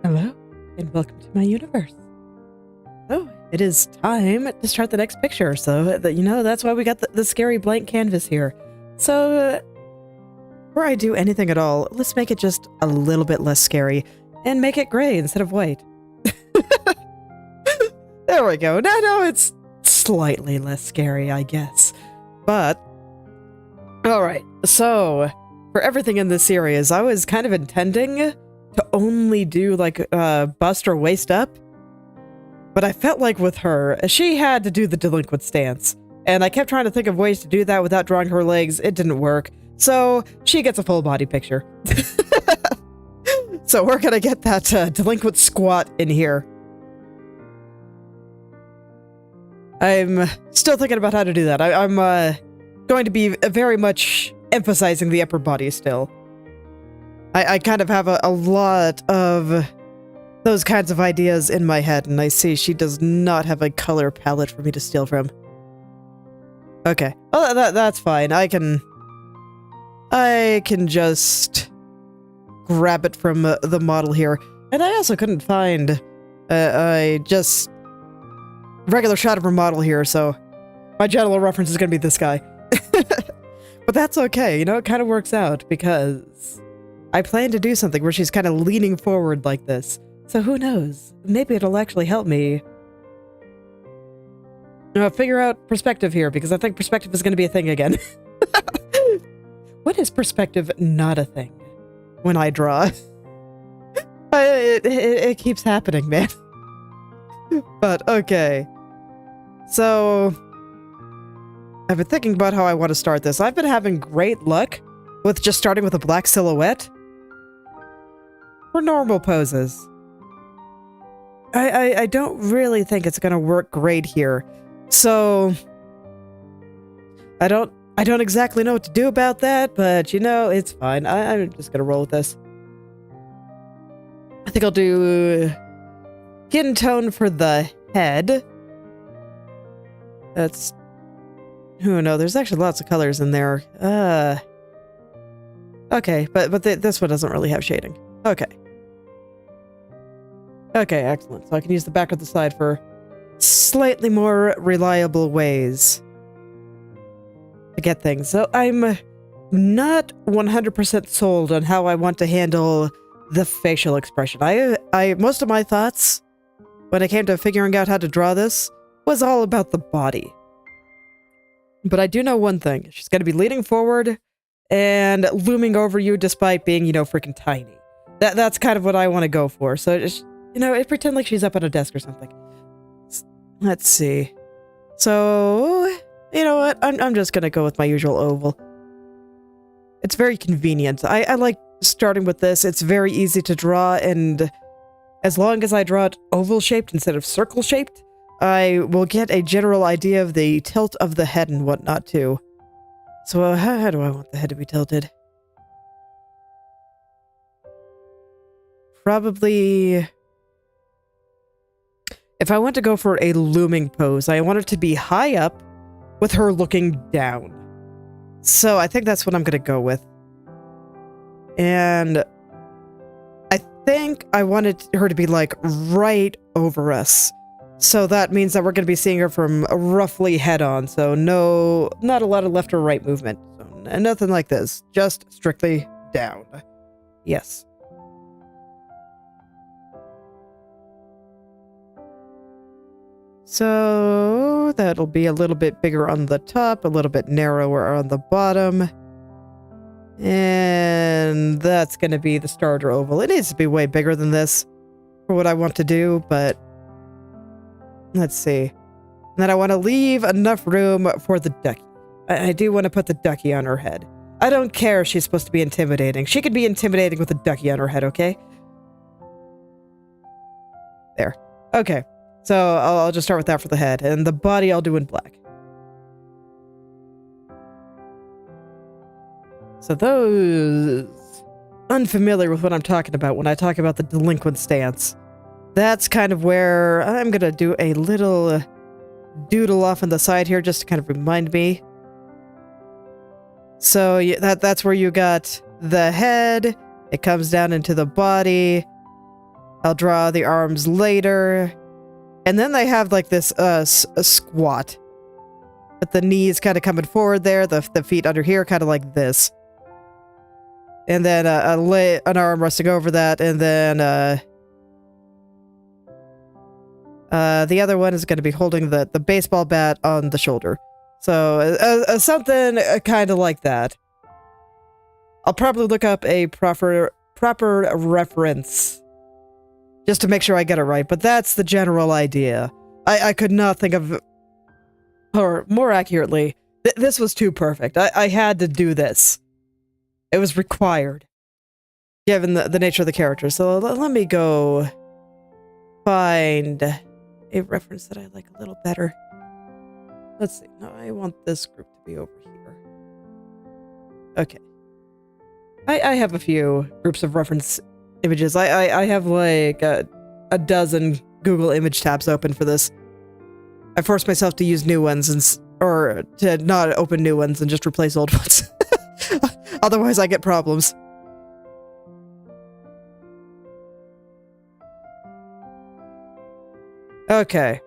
Hello, and welcome to my universe. Oh, it is time to start the next picture, so that's why we got the scary blank canvas here. So, before I do anything at all, let's make it just a little bit less scary, and make it gray instead of white. There we go. Now it's slightly less scary, I guess. But, alright, so, for everything in this series, I was kind of intending to only do like bust or waist up, but I felt like with her, she had to do the delinquent stance, and I kept trying to think of ways to do that without drawing her legs. It didn't work, so she gets a full body picture. So we're gonna get that delinquent squat in here. I'm still thinking about how to do that. I'm going to be very much emphasizing the upper body still. I kind of have a lot of those kinds of ideas in my head, and I see she does not have a color palette for me to steal from. Okay. Well, that's fine. I can just grab it from the model here. And I also couldn't find a just regular shot of her model here, so my general reference is going to be this guy. But that's okay, you know, it kind of works out because I plan to do something where she's kind of leaning forward like this. So who knows? Maybe it'll actually help me figure out perspective here, because I think perspective is going to be a thing again. When is perspective not a thing when I draw? It keeps happening, man. But okay. So I've been thinking about how I want to start this. I've been having great luck with just starting with a black silhouette for normal poses. I don't really think it's gonna work great here. So I don't exactly know what to do about that, but you know, it's fine. I'm just gonna roll with this. I think I'll do skin tone for the head. That's... oh no, there's actually lots of colors in there. Okay, but this one doesn't really have shading. Okay. Okay, excellent. So I can use the back of the side for slightly more reliable ways to get things. So I'm not 100% sold on how I want to handle the facial expression. Most of my thoughts when it came to figuring out how to draw this was all about the body. But I do know one thing. She's going to be leaning forward and looming over you despite being, you know, freaking tiny. That's kind of what I want to go for. So just, you know, pretend like she's up on a desk or something. Let's see. So, you know what? I'm just going to go with my usual oval. It's very convenient. I like starting with this. It's very easy to draw, and as long as I draw it oval-shaped instead of circle-shaped, I will get a general idea of the tilt of the head and whatnot, too. So, how do I want the head to be tilted? Probably... if I want to go for a looming pose, I want it to be high up with her looking down. So, I think that's what I'm going to go with. And I think I wanted her to be, like, right over us. So that means that we're going to be seeing her from roughly head on. So not a lot of left or right movement. So nothing like this. Just strictly down. Yes. So that'll be a little bit bigger on the top, a little bit narrower on the bottom. And that's going to be the starter oval. It needs to be way bigger than this for what I want to do, but let's see. And then I want to leave enough room for the ducky. I do want to put the ducky on her head. I don't care if she's supposed to be intimidating. She could be intimidating with a ducky on her head, okay? There. Okay. So I'll just start with that for the head. And the body I'll do in black. So those unfamiliar with what I'm talking about when I talk about the delinquent stance, that's kind of where I'm going to do a little doodle off on the side here just to kind of remind me. So that's where you got the head. It comes down into the body. I'll draw the arms later. And then they have like this a squat. With the knees kind of coming forward there. The feet under here kind of like this. And then an arm resting over that. And then the other one is going to be holding the baseball bat on the shoulder. So something kind of like that. I'll probably look up a proper reference just to make sure I get it right. But that's the general idea. I could not think of, or more accurately, this was too perfect. I had to do this. It was required. given the nature of the character. So let me go find a reference that I like a little better. Let's see. No, I want this group to be over here. Okay. I have a few groups of reference images. I have like a dozen Google image tabs open for this. I forced myself to use new ones or to not open new ones and just replace old ones. Otherwise I get problems. Okay.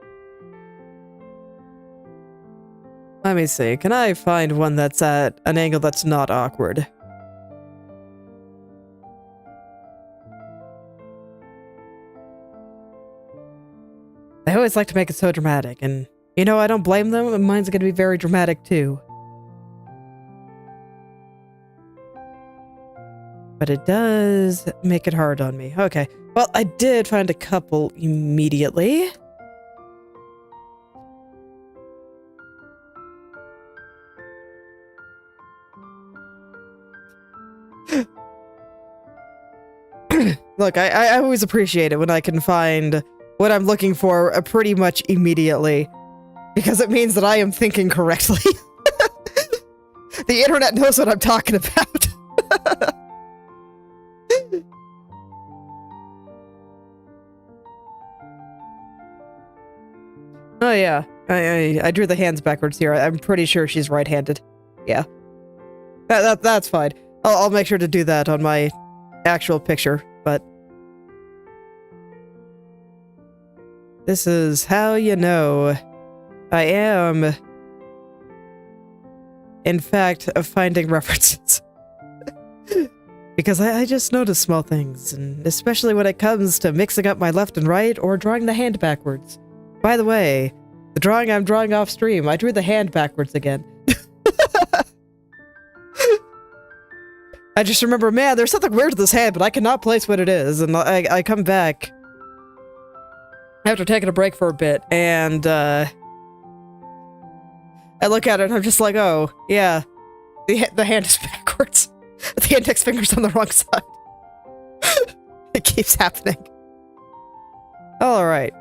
Let me see. Can I find one that's at an angle that's not awkward? I always like to make it so dramatic, and you know, I don't blame them. Mine's going to be very dramatic too. But it does make it hard on me. Okay. Well, I did find a couple immediately. Look, I always appreciate it when I can find what I'm looking for pretty much immediately, because it means that I am thinking correctly. The internet knows what I'm talking about. Oh yeah, I drew the hands backwards here. I'm pretty sure she's right-handed. Yeah, that's fine. I'll make sure to do that on my actual picture, but this is how you know I am, in fact, finding references. Because I just notice small things, and especially when it comes to mixing up my left and right or drawing the hand backwards. By the way, the drawing I'm drawing off stream, I drew the hand backwards again. I just remember, man, there's something weird with this hand, but I cannot place what it is. And I come back after taking a break for a bit, and I look at it and I'm just like, oh, yeah, the hand is backwards. The index finger's on the wrong side. It keeps happening. All right.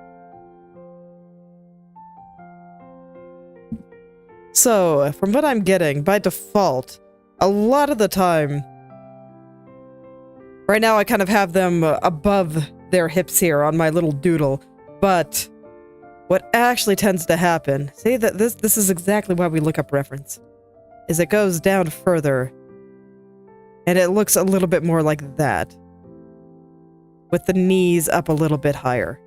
So, from what I'm getting, by default, a lot of the time, right now I kind of have them above their hips here on my little doodle, but what actually tends to happen, see that this is exactly why we look up reference, is it goes down further, and it looks a little bit more like that, with the knees up a little bit higher.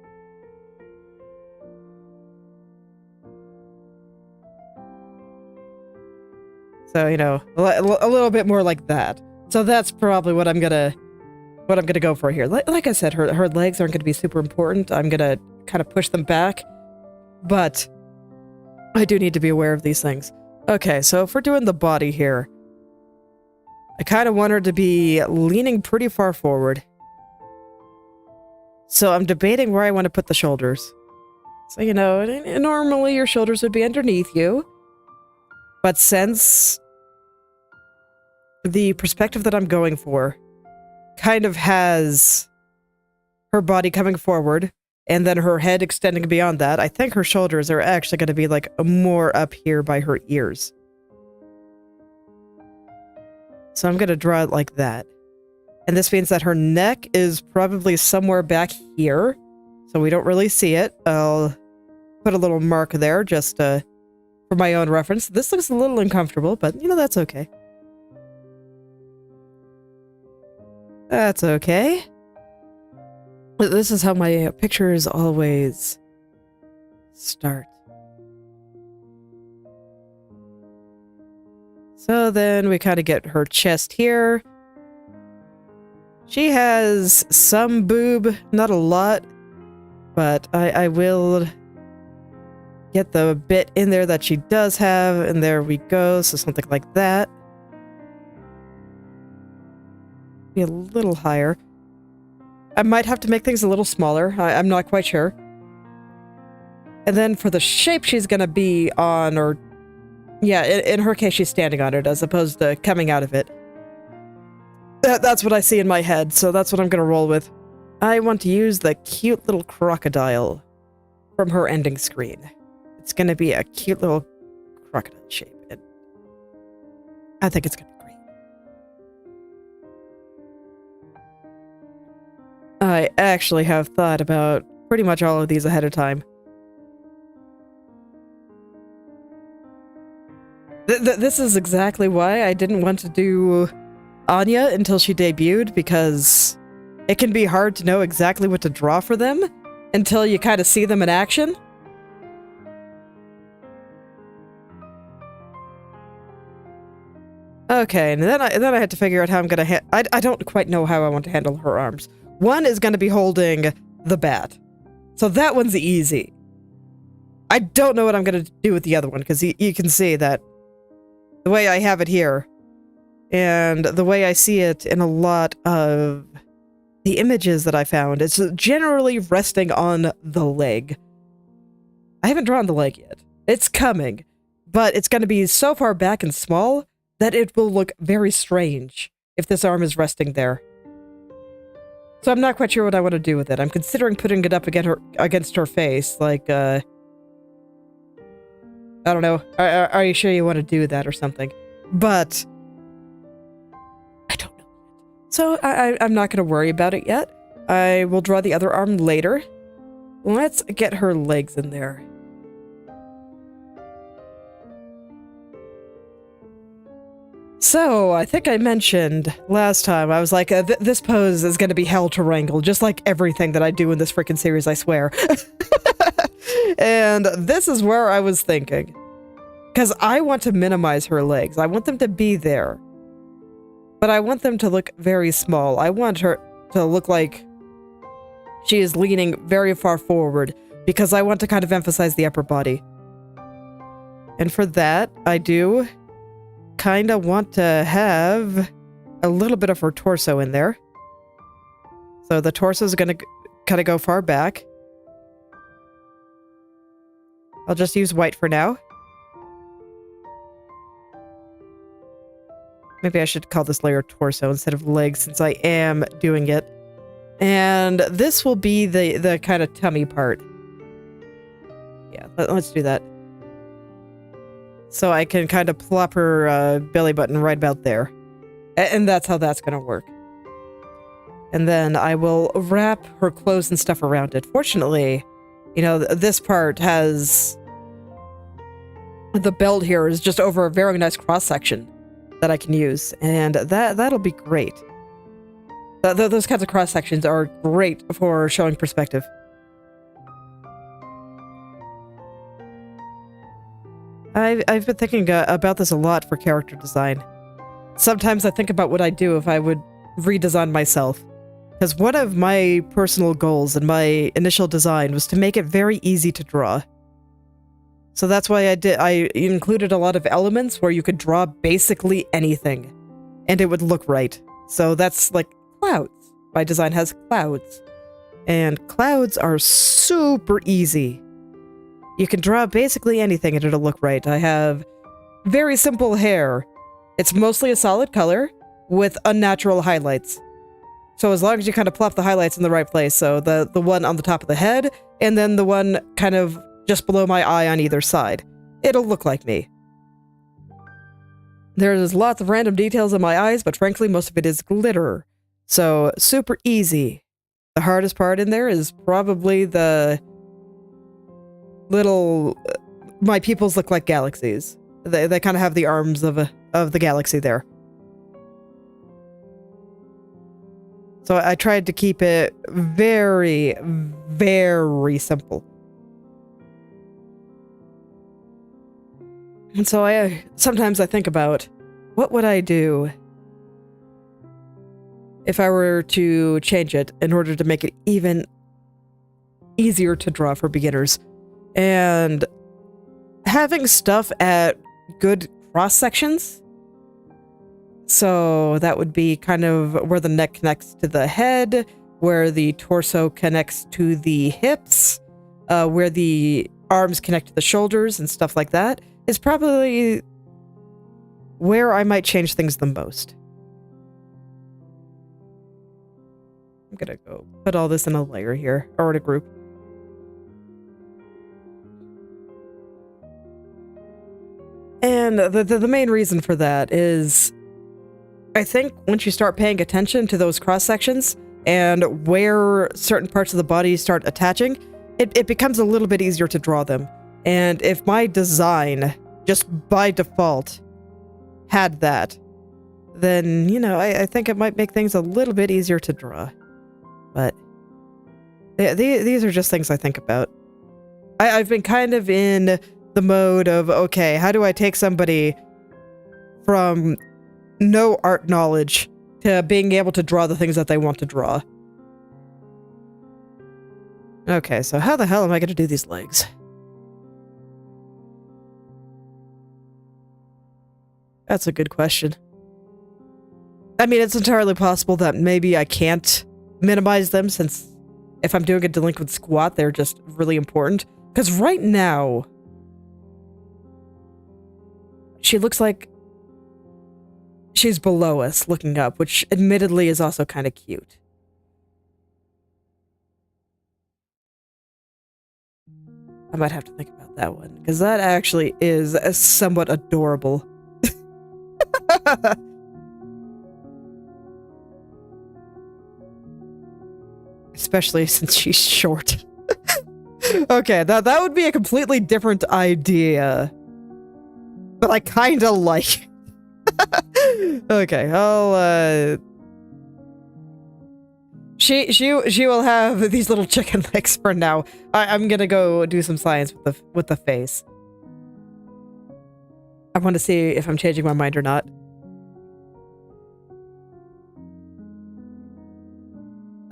So, you know, a little bit more like that. So that's probably what I'm gonna go for here. Like I said, her legs aren't gonna be super important. I'm gonna kind of push them back, but I do need to be aware of these things. Okay, so if we're doing the body here, I kind of want her to be leaning pretty far forward. So I'm debating where I want to put the shoulders. So, you know, normally your shoulders would be underneath you, but since the perspective that I'm going for kind of has her body coming forward and then her head extending beyond that, I think her shoulders are actually going to be like more up here by her ears. So I'm going to draw it like that. And this means that her neck is probably somewhere back here, so we don't really see it. I'll put a little mark there just for my own reference. This looks a little uncomfortable, but you know, that's okay. That's okay. This is how my pictures always start. So then we kind of get her chest here. She has some boob, not a lot, but I will get the bit in there that she does have, and there we go. So something like that. Be a little higher. I might have to make things a little smaller. I'm not quite sure. And then for the shape she's going to be on, or yeah, in her case, she's standing on it as opposed to coming out of it. That's what I see in my head, so that's what I'm gonna roll with. I want to use the cute little crocodile from her ending screen. It's gonna be a cute little crocodile shape, and I think it's gonna be great. I actually have thought about pretty much all of these ahead of time. This is exactly why I didn't want to do Anya until she debuted, because it can be hard to know exactly what to draw for them until you kind of see them in action. Okay, and then I had to figure out how I'm gonna I don't quite know how I want to handle her arms. One is gonna be holding the bat, so that one's easy. I don't know what I'm gonna do with the other one, because you can see that the way I have it here, and the way I see it in a lot of the images that I found, it's generally resting on the leg. I haven't drawn the leg yet. It's coming, but it's going to be so far back and small that it will look very strange if this arm is resting there. So I'm not quite sure what I want to do with it. I'm considering putting it up against her face, like, I don't know. Are you sure you want to do that or something? But I don't know. So I'm not going to worry about it yet. I will draw the other arm later. Let's get her legs in there. So I think I mentioned last time, I was like, this pose is going to be hell to wrangle, just like everything that I do in this freaking series, I swear. And this is where I was thinking. Because I want to minimize her legs. I want them to be there. But I want them to look very small. I want her to look like she is leaning very far forward, because I want to kind of emphasize the upper body. And for that, I do kind of want to have a little bit of her torso in there. So the torso is going to kind of go far back. I'll just use white for now. Maybe I should call this layer torso instead of legs, since I am doing it. And this will be the kind of tummy part. Yeah, let's do that. So I can kind of plop her belly button right about there. And that's how that's going to work. And then I will wrap her clothes and stuff around it. Fortunately, you know, this part has... the belt here is just over a very nice cross-section that I can use. And that'll be great. Those kinds of cross-sections are great for showing perspective. I've been thinking about this a lot for character design. Sometimes I think about what I'd do if I would redesign myself. Because one of my personal goals in my initial design was to make it very easy to draw. So that's why I included a lot of elements where you could draw basically anything, and it would look right. So that's like clouds. My design has clouds. And clouds are super easy. You can draw basically anything and it'll look right. I have very simple hair. It's mostly a solid color with unnatural highlights. So as long as you kind of plop the highlights in the right place, so the one on the top of the head, and then the one kind of just below my eye on either side, it'll look like me. There's lots of random details in my eyes, but frankly, most of it is glitter. So super easy. The hardest part in there is probably the little... my pupils look like galaxies. They kind of have the arms of the galaxy there. So I tried to keep it very, very simple. And so sometimes I think about, what would I do if I were to change it in order to make it even easier to draw for beginners? And having stuff at good cross sections. So that would be kind of where the neck connects to the head, where the torso connects to the hips, where the arms connect to the shoulders and stuff like that, is probably where I might change things the most. I'm gonna go put all this in a layer here, or in a group. And the main reason for that is, I think once you start paying attention to those cross sections and where certain parts of the body start attaching, it becomes a little bit easier to draw them. And if my design, just by default, had that, then, you know, I think it might make things a little bit easier to draw. But these are just things I think about. I've been kind of in the mode of, okay, how do I take somebody from no art knowledge to being able to draw the things that they want to draw? Okay, so how the hell am I going to do these legs? That's a good question. I mean, it's entirely possible that maybe I can't minimize them, since if I'm doing a delinquent squat, they're just really important. Because right now, she looks like she's below us, looking up, which admittedly is also kind of cute. I might have to think about that one, because that actually is somewhat adorable. Especially since she's short. Okay, that would be a completely different idea. But I kinda like it. Okay, I'll She will have these little chicken legs for now. I'm gonna go do some science with the face. I want to see if I'm changing my mind or not.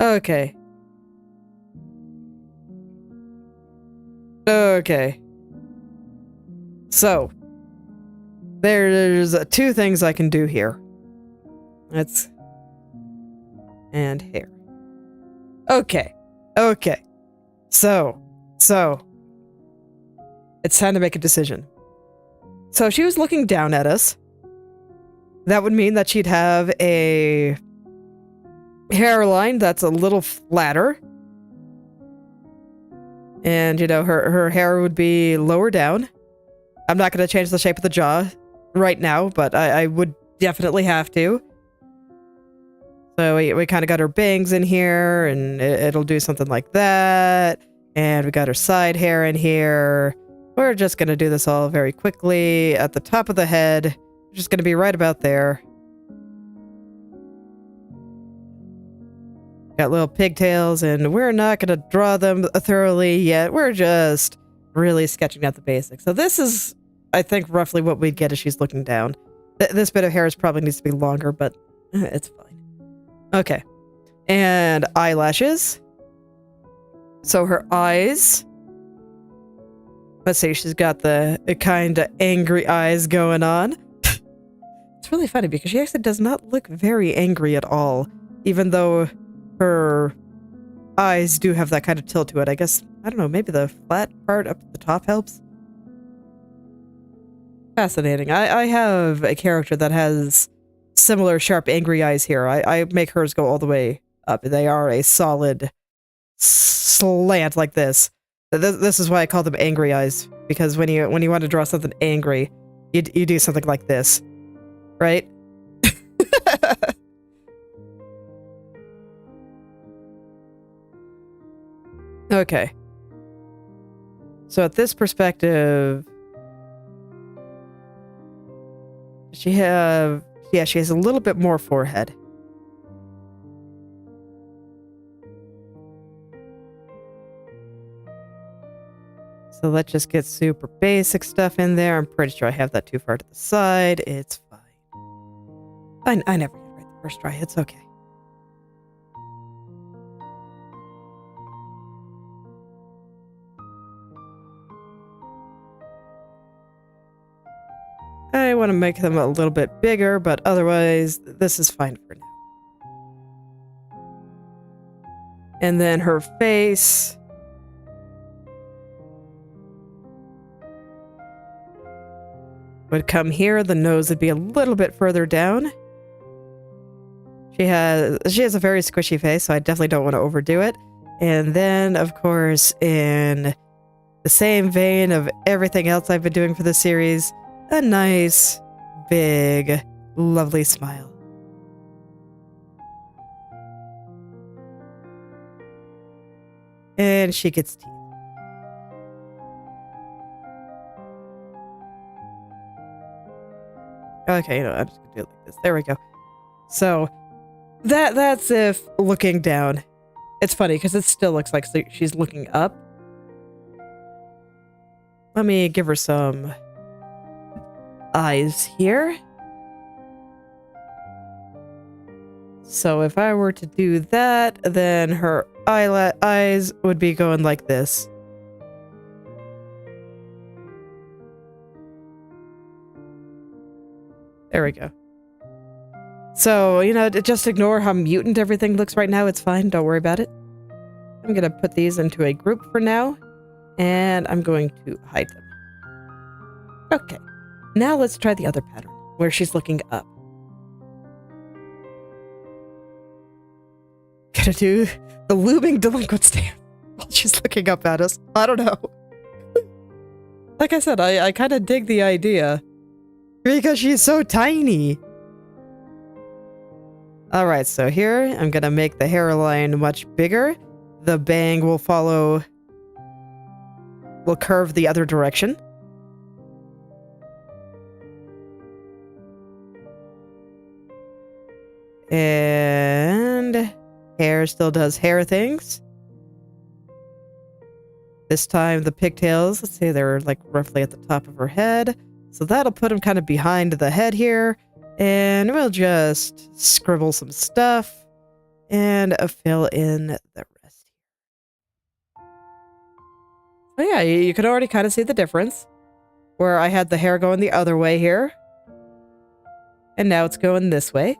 Okay. Okay. So, there's two things I can do here. And here. Okay. Okay. So, it's time to make a decision. So she was looking down at us. That would mean that she'd have a hairline that's a little flatter. And, you know, her hair would be lower down. I'm not going to change the shape of the jaw right now, but I would definitely have to. So we kind of got her bangs in here, and it'll do something like that. And we got her side hair in here. We're just going to do this all very quickly. At the top of the head, just going to be right about there. Got little pigtails, and we're not going to draw them thoroughly yet. We're just really sketching out the basics. So this is, I think, roughly what we'd get as she's looking down. This bit of hair probably needs to be longer, but it's fine. Okay. And eyelashes. So her eyes. Let's see, she's got the kind of angry eyes going on. It's really funny because she actually does not look very angry at all, even though her eyes do have that kind of tilt to it. I guess, I don't know, maybe the flat part up at the top helps? Fascinating. I have a character that has similar sharp, angry eyes here. I make hers go all the way up. They are a solid slant like this. This is why I call them angry eyes, because when you want to draw something angry, you do something like this, right? Okay. So at this perspective, she has a little bit more forehead. So let's just get super basic stuff in there. I'm pretty sure I have that too far to the side. It's fine. I never get it right the first try. It's okay. I want to make them a little bit bigger, but otherwise, this is fine for now. And then her face. Would come here. The nose would be a little bit further down. She has a very squishy face, so I definitely don't want to overdo it. And then, of course, in the same vein of everything else I've been doing for this series, a nice, big, lovely smile. And she gets teeth. Okay, you know, I'm just gonna do it like this. There we go. So, that's if looking down. It's funny, because it still looks like she's looking up. Let me give her some eyes here. So if I were to do that, then her eyes would be going like this. There we go. So, you know, just ignore how mutant everything looks right now. It's fine. Don't worry about it. I'm going to put these into a group for now. And I'm going to hide them. Okay. Now let's try the other pattern, where she's looking up. Gonna do the looming delinquent stare while she's looking up at us. I don't know. Like I said, I kind of dig the idea. Because she's so tiny. Alright, so here, I'm gonna make the hairline much bigger. The bang will curve the other direction. And hair still does hair things. This time the pigtails, let's say they're like roughly at the top of her head. So that'll put them kind of behind the head here. And we'll just scribble some stuff and fill in the rest. Oh yeah, you can already kind of see the difference. Where I had the hair going the other way here. And now it's going this way.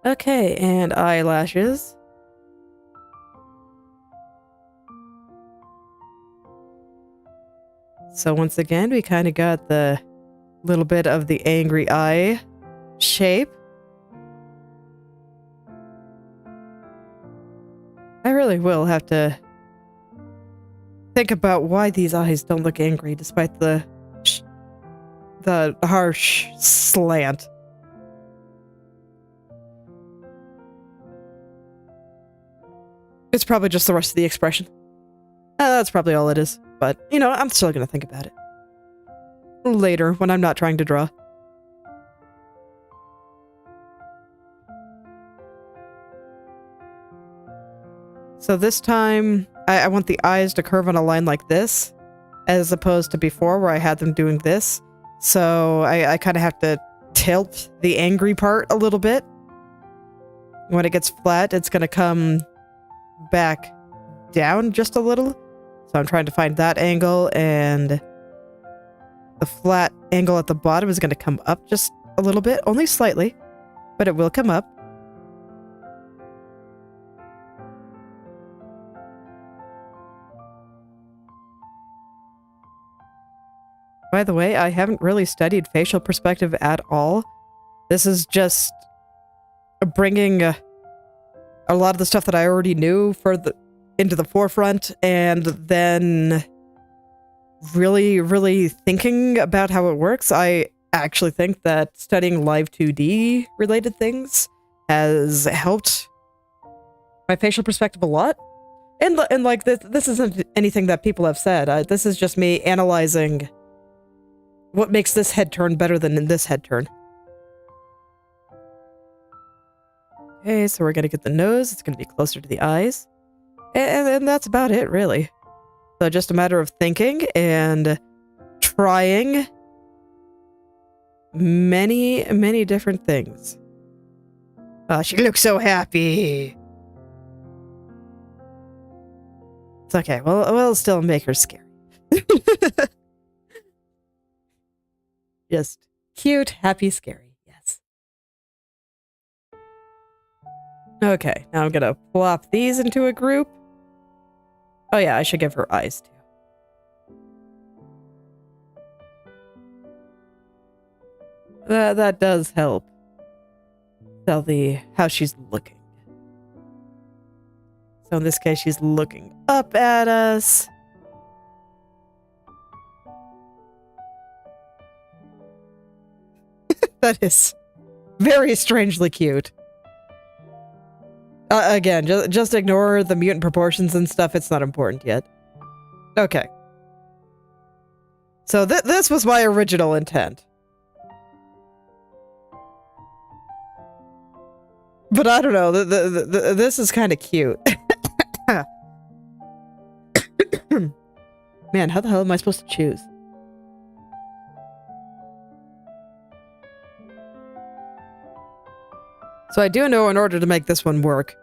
Okay, and eyelashes. So once again, we kind of got the little bit of the angry eye shape. I really will have to think about why these eyes don't look angry despite the harsh slant. It's probably just the rest of the expression. That's probably all it is. But, you know, I'm still gonna think about it. Later, when I'm not trying to draw. So this time, I want the eyes to curve on a line like this, as opposed to before where I had them doing this. So I kind of have to tilt the angry part a little bit. When it gets flat, it's gonna come back down just a little. So I'm trying to find that angle, and the flat angle at the bottom is going to come up just a little bit, only slightly, but it will come up. By the way, I haven't really studied facial perspective at all. This is just bringing a lot of the stuff that I already knew into the forefront, and then really thinking about how it works. I actually think that studying live 2D related things has helped my facial perspective a lot. And like this isn't anything that people have said. This is just me analyzing what makes this head turn better than this head turn. Okay, so we're gonna get the nose. It's gonna be closer to the eyes. And that's about it, really. So just a matter of thinking and trying many different things. Oh, she looks so happy. It's okay. We'll still make her scary. Just cute, happy, scary. Yes. Okay, now I'm gonna plop these into a group. Oh yeah, I should give her eyes too. That does help. Tell how she's looking. So in this case, she's looking up at us. That is very strangely cute. Again, just ignore the mutant proportions and stuff. It's not important yet. Okay. So this was my original intent. But I don't know. This is kind of cute. Man, how the hell am I supposed to choose? So I do know in order to make this one work,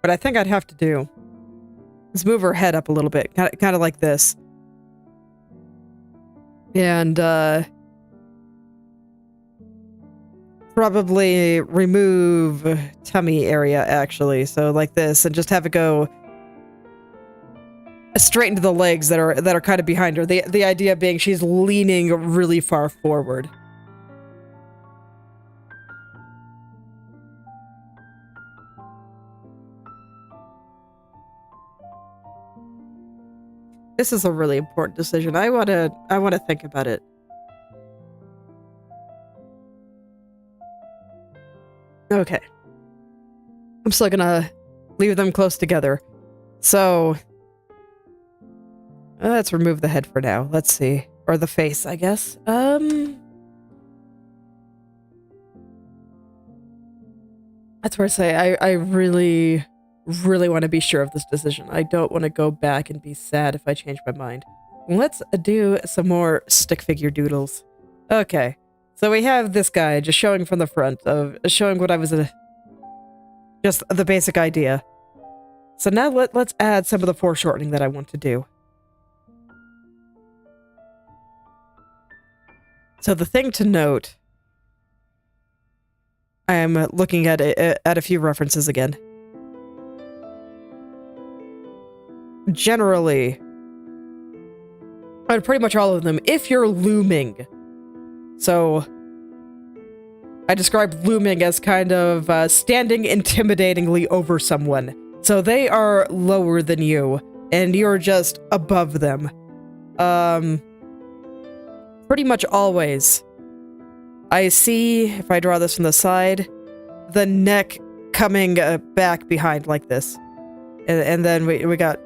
what I think I'd have to do is move her head up a little bit, kind of like this. And, probably remove tummy area, actually. So like this, and just have it go straight into the legs that are kind of behind her. The idea being she's leaning really far forward. This is a really important decision. I want to think about it. Okay. I'm still gonna leave them close together. So let's remove the head for now. Let's see. Or the face, I guess. That's where I say I really want to be sure of this decision. I don't want to go back and be sad if I change my mind. Let's do some more stick figure doodles. Okay. So we have this guy just showing from the front of showing what I was just the basic idea. So now let's add some of the foreshortening that I want to do. So the thing to note, I am looking at a few references again. Generally, and pretty much all of them, if you're looming. So I describe looming as kind of standing intimidatingly over someone. So they are lower than you, and you're just above them. Pretty much always. I see, if I draw this from the side, the neck coming back behind like this. And then we got,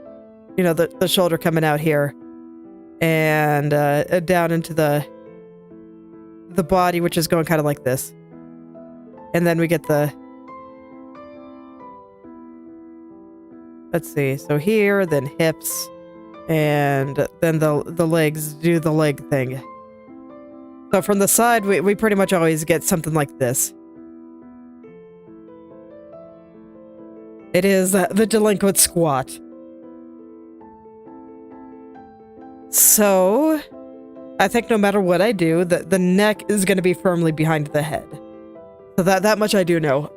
you know, the shoulder coming out here. And down into the body, which is going kind of like this. And then we get the... Let's see, so here, then hips, and then the legs do the leg thing. So from the side, we pretty much always get something like this. It is the delinquent squat. So, I think no matter what I do, the neck is going to be firmly behind the head. So that much I do know.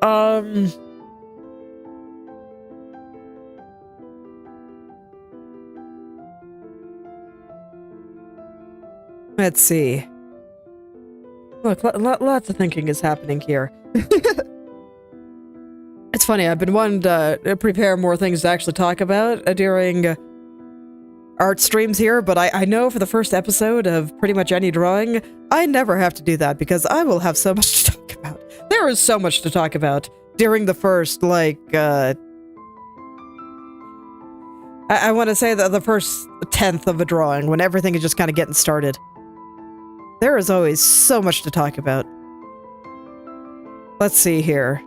Let's see. Look, lots of thinking is happening here. It's funny, I've been wanting to prepare more things to actually talk about during art streams here, but I know for the first episode of pretty much any drawing, I never have to do that because I will have so much to talk about. There is so much to talk about during the first, like, I want to say that the first 10th of a drawing, when everything is just kind of getting started. There is always so much to talk about. Let's see here.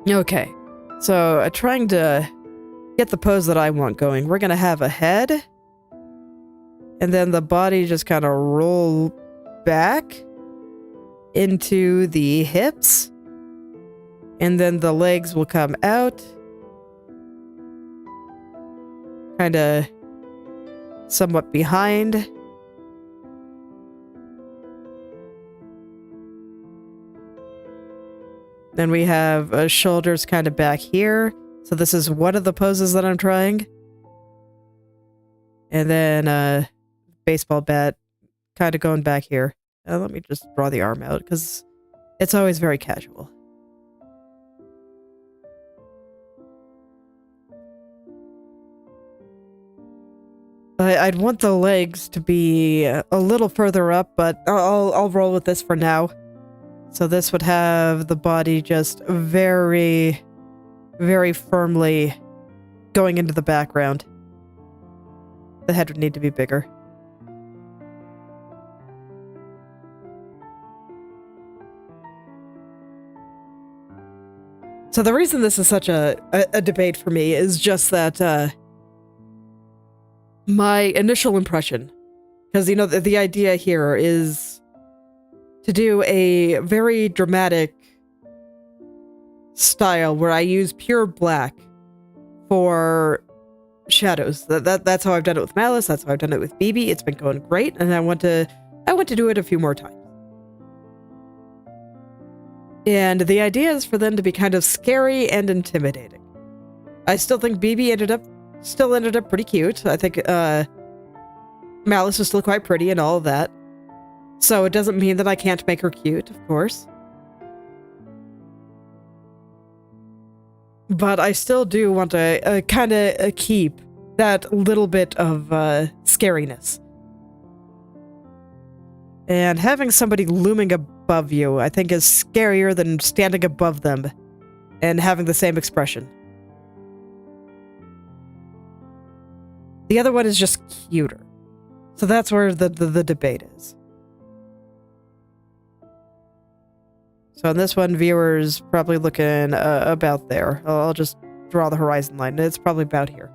Okay, so trying to get the pose that I want going. We're gonna have a head, and then the body just kind of roll back into the hips, and then the legs will come out, kind of somewhat behind. Then we have shoulders kind of back here. So this is one of the poses that I'm trying. And then baseball bat kind of going back here. Let me just draw the arm out, because it's always very casual. I'd want the legs to be a little further up, but I'll roll with this for now. So this would have the body just very, very firmly going into the background. The head would need to be bigger. So the reason this is such a debate for me is just that my initial impression, because, you know, the idea here is to do a very dramatic style where I use pure black for shadows. That's how I've done it with Malice. That's how I've done it with BB. It's been going great, and I want to do it a few more times. And the idea is for them to be kind of scary and intimidating. I still think BB ended up pretty cute. I think Malice is still quite pretty and all of that. So it doesn't mean that I can't make her cute, of course. But I still do want to kind of keep that little bit of scariness. And having somebody looming above you, I think, is scarier than standing above them and having the same expression. The other one is just cuter. So that's where the debate is. So on this one, viewers probably looking about there. I'll just draw the horizon line. It's probably about here.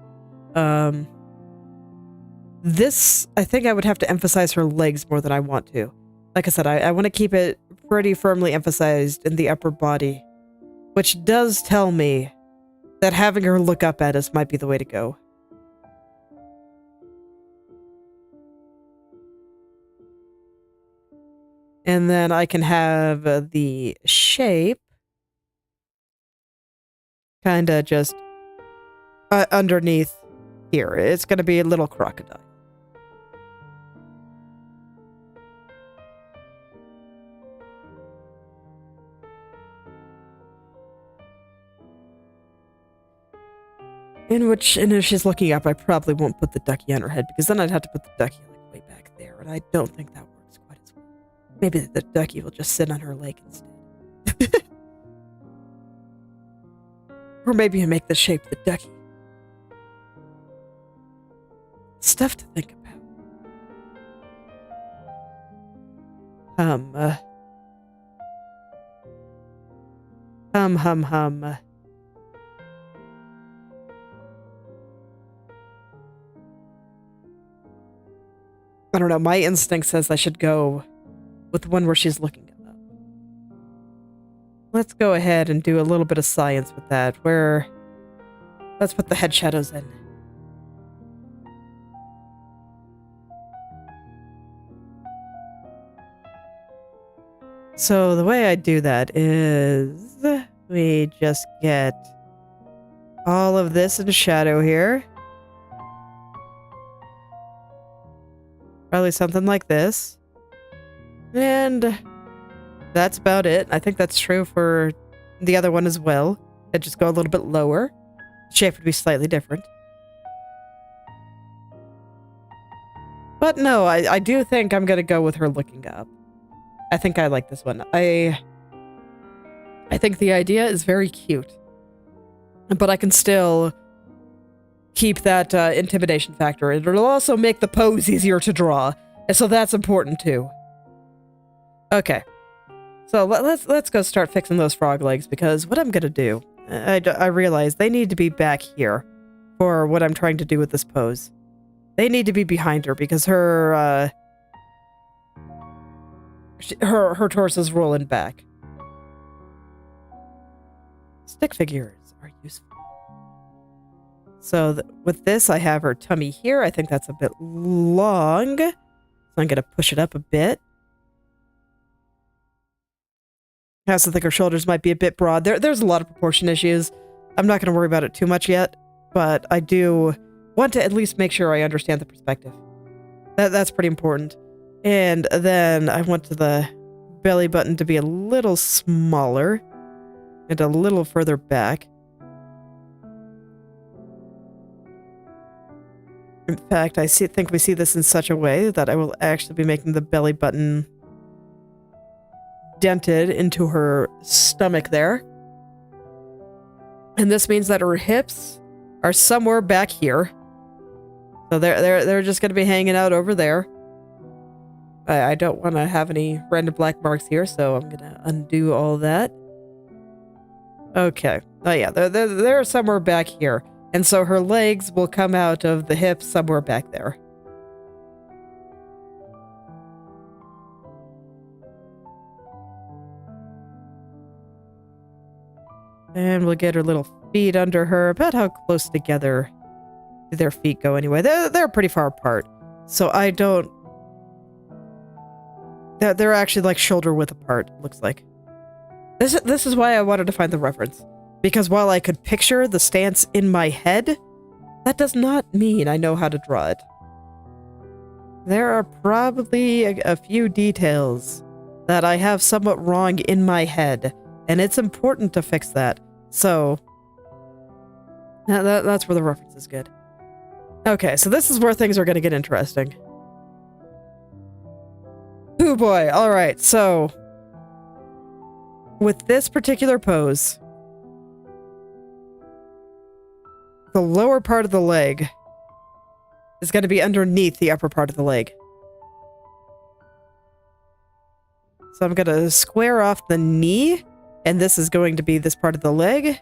This, I think I would have to emphasize her legs more than I want to. Like I said, I want to keep it pretty firmly emphasized in the upper body, which does tell me that having her look up at us might be the way to go. And then I can have the shape kind of just underneath here. It's going to be a little crocodile. In which, and if she's looking up, I probably won't put the ducky on her head, because then I'd have to put the ducky like way back there, and I don't think that works quite as well. Maybe the ducky will just sit on her leg instead. Or maybe you make the shape the ducky. Stuff to think about. Hum. I don't know, my instinct says I should go with the one where she's looking up. Let's go ahead and do a little bit of science with that, where let's put the head shadows in. So the way I do that is we just get all of this in shadow here. Probably something like this. And that's about it. I think that's true for the other one as well. I'd just go a little bit lower. The shape would be slightly different. But no, I do think I'm going to go with her looking up. I think I like this one. I think the idea is very cute. But I can still keep that intimidation factor. It'll also make the pose easier to draw. And so that's important too. Okay. So let's go start fixing those frog legs, because what I'm going to do, I realize they need to be back here for what I'm trying to do with this pose. They need to be behind her, because her torso's rolling back. Stick figures are useful. So with this, I have her tummy here. I think that's a bit long. So I'm going to push it up a bit. I also think her shoulders might be a bit broad. There's a lot of proportion issues. I'm not going to worry about it too much yet, but I do want to at least make sure I understand the perspective. That's pretty important. And then I want the belly button to be a little smaller and a little further back. In fact, think we see this in such a way that I will actually be making the belly button dented into her stomach there. And this means that her hips are somewhere back here. So they're just going to be hanging out over there. I don't want to have any random black marks here, so I'm going to undo all that. Okay. Oh yeah, they're somewhere back here. And so her legs will come out of the hips somewhere back there. And we'll get her little feet under her. About how close together do their feet go anyway? They're pretty far apart. So I don't... They're actually like shoulder width apart, looks like. This is why I wanted to find the reference. Because while I could picture the stance in my head, that does not mean I know how to draw it. There are probably a few details that I have somewhat wrong in my head, and it's important to fix that. So, that's where the reference is good. Okay, so this is where things are going to get interesting. Oh boy, alright, so... with this particular pose... the lower part of the leg is going to be underneath the upper part of the leg. So I'm going to square off the knee, and this is going to be this part of the leg.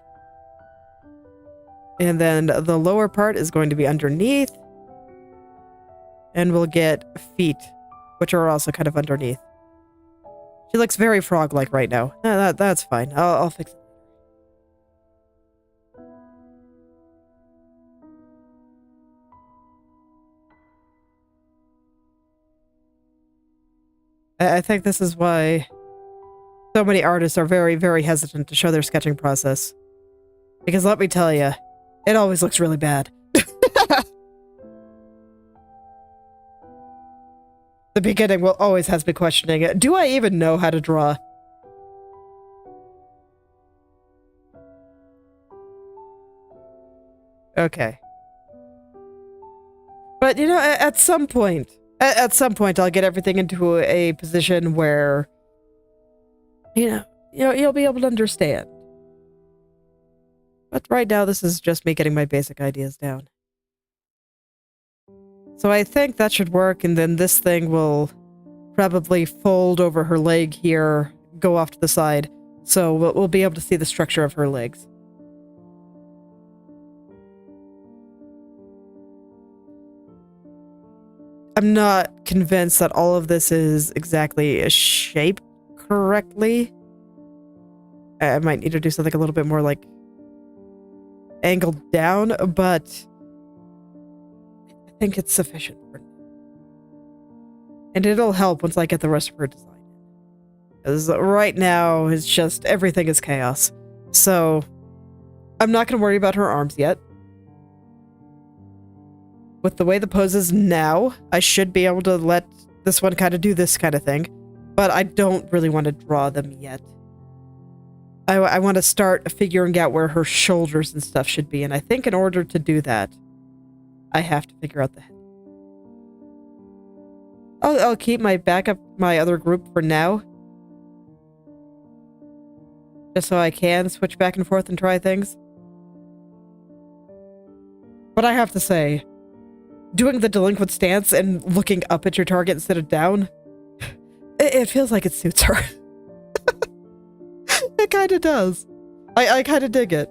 And then the lower part is going to be underneath. And we'll get feet, which are also kind of underneath. She looks very frog-like right now. That's fine. I'll fix it. I think this is why so many artists are very, very hesitant to show their sketching process. Because let me tell you, it always looks really bad. The beginning will always has me questioning it. Do I even know how to draw? Okay. But, you know, at some point, I'll get everything into a position where, you'll be able to understand. But right now, this is just me getting my basic ideas down. So I think that should work, and then this thing will probably fold over her leg here, go off to the side, so we'll be able to see the structure of her legs. I'm not convinced that all of this is exactly shaped correctly. I might need to do something a little bit more like angled down, but I think it's sufficient for now. And it'll help once I get the rest of her design. Because right now, it's just everything is chaos. So I'm not going to worry about her arms yet. With the way the pose is now, I should be able to let this one kind of do this kind of thing. But I don't really want to draw them yet. I want to start figuring out where her shoulders and stuff should be. And I think in order to do that, I have to figure out the head. I'll keep my other group for now. Just so I can switch back and forth and try things. But I have to say, doing the delinquent stance and looking up at your target instead of down, it feels like it suits her. It kind of does. I kind of dig it.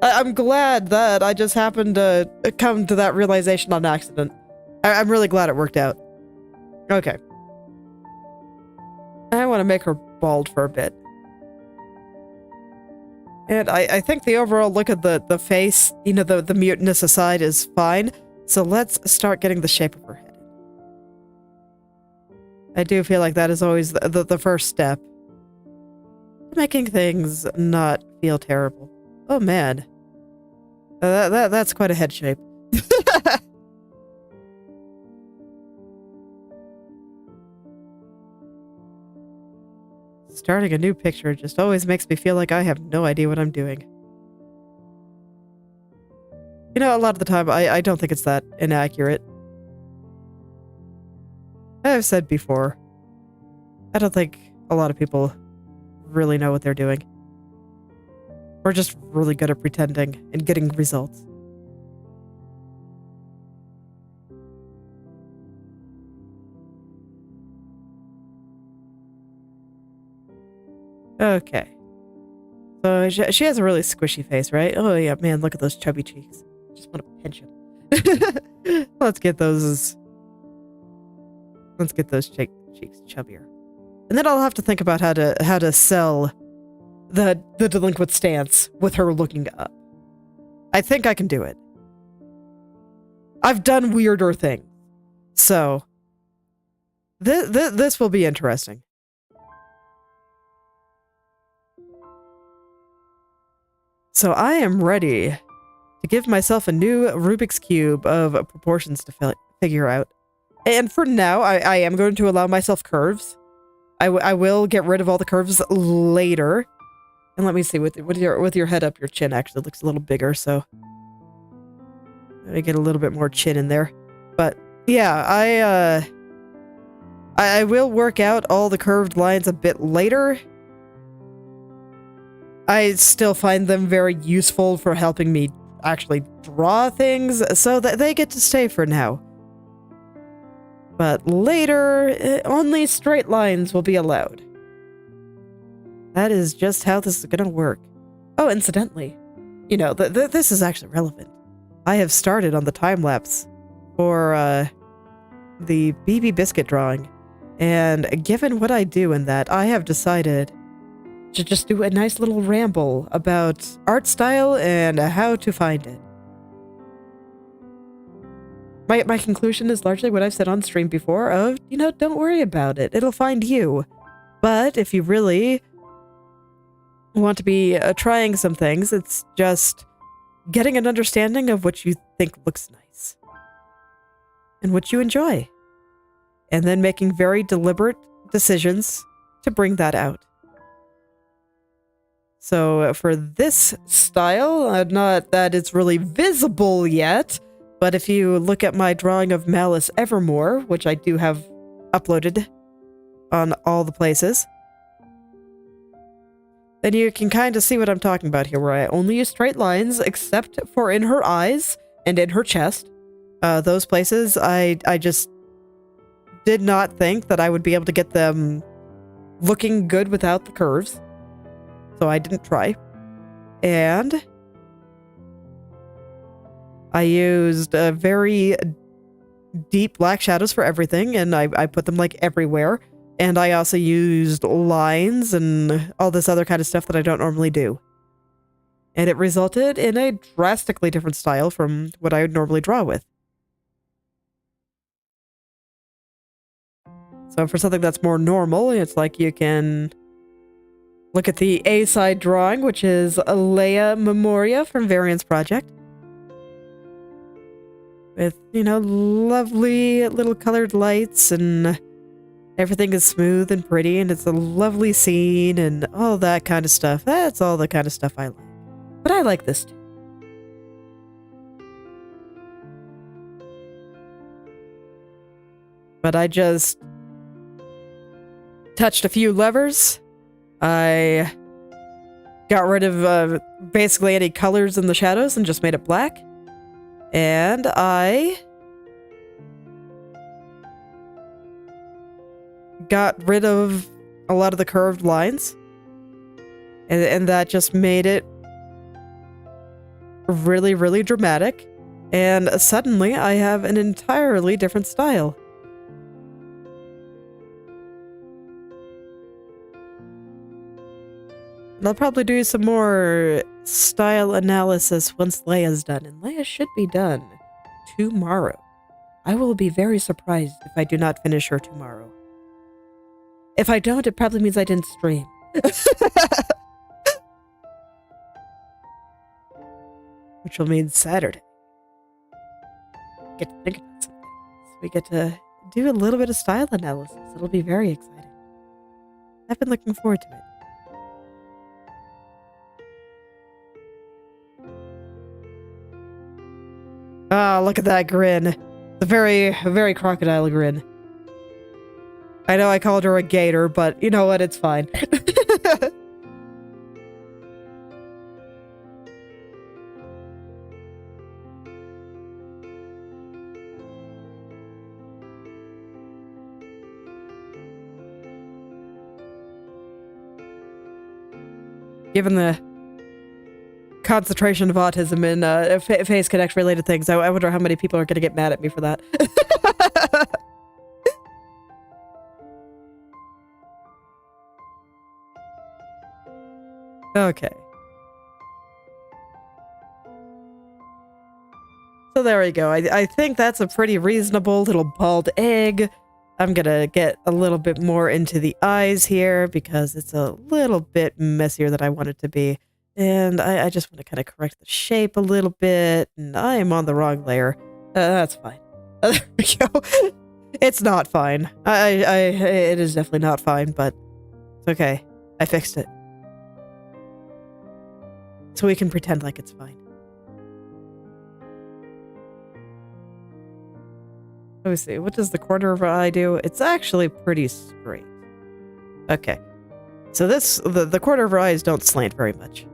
I'm glad that I just happened to come to that realization on accident. I'm really glad it worked out. Okay. I want to make her bald for a bit. And I think the overall look of the face, the muteness aside, is fine. So let's start getting the shape of her head. I do feel like that is always the first step. Making things not feel terrible. Oh man. That's quite a head shape. Starting a new picture just always makes me feel like I have no idea what I'm doing. You know, a lot of the time, I don't think it's that inaccurate. I've said before, I don't think a lot of people really know what they're doing. We're just really good at pretending and getting results. Okay. So she has a really squishy face, right? Oh yeah, man, look at those chubby cheeks. Just want to pinch him. Let's get those cheeks chubbier. And then I'll have to think about how to sell the delinquent stance with her looking up. I think I can do it. I've done weirder things. So this will be interesting. So I am ready to give myself a new Rubik's Cube of proportions to figure out. And for now, I am going to allow myself curves. I will get rid of all the curves later. And let me see, with your head up, your chin actually looks a little bigger, so let me get a little bit more chin in there. But yeah, I will work out all the curved lines a bit later. I still find them very useful for helping me actually draw things, so that they get to stay for now. But later, only straight lines will be allowed. That is just how this is gonna work. Oh, incidentally, you know, this is actually relevant. I have started on the time-lapse for the BB Biscuit drawing, and given what I do in that, I have decided to just do a nice little ramble about art style and how to find it. My conclusion is largely what I've said on stream before of, you know, don't worry about it. It'll find you. But if you really want to be trying some things, it's just getting an understanding of what you think looks nice and what you enjoy, and then making very deliberate decisions to bring that out. So for this style, not that it's really visible yet, but if you look at my drawing of Malice Evermore, which I do have uploaded on all the places, then you can kind of see what I'm talking about here, where I only use straight lines, except for in her eyes and in her chest. Those places, I just did not think that I would be able to get them looking good without the curves. So I didn't try. And I used very deep black shadows for everything, and I put them like everywhere. And I also used lines and all this other kind of stuff that I don't normally do. And it resulted in a drastically different style from what I would normally draw with. So for something that's more normal, it's like you can look at the A-side drawing, which is Leia Memoria from Variance Project. With, you know, lovely little colored lights, and everything is smooth and pretty, and it's a lovely scene, and all that kind of stuff. That's all the kind of stuff I like. But I like this too. But I just touched a few levers. I got rid of basically any colors in the shadows and just made it black. And I got rid of a lot of the curved lines. And that just made it really, really dramatic. And suddenly I have an entirely different style. And I'll probably do some more style analysis once Leia's done. And Leia should be done tomorrow. I will be very surprised if I do not finish her tomorrow. If I don't, it probably means I didn't stream. Which will mean Saturday. Get to think about something. So we get to do a little bit of style analysis. It'll be very exciting. I've been looking forward to it. Ah, look at that grin. The very crocodile grin. I know I called her a gator, but you know what? It's fine. Given the concentration of autism in face connect related things, I wonder how many people are going to get mad at me for that. Okay. So there we go. I think that's a pretty reasonable little bald egg. I'm gonna get a little bit more into the eyes here because it's a little bit messier than I want it to be. And I just want to kind of correct the shape a little bit. And I am on the wrong layer. That's fine. There we go. It's not fine. It is definitely not fine, but it's okay. I fixed it. So we can pretend like it's fine. Let me see. What does the corner of her eye do? It's actually pretty straight. Okay. So the corner of her eyes don't slant very much.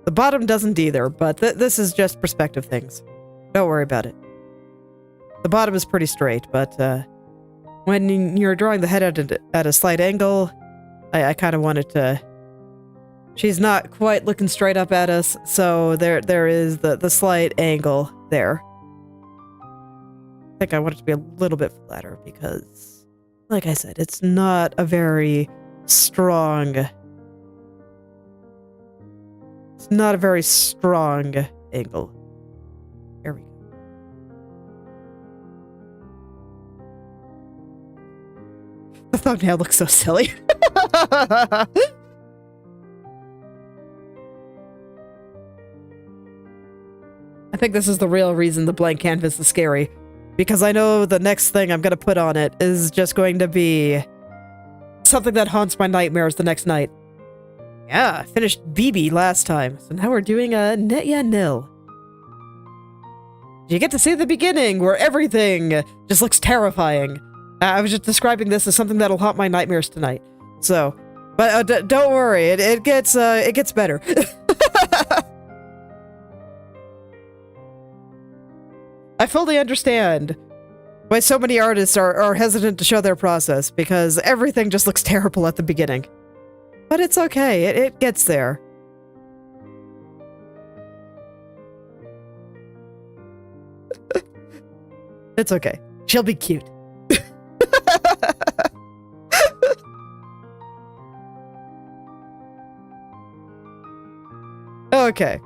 The bottom doesn't either, but this is just perspective things. Don't worry about it. The bottom is pretty straight, but when you're drawing the head at a slight angle, I kind of wanted to... She's not quite looking straight up at us, so there is the slight angle there. I think I want it to be a little bit flatter because, like I said, it's not a very strong... It's not a very strong angle. There we go. The thumbnail looks so silly. I think this is the real reason the blank canvas is scary. Because I know the next thing I'm going to put on it is just going to be something that haunts my nightmares the next night. Yeah, I finished BB last time, so now we're doing a Nitya nil. You get to see the beginning, where everything just looks terrifying. I was just describing this as something that'll haunt my nightmares tonight. So, but don't worry, it gets better. I fully understand why so many artists are hesitant to show their process, because everything just looks terrible at the beginning. But it's okay, it gets there. It's okay. She'll be cute. Okay.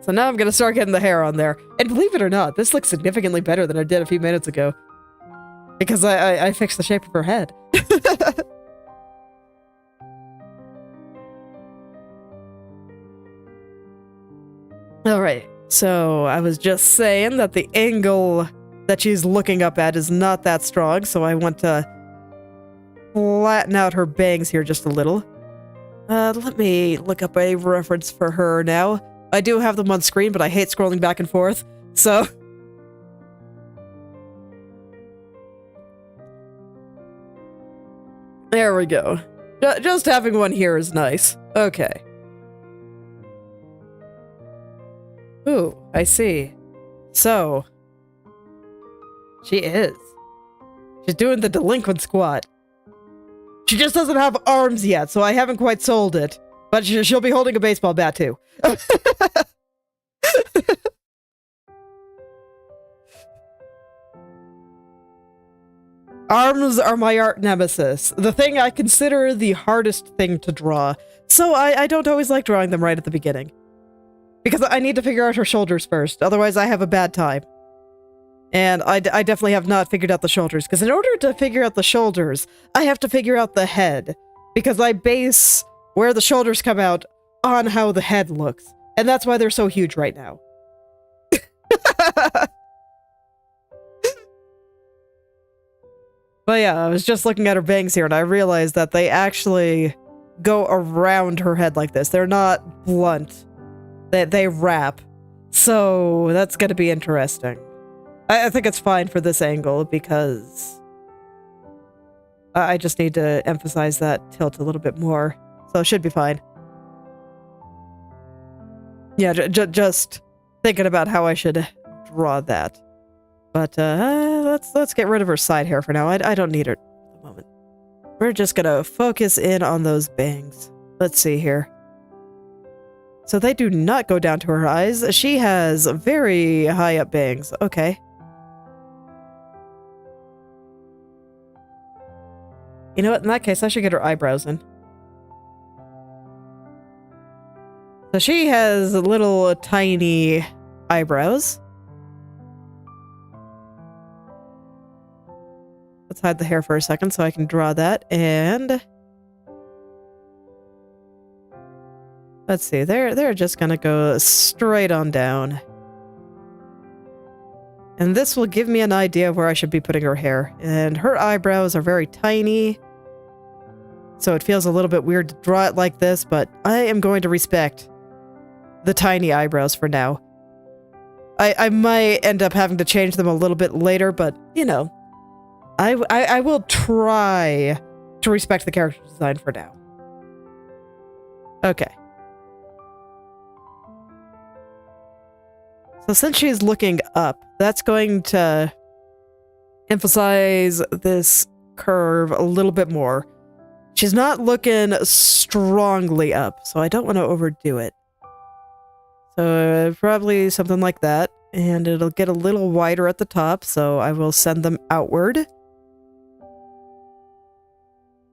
So now I'm gonna start getting the hair on there. And believe it or not, this looks significantly better than I did a few minutes ago. Because I fixed the shape of her head. Alright, so I was just saying that the angle that she's looking up at is not that strong, so I want to flatten out her bangs here just a little. Let me look up a reference for her now. I do have them on screen, but I hate scrolling back and forth, so... There we go. Just having one here is nice. Okay. Ooh, I see. So... She is. She's doing the delinquent squat. She just doesn't have arms yet, so I haven't quite sold it. But she'll be holding a baseball bat, too. Arms are my art nemesis. The thing I consider the hardest thing to draw. So I don't always like drawing them right at the beginning. Because I need to figure out her shoulders first, otherwise I have a bad time. And I definitely have not figured out the shoulders, because in order to figure out the shoulders, I have to figure out the head. Because I base where the shoulders come out on how the head looks. And that's why they're so huge right now. But yeah, I was just looking at her bangs here and I realized that they actually go around her head like this. They're not blunt. They wrap. So that's going to be interesting. I think it's fine for this angle because I just need to emphasize that tilt a little bit more. So it should be fine. Yeah, just thinking about how I should draw that. But let's get rid of her side hair for now. I don't need her at the moment. We're just gonna focus in on those bangs. Let's see here. So they do not go down to her eyes. She has very high up bangs. Okay. You know what? In that case, I should get her eyebrows in. So she has little tiny eyebrows. Let's hide the hair for a second so I can draw that. And let's see, they're just gonna go straight on down. And this will give me an idea of where I should be putting her hair. And her eyebrows are very tiny, so it feels a little bit weird to draw it like this, but I am going to respect the tiny eyebrows for now. I might end up having to change them a little bit later, but, you know, I will try to respect the character design for now. Okay. So since she's looking up, that's going to emphasize this curve a little bit more. She's not looking strongly up, so I don't want to overdo it. So probably something like that, and it'll get a little wider at the top, so I will send them outward.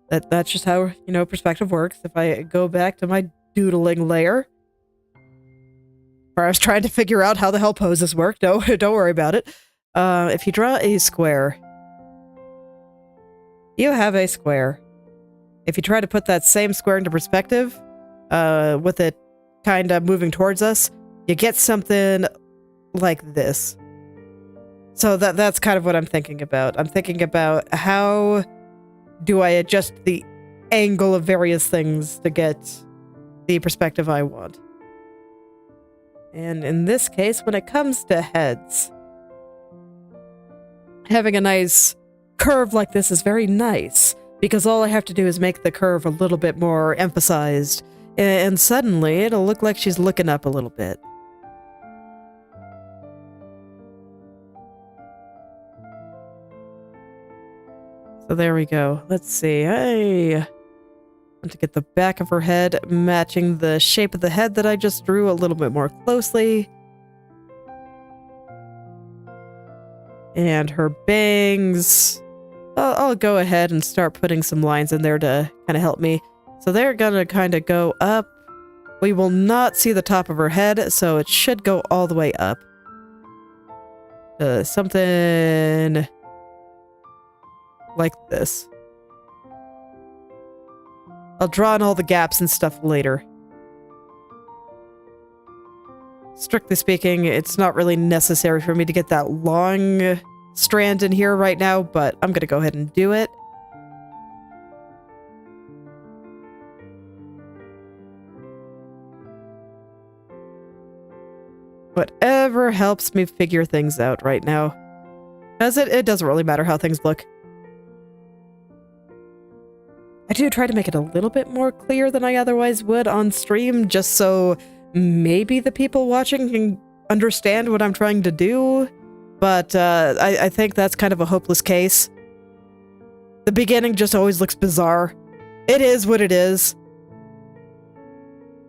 That's just how, you know, perspective works. If I go back to my doodling layer, where I was trying to figure out how the hell poses work, don't worry about it. If you draw a square, you have a square. If you try to put that same square into perspective, with it kind of moving towards us, you get something like this. So that's kind of what I'm thinking about. I'm thinking about how do I adjust the angle of various things to get the perspective I want. And in this case, when it comes to heads, having a nice curve like this is very nice, because all I have to do is make the curve a little bit more emphasized, and suddenly it'll look like she's looking up a little bit. So there we go. Let's see. I want to get the back of her head matching the shape of the head that I just drew a little bit more closely. And her bangs. I'll go ahead and start putting some lines in there to kind of help me. So they're gonna kind of go up. We will not see the top of her head, so it should go all the way up. Something like this. I'll draw in all the gaps and stuff later. Strictly speaking, it's not really necessary for me to get that long strand in here right now, but I'm gonna go ahead and do it. Whatever helps me figure things out right now. Because it doesn't really matter how things look. I do try to make it a little bit more clear than I otherwise would on stream, just so maybe the people watching can understand what I'm trying to do. But I think that's kind of a hopeless case. The beginning just always looks bizarre. It is what it is.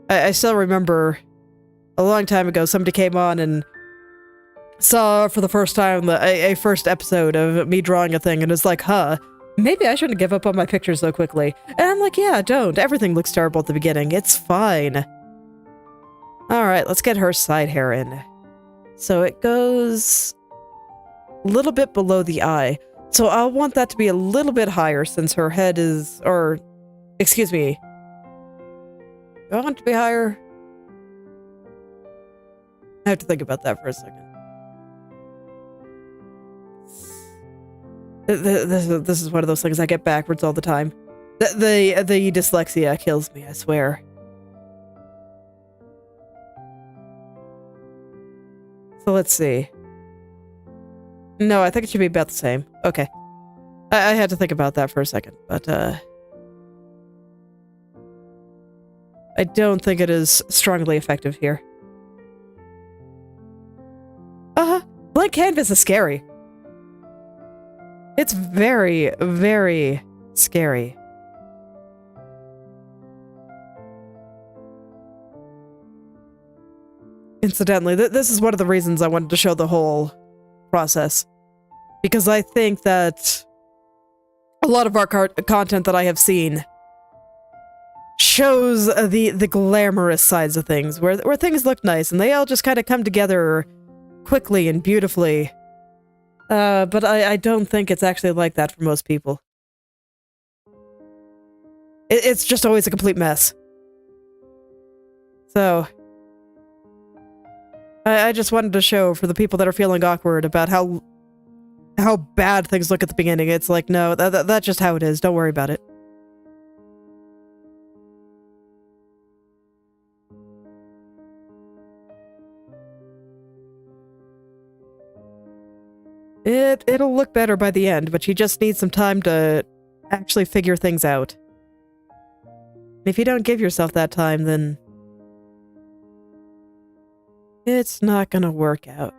I still remember a long time ago, somebody came on and saw for the first time a first episode of me drawing a thing, and was like, huh, maybe I shouldn't give up on my pictures so quickly. And I'm like, yeah, don't. Everything looks terrible at the beginning. It's fine. Alright, let's get her side hair in. So it goes a little bit below the eye. So I'll want that to be a little bit higher since her head is, or, excuse me. Do I want it to be higher? I have to think about that for a second. This is one of those things I get backwards all the time. The dyslexia kills me, I swear. So let's see. No, I think it should be about the same. Okay. I had to think about that for a second, but I don't think it is strongly effective here. Blank canvas is scary. It's very, very scary. Incidentally, this is one of the reasons I wanted to show the whole process. Because I think that a lot of our content that I have seen shows the glamorous sides of things, where things look nice and they all just kind of come together quickly and beautifully. But I don't think it's actually like that for most people. It's just always a complete mess. So I just wanted to show for the people that are feeling awkward about how bad things look at the beginning. It's like, no, that's just how it is. Don't worry about it. It'll look better by the end, but you just need some time to actually figure things out. If you don't give yourself that time, then it's not gonna work out.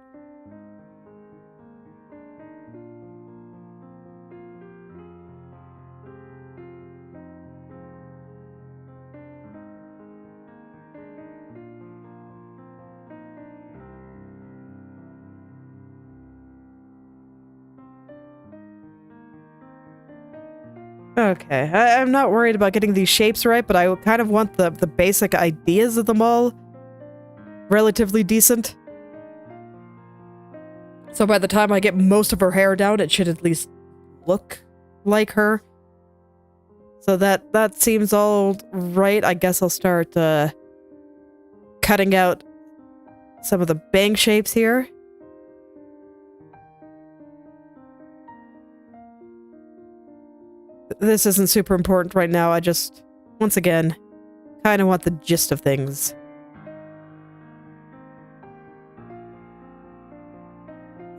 Okay, I'm not worried about getting these shapes right, but I kind of want the basic ideas of them all relatively decent. So by the time I get most of her hair down, it should at least look like her. So that seems all right. I guess I'll start cutting out some of the bang shapes here. This isn't super important right now. I just, once again, kind of want the gist of things.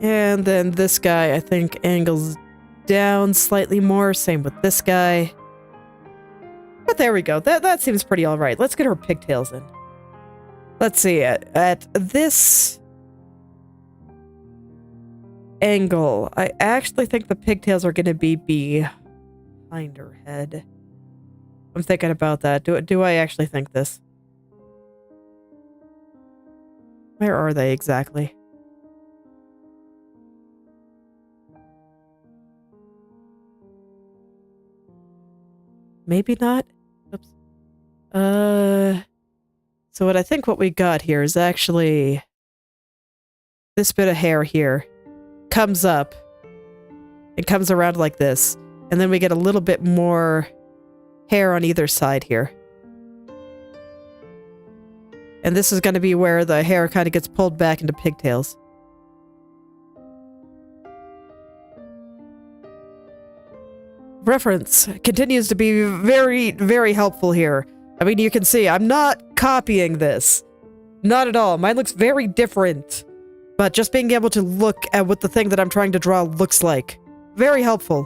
And then this guy, I think, angles down slightly more. Same with this guy. But there we go. That seems pretty alright. Let's get her pigtails in. Let's see. At this angle, I actually think the pigtails are going to be behind her head. I'm thinking about that. Do I actually think this? Where are they exactly? Maybe not? Oops. So what we got here is actually this bit of hair here comes up. It comes around like this. And then we get a little bit more hair on either side here. And this is going to be where the hair kind of gets pulled back into pigtails. Reference continues to be very, very helpful here. I mean, you can see I'm not copying this. Not at all. Mine looks very different. But just being able to look at what the thing that I'm trying to draw looks like. Very helpful.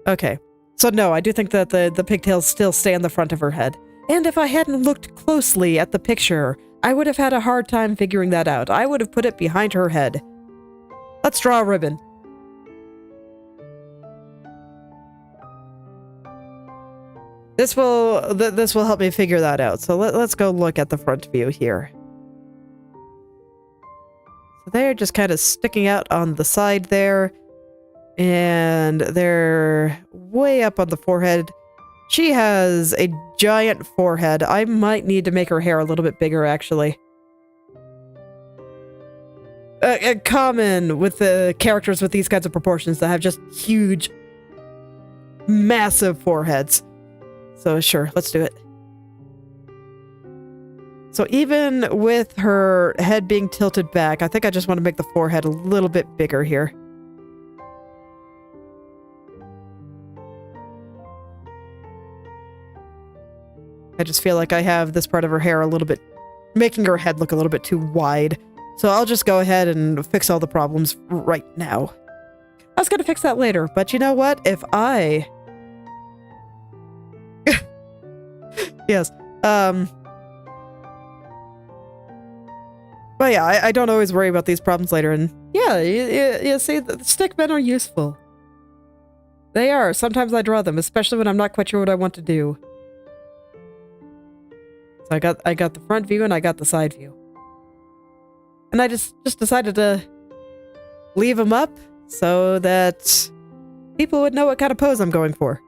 Okay. So no, I do think that the pigtails still stay on the front of her head. And if I hadn't looked closely at the picture, I would have had a hard time figuring that out. I would have put it behind her head. Let's draw a ribbon. This will help me figure that out. So let's go look at the front view here. So they're just kind of sticking out on the side there. And they're way up on the forehead. She has a giant forehead. I might need to make her hair a little bit bigger, actually. Common with the characters with these kinds of proportions that have just huge, massive foreheads. So sure, let's do it. So even with her head being tilted back, I think I just want to make the forehead a little bit bigger here. I just feel like I have this part of her hair a little bit, making her head look a little bit too wide. So I'll just go ahead and fix all the problems right now. I was going to fix that later, but you know what? If I... yes. But yeah, I don't always worry about these problems later, and yeah, you see, the stickmen are useful. They are. Sometimes I draw them, especially when I'm not quite sure what I want to do. So I got the front view and I got the side view. And I just decided to leave them up so that people would know what kind of pose I'm going for.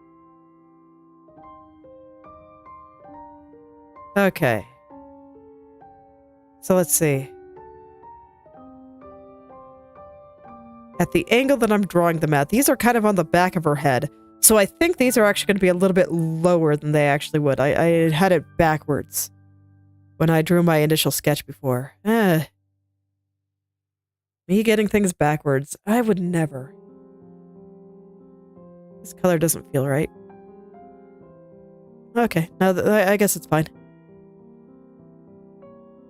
Okay. So let's see. At the angle that I'm drawing them at, these are kind of on the back of her head. So I think these are actually going to be a little bit lower than they actually would. I had it backwards when I drew my initial sketch before. Me getting things backwards. I would never. This color doesn't feel right. Okay, now I guess it's fine.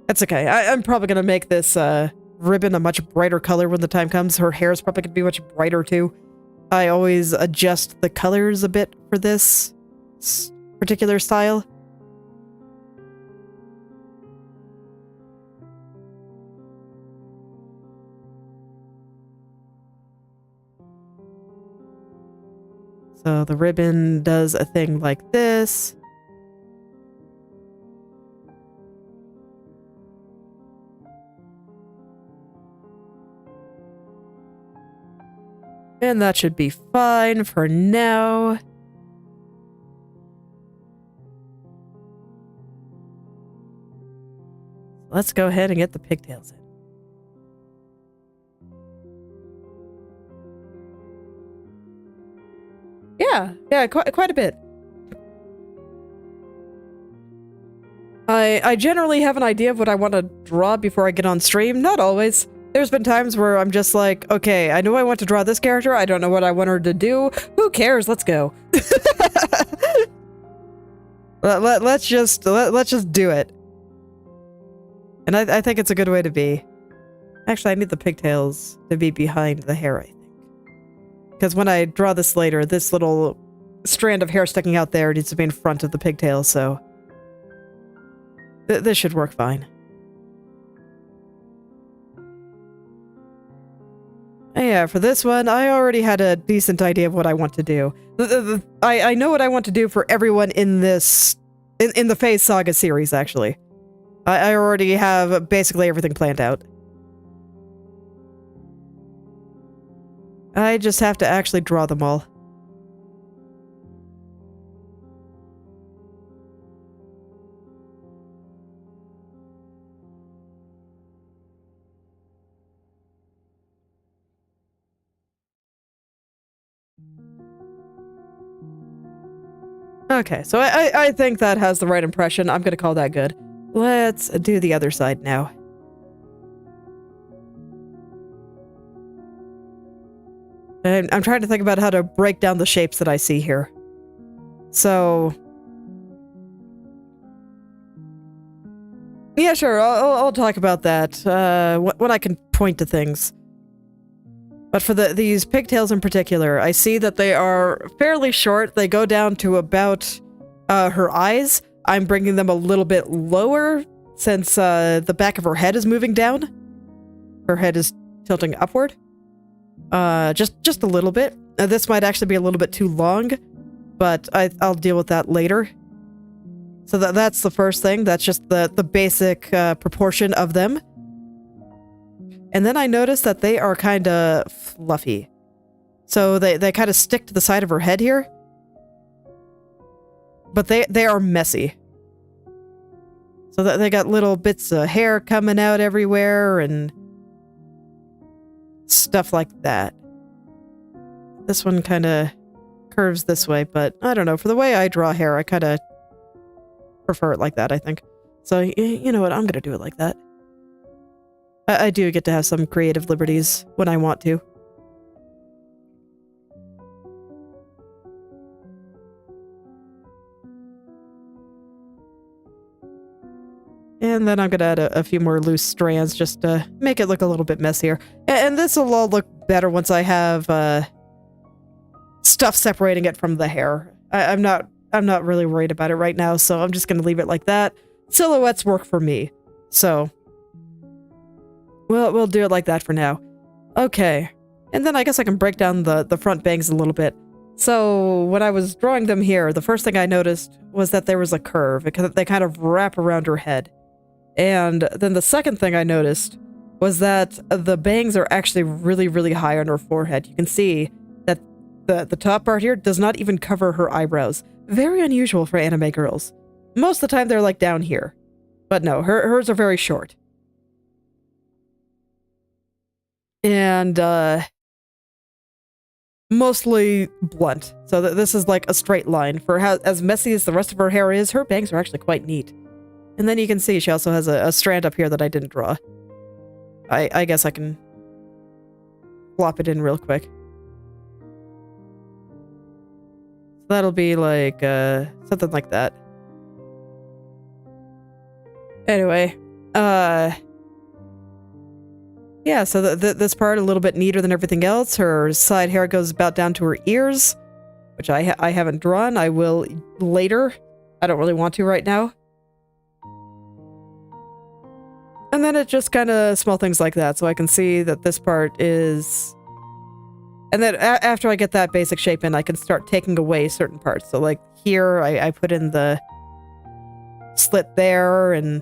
That's okay. I'm probably going to make this ribbon a much brighter color when the time comes. Her hair is probably going to be much brighter too. I always adjust the colors a bit for this particular style. So the ribbon does a thing like this. And that should be fine for now. Let's go ahead and get the pigtails in. Yeah, quite a bit. I generally have an idea of what I want to draw before I get on stream. Not always. There's been times where I'm just like, okay, I know I want to draw this character. I don't know what I want her to do. Who cares? Let's go. let's just do it. And I think it's a good way to be. Actually, I need the pigtails to be behind the hair, I think. Because when I draw this later, this little strand of hair sticking out there needs to be in front of the pigtails, so this should work fine. Yeah, for this one, I already had a decent idea of what I want to do. I know what I want to do for everyone in this... in the Phase Saga series, actually. I already have basically everything planned out. I just have to actually draw them all. Okay, so I think that has the right impression. I'm gonna call that good. Let's do the other side now. And I'm trying to think about how to break down the shapes that I see here. So... yeah, sure, I'll talk about that when I can point to things. But for these pigtails in particular, I see that they are fairly short. They go down to about her eyes. I'm bringing them a little bit lower since the back of her head is moving down. Her head is tilting upward. Just a little bit. This might actually be a little bit too long, but I'll deal with that later. So that's the first thing. That's just the basic proportion of them. And then I noticed that they are kind of fluffy. So they kind of stick to the side of her head here. But they are messy. So that they got little bits of hair coming out everywhere and stuff like that. This one kind of curves this way, but I don't know. For the way I draw hair, I kind of prefer it like that, I think. So, you know what? I'm gonna do it like that. I do get to have some creative liberties when I want to. And then I'm gonna add a few more loose strands just to make it look a little bit messier. And this will all look better once I have stuff separating it from the hair. I'm not really worried about it right now, so I'm just gonna leave it like that. Silhouettes work for me, so we'll do it like that for now. Okay, and then I guess I can break down the front bangs a little bit. So when I was drawing them here, the first thing I noticed was that there was a curve because they kind of wrap around her head. And then the second thing I noticed was that the bangs are actually really, really high on her forehead. You can see that the top part here does not even cover her eyebrows. Very unusual for anime girls. Most of the time they're like down here. But no, hers are very short. And mostly blunt. So this is like a straight line. For how as messy as the rest of her hair is, her bangs are actually quite neat. And then you can see she also has a strand up here that I didn't draw. I guess I can plop it in real quick. So that'll be like something like that. Anyway, yeah, so this part a little bit neater than everything else. Her side hair goes about down to her ears, which I haven't drawn. I will later. I don't really want to right now. And then it just kind of small things like that, so I can see that this part is... And then after I get that basic shape in, I can start taking away certain parts. So like here, I put in the slit there and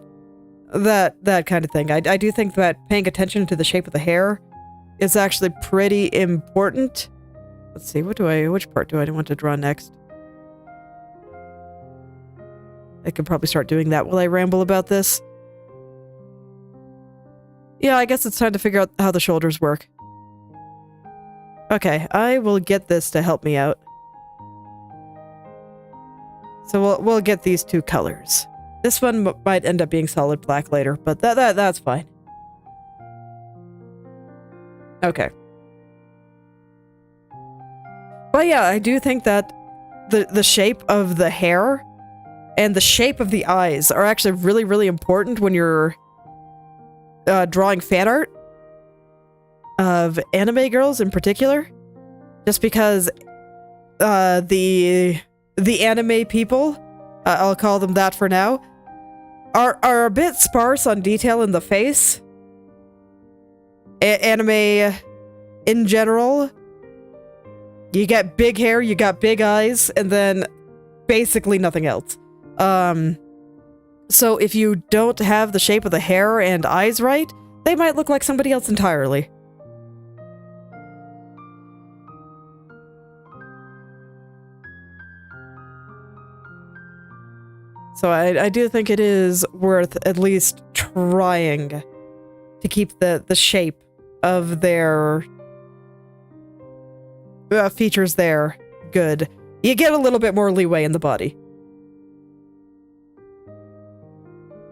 that kind of thing. I do think that paying attention to the shape of the hair is actually pretty important. Let's see, which part do I want to draw next? I could probably start doing that while I ramble about this. Yeah, I guess it's time to figure out how the shoulders work. Okay, I will get this to help me out. So we'll get these two colors. This one might end up being solid black later, but that's fine. Okay. But yeah, I do think that the shape of the hair and the shape of the eyes are actually really, really important when you're drawing fan art of anime girls in particular, just because the anime people, I'll call them that for now, are a bit sparse on detail in the face. Anime in general, you get big hair, you got big eyes, and then basically nothing else. So if you don't have the shape of the hair and eyes right, they might look like somebody else entirely. So I do think it is worth at least trying to keep the shape of their features there good. You get a little bit more leeway in the body.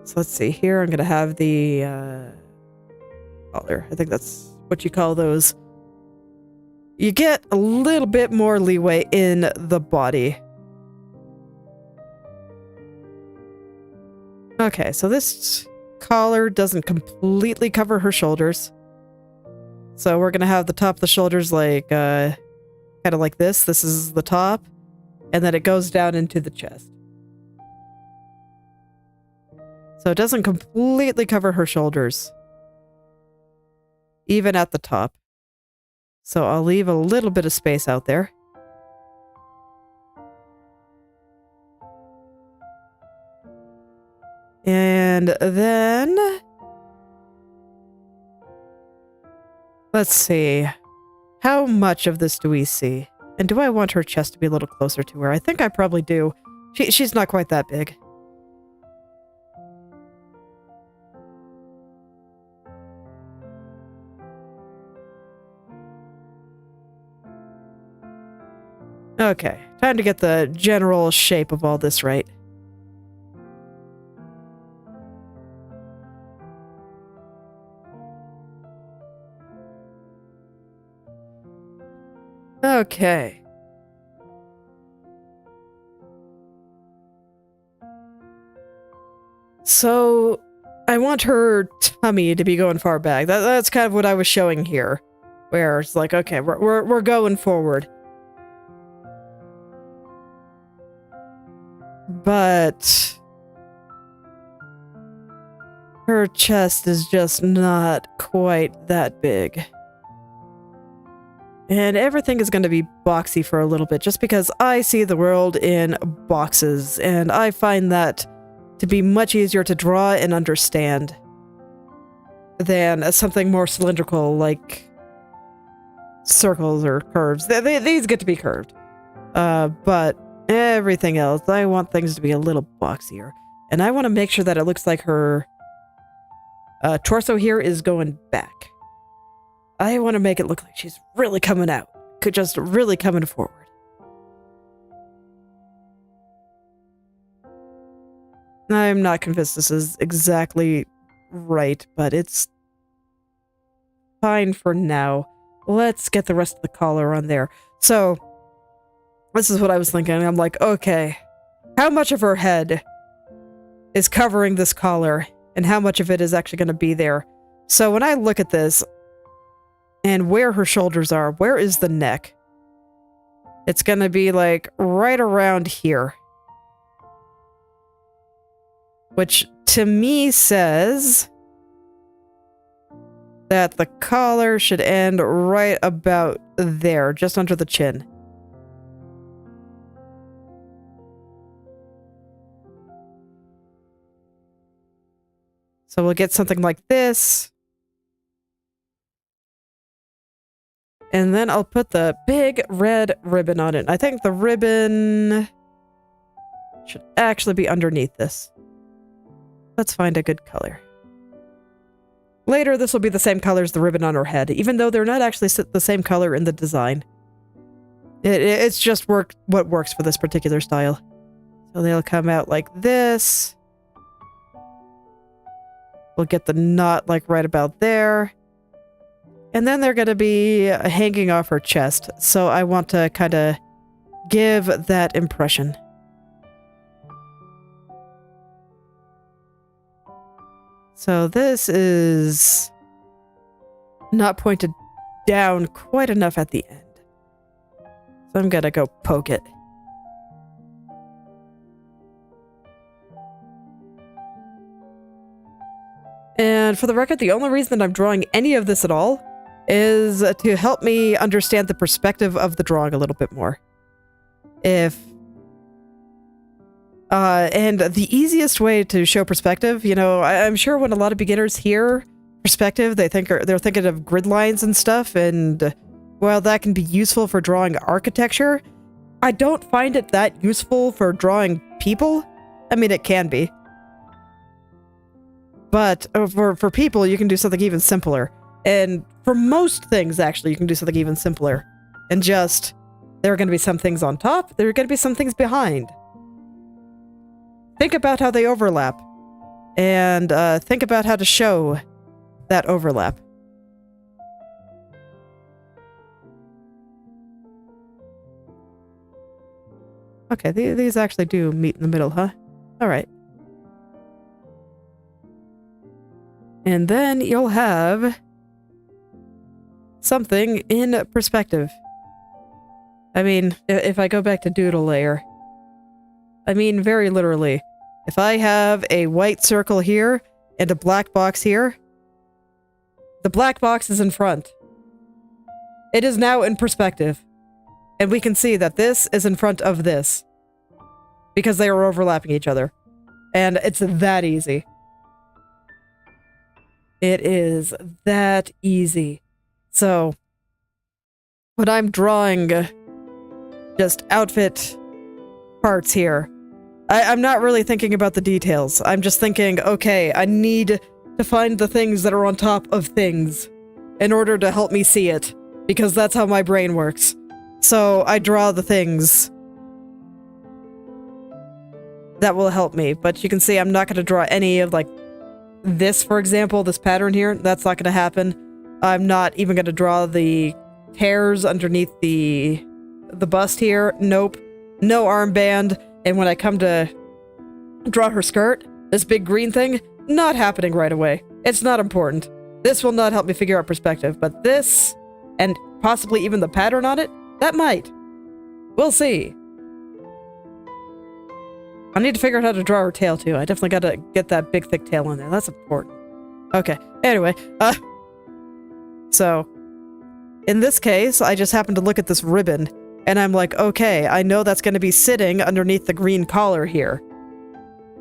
So let's see, here I'm going to have the collar. I think that's what you call those. You get a little bit more leeway in the body. Okay, so this collar doesn't completely cover her shoulders. So we're going to have the top of the shoulders like, kind of like this. This is the top. And then it goes down into the chest. So it doesn't completely cover her shoulders, even at the top. So I'll leave a little bit of space out there. And then... let's see. How much of this do we see? And do I want her chest to be a little closer to her? I think I probably do. She's not quite that big. Okay, time to get the general shape of all this right. Okay. So, I want her tummy to be going far back. That's kind of what I was showing here. Where it's like, okay, we're going forward. But her chest is just not quite that big. And everything is going to be boxy for a little bit, just because I see the world in boxes, and I find that to be much easier to draw and understand than something more cylindrical like circles or curves. These get to be curved. But everything else, I want things to be a little boxier. And I want to make sure that it looks like her torso here is going back. I want to make it look like she's really coming out. Just really coming forward. I'm not convinced this is exactly right, but it's fine for now. Let's get the rest of the collar on there. So, this is what I was thinking. I'm like, okay, how much of her head is covering this collar, and how much of it is actually going to be there? So when I look at this, and where her shoulders are, where is the neck? It's going to be like right around here. Which to me says that the collar should end right about there, just under the chin. So we'll get something like this. And then I'll put the big red ribbon on it. I think the ribbon should actually be underneath this. Let's find a good color. Later, this will be the same color as the ribbon on her head, even though they're not actually the same color in the design. It's just what works for this particular style. So they'll come out like this. We'll get the knot like right about there. And then they're going to be hanging off her chest. So I want to kind of give that impression. So this is not pointed down quite enough at the end. So I'm going to go poke it. And for the record, the only reason that I'm drawing any of this at all is to help me understand the perspective of the drawing a little bit more. And the easiest way to show perspective, you know, I'm sure when a lot of beginners hear perspective, they're thinking of grid lines and stuff, and while that can be useful for drawing architecture, I don't find it that useful for drawing people. I mean, it can be. But for people, you can do something even simpler. And for most things, actually, you can do something even simpler. And just, there are going to be some things on top, there are going to be some things behind. Think about how they overlap. And think about how to show that overlap. Okay, these actually do meet in the middle, huh? Alright. And then you'll have something in perspective. I mean, if I go back to doodle layer, I mean very literally, if I have a white circle here and a black box here, the black box is in front. It is now in perspective. And we can see that this is in front of this. Because they are overlapping each other. And it's that easy. It is that easy. So, when I'm drawing just outfit parts here, I'm not really thinking about the details. I'm just thinking, okay, I need to find the things that are on top of things in order to help me see it, because that's how my brain works. So I draw the things that will help me, but you can see I'm not going to draw any of, like, this, for example, this pattern here. That's not going to happen. I'm not even going to draw the tears underneath the bust here. Nope. No armband. And when I come to draw her skirt, this big green thing, not happening right away. It's not important. This will not help me figure out perspective, but this, and possibly even the pattern on it, that might. We'll see. I need to figure out how to draw her tail too. I definitely gotta get that big thick tail in there. That's important. Okay, anyway, so, in this case, I just happened to look at this ribbon, and I'm like, okay, I know that's gonna be sitting underneath the green collar here.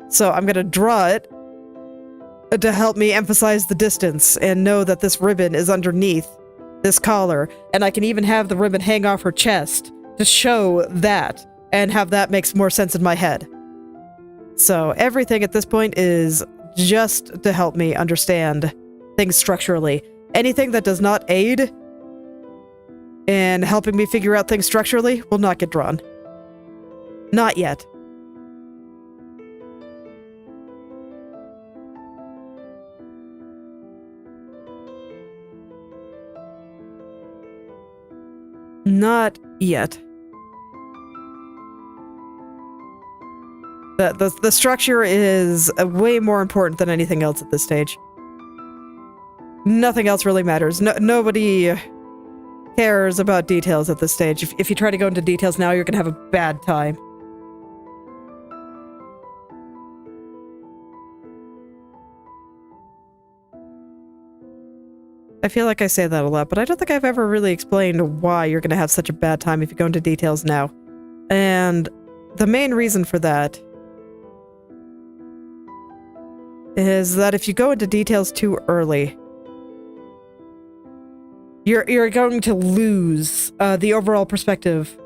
So I'm gonna draw it to help me emphasize the distance and know that this ribbon is underneath this collar, and I can even have the ribbon hang off her chest to show that, and have that makes more sense in my head. So everything at this point is just to help me understand things structurally. Anything that does not aid in helping me figure out things structurally will not get drawn. Not yet. Not yet. The structure is way more important than anything else at this stage. Nothing else really matters. Nobody cares about details at this stage. If you try to go into details now, you're gonna have a bad time. I feel like I say that a lot, but I don't think I've ever really explained why you're gonna have such a bad time if you go into details now. And the main reason for that is that if you go into details too early, you're going to lose the overall perspective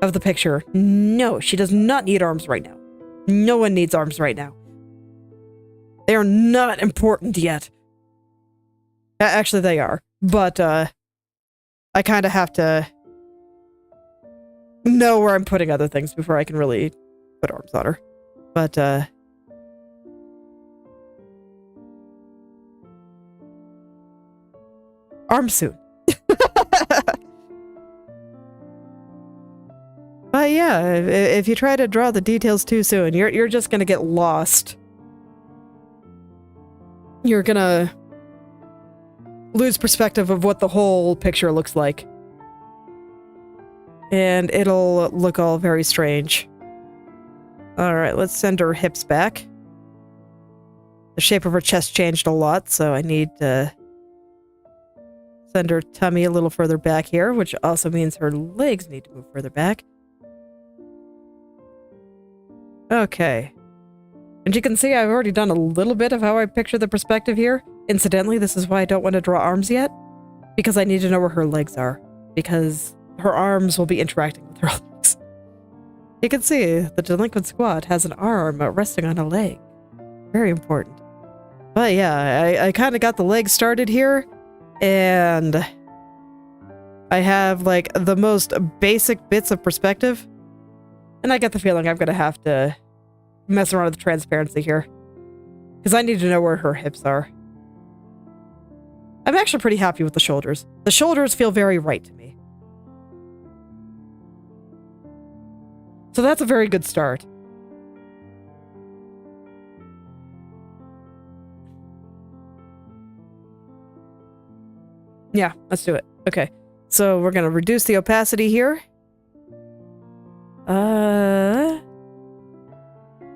of the picture. No, she does not need arms right now. No one needs arms right now. They are not important yet. Actually, they are. But I kind of have to know where I'm putting other things before I can really put arms on her. But arms soon. But yeah, if you try to draw the details too soon, you're just gonna get lost. You're gonna lose perspective of what the whole picture looks like. And it'll look all very strange. Alright, let's send her hips back. The shape of her chest changed a lot, so I need to send her tummy a little further back here, which also means her legs need to move further back. Okay. And you can see I've already done a little bit of how I picture the perspective here. Incidentally, this is why I don't want to draw arms yet. Because I need to know where her legs are. Because her arms will be interacting with her legs. You can see the Delinquent squad has an arm resting on a leg. Very important. But yeah, I kind of got the legs started here. And I have like the most basic bits of perspective. And I get the feeling I'm going to have to mess around with the transparency here. Because I need to know where her hips are. I'm actually pretty happy with the shoulders. The shoulders feel very right to me. So that's a very good start. Yeah, let's do it. Okay, so we're going to reduce the opacity here.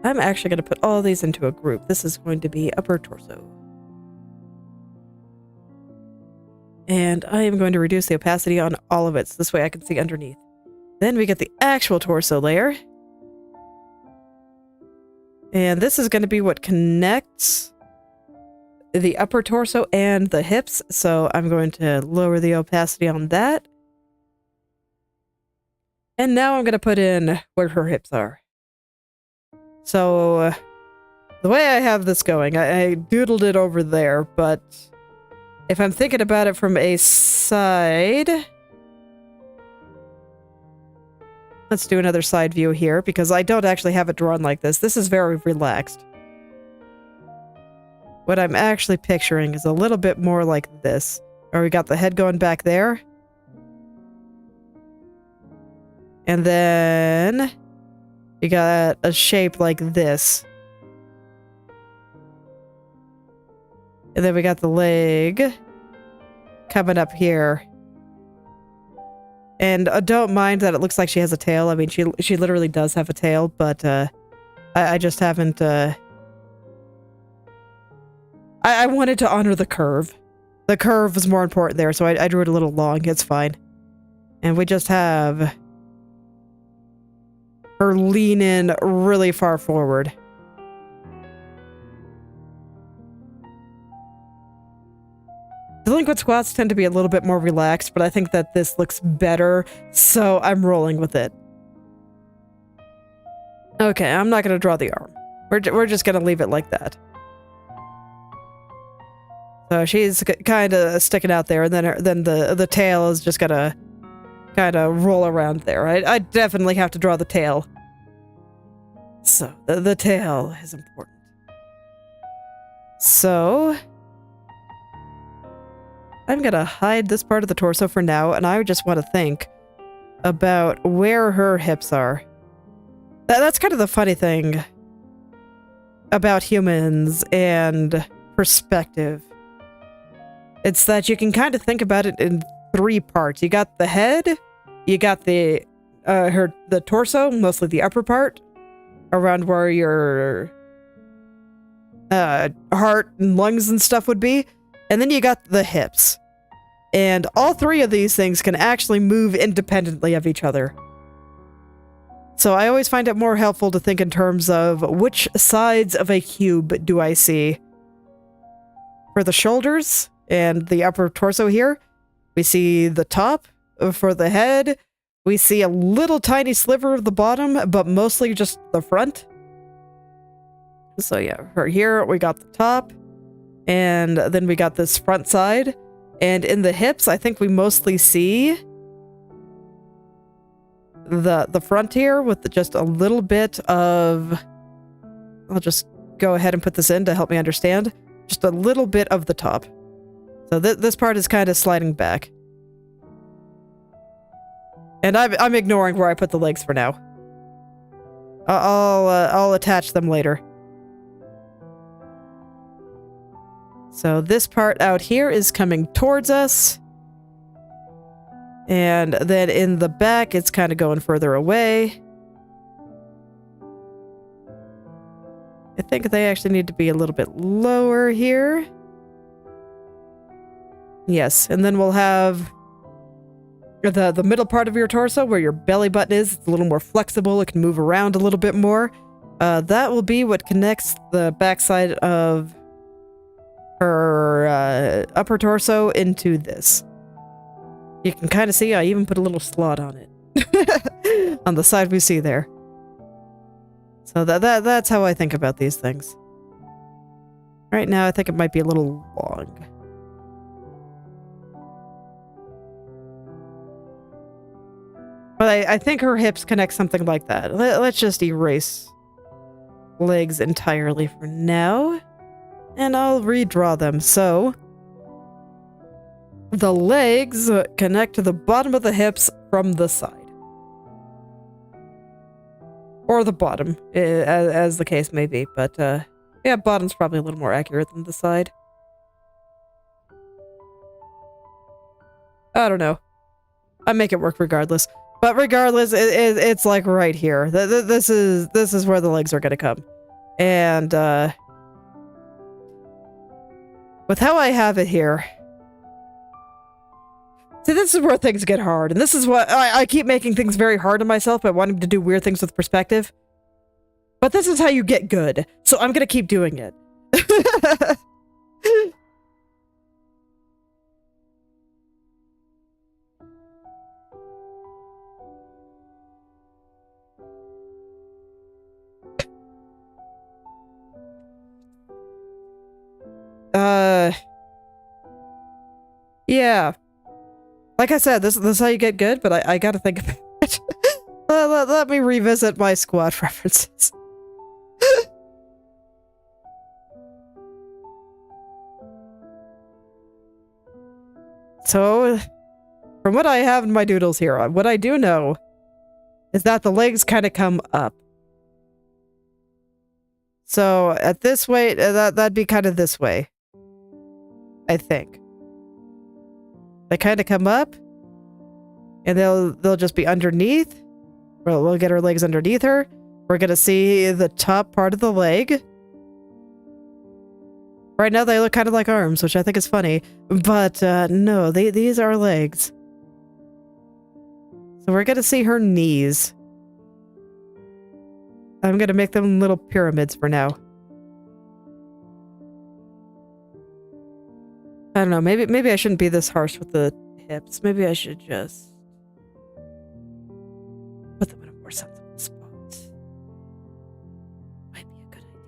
I'm actually going to put all these into a group. This is going to be upper torso. And I am going to reduce the opacity on all of it, so this way I can see underneath. Then we get the actual torso layer. And this is going to be what connects the upper torso and the hips, so I'm going to lower the opacity on that. And now I'm going to put in where her hips are. So, the way I have this going, I doodled it over there, but if I'm thinking about it from a side... Let's do another side view here, because I don't actually have it drawn like this. This is very relaxed. What I'm actually picturing is a little bit more like this, where we got the head going back there, And then you got a shape like this. And then we got the leg coming up here. And don't mind that it looks like she has a tail. I mean, she literally does have a tail, but I just haven't... I wanted to honor the curve. The curve was more important there, so I drew it a little long. It's fine. And we just have her lean in really far forward. Delinquent squats tend to be a little bit more relaxed, but I think that this looks better, so I'm rolling with it. Okay, I'm not going to draw the arm. We're just going to leave it like that. So she's kind of sticking out there, and then the tail is just going to kind of roll around there. I definitely have to draw the tail. So, the tail is important. So... I'm gonna hide this part of the torso for now, and I just want to think about where her hips are. That's kind of the funny thing about humans and perspective. It's that you can kind of think about it in 3 parts. You got the head, you got the torso, mostly the upper part, around where your heart and lungs and stuff would be. And then you got the hips. And all 3 of these things can actually move independently of each other. So I always find it more helpful to think in terms of which sides of a cube do I see. For the shoulders and the upper torso here, we see the top. For the head, we see a little tiny sliver of the bottom, but mostly just the front. So yeah, for here, we got the top. And then we got this front side. And in the hips, I think we mostly see the front here with just a little bit of... I'll just go ahead and put this in to help me understand. Just a little bit of the top. So this part is kind of sliding back. And I'm ignoring where I put the legs for now. I'll attach them later. So this part out here is coming towards us. And then in the back, it's kind of going further away. I think they actually need to be a little bit lower here. Yes, and then we'll have the middle part of your torso where your belly button is. It's a little more flexible. It can move around a little bit more. That will be what connects the backside of her upper torso into this. You can kind of see I even put a little slot on it. On the side we see there. So that's how I think about these things. Right now I think it might be a little long. But I think her hips connect something like that. Let's just erase legs entirely for now. And I'll redraw them. So, the legs connect to the bottom of the hips from the side. Or the bottom, as the case may be. But, yeah, bottom's probably a little more accurate than the side. I don't know. I make it work regardless. But regardless, it's like right here. This is where the legs are going to come. And, with how I have it here... See, this is where things get hard. And this is what... I keep making things very hard on myself by wanting to do weird things with perspective. But this is how you get good. So I'm gonna keep doing it. Yeah. Like I said, this is how you get good, but I gotta think about it. Let me revisit my squad references. So, from what I have in my doodles here, what I do know is that the legs kind of come up. So at this way, that'd be kind of this way, I think. They kind of come up, and they'll just be underneath. We'll get her legs underneath her. We're gonna see the top part of the leg. Right now they look kind of like arms, which I think is funny, but no, these are legs. So we're gonna see her knees. I'm gonna make them little pyramids for now. I don't know, maybe I shouldn't be this harsh with the hips. Maybe I should just put them in a more sensible spot. Might be a good idea.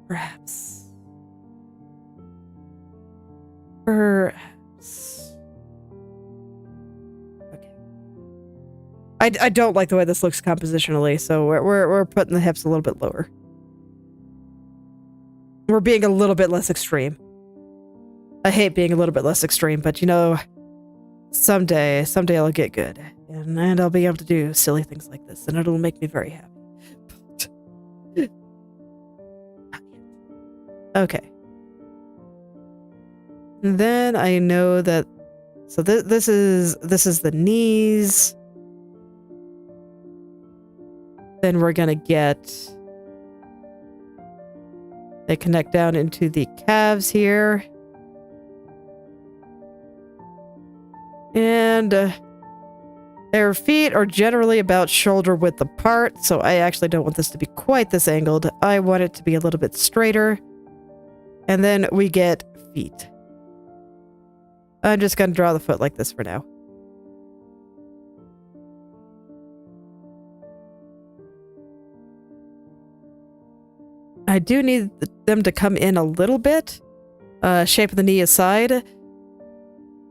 Perhaps. Okay. I don't like the way this looks compositionally, so we're putting the hips a little bit lower. We're being a little bit less extreme. I hate being a little bit less extreme, but you know, someday I'll get good, and I'll be able to do silly things like this, and it'll make me very happy. Okay. And then I know that, so this is the knees. Then we're gonna get, they connect down into the calves here. And their feet are generally about shoulder width apart, so I actually don't want this to be quite this angled. I want it to be a little bit straighter. And then we get feet. I'm just going to draw the foot like this for now. I do need them to come in a little bit. Shape of the knee aside.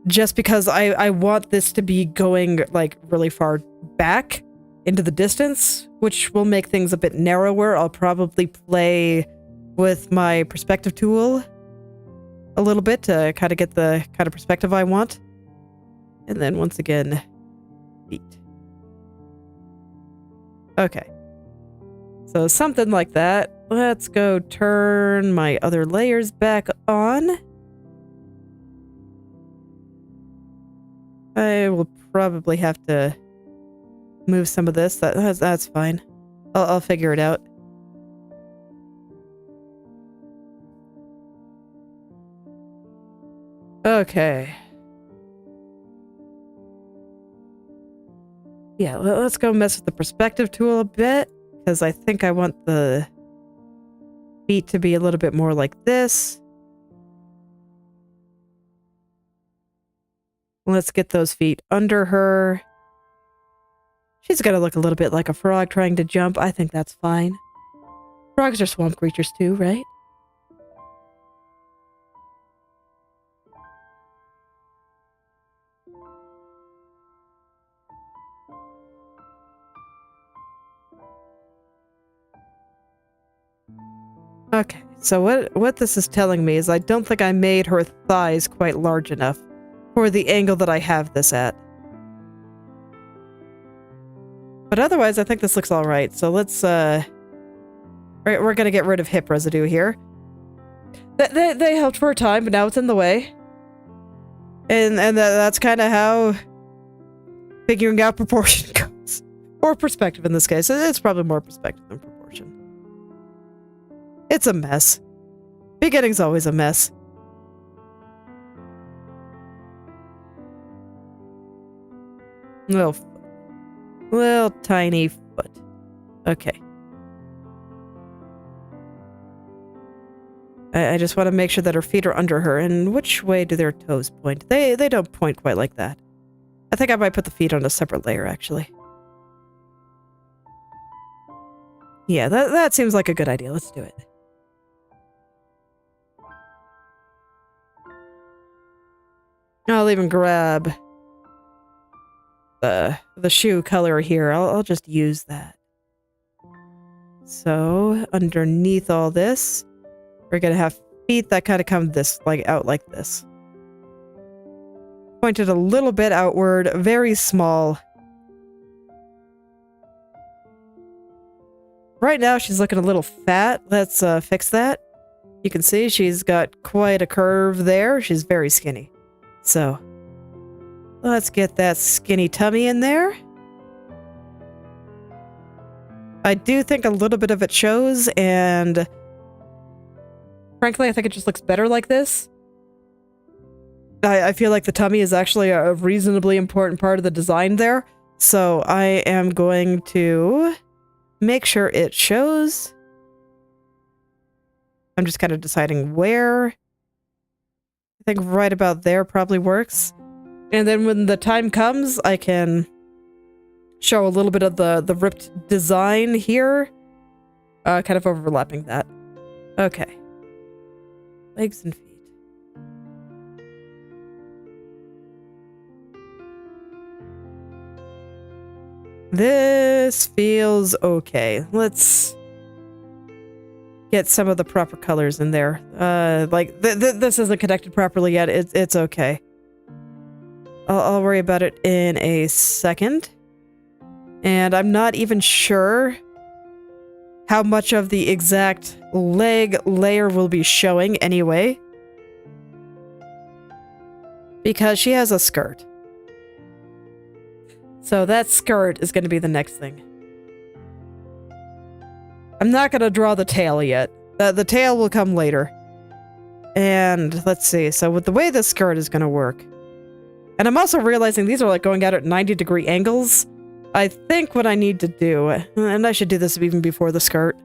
Just because I want this to be going like really far back into the distance, which will make things a bit narrower. I'll probably play with my perspective tool a little bit to kind of get the kind of perspective I want. And then once again, feet. Okay. So something like that. Let's go turn my other layers back on. I will probably have to move some of this. That's fine. I'll figure it out. Okay. Yeah, let's go mess with the perspective tool a bit, because I think I want the feet to be a little bit more like this. Let's get those feet under her. She's gonna look a little bit like a frog trying to jump. I think that's fine. Frogs are swamp creatures too, right? Okay, so what this is telling me is I don't think I made her thighs quite large enough for the angle that I have this at. But otherwise, I think this looks alright, so let's, we're gonna get rid of hip residue here. They helped for a time, but now it's in the way. And that's kind of how figuring out proportion goes. Or perspective in this case. It's probably more perspective than proportion. It's a mess. Beginning's always a mess. Little tiny foot. Okay. I just want to make sure that her feet are under her. And which way do their toes point? They don't point quite like that. I think I might put the feet on a separate layer, actually. Yeah, that seems like a good idea. Let's do it. I'll even grab the shoe color here. I'll just use that. So, underneath all this, we're gonna have feet that kind of come out like this. Pointed a little bit outward, very small. right now she's looking a little fat. Let's fix that. You can see she's got quite a curve there. She's very skinny. So, let's get that skinny tummy in there. I do think a little bit of it shows, and frankly, I think it just looks better like this. I feel like the tummy is actually a reasonably important part of the design there. So I am going to make sure it shows. I'm just kind of deciding where. I think right about there probably works. And then when the time comes, I can show a little bit of the ripped design here. Kind of overlapping that. Okay. Legs and feet. This feels okay. Let's get some of the proper colors in there. Like, this isn't connected properly yet. It's okay. I'll worry about it in a second. And I'm not even sure how much of the exact leg layer will be showing anyway. Because she has a skirt. So that skirt is going to be the next thing. I'm not going to draw the tail yet. The tail will come later. And let's see. So with the way this skirt is going to work. And I'm also realizing these are like going out at 90-degree angles. I think what I need to do, and I should do this even before the skirt.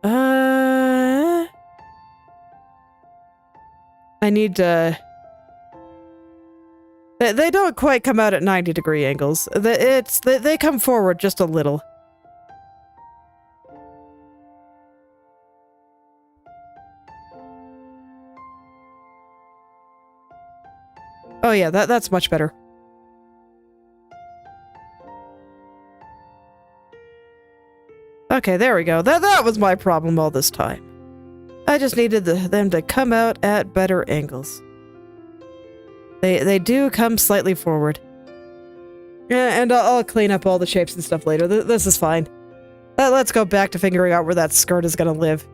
I need to... They don't quite come out at 90-degree angles. They come forward just a little. Oh yeah, that's much better. Okay, there we go. That was my problem all this time. I just needed them to come out at better angles. They do come slightly forward. Yeah, and I'll clean up all the shapes and stuff later. This is fine. Let's go back to figuring out where that skirt is going to live.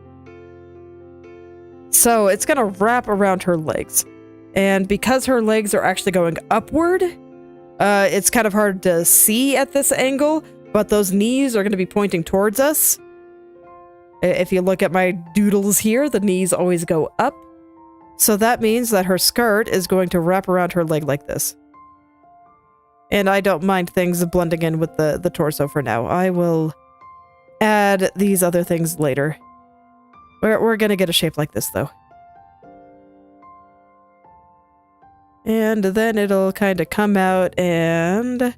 So, it's going to wrap around her legs. And because her legs are actually going upward, it's kind of hard to see at this angle, but those knees are going to be pointing towards us. If you look at my doodles here, the knees always go up. So that means that her skirt is going to wrap around her leg like this. And I don't mind things blending in with the torso for now. I will add these other things later. We're going to get a shape like this, though. And then it'll kind of come out and...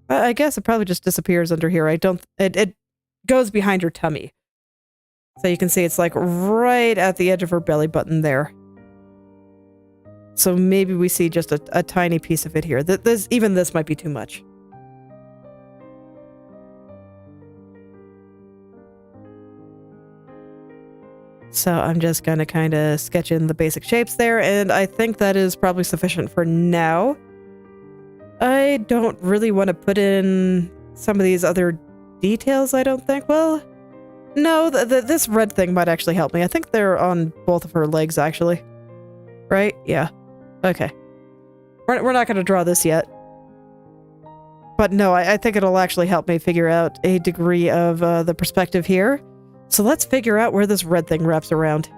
I guess it probably just disappears under here. It goes behind her tummy. So you can see it's like right at the edge of her belly button there. So maybe we see just a tiny piece of it here. Even this might be too much. So I'm just going to kind of sketch in the basic shapes there, and I think that is probably sufficient for now. I don't really want to put in some of these other details, I don't think. Well, no, this red thing might actually help me. I think they're on both of her legs, actually. Right? Yeah. Okay. We're not going to draw this yet. But no, I think it'll actually help me figure out a degree of the perspective here. So let's figure out where this red thing wraps around.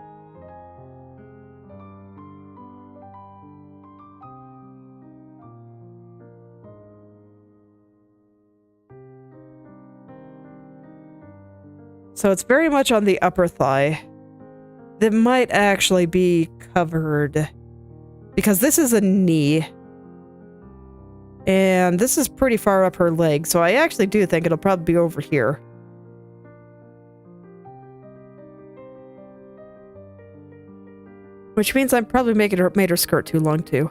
So it's very much on the upper thigh. That might actually be covered. Because this is a knee. And this is pretty far up her leg. So I actually do think it'll probably be over here. Which means I'm probably made her skirt too long too.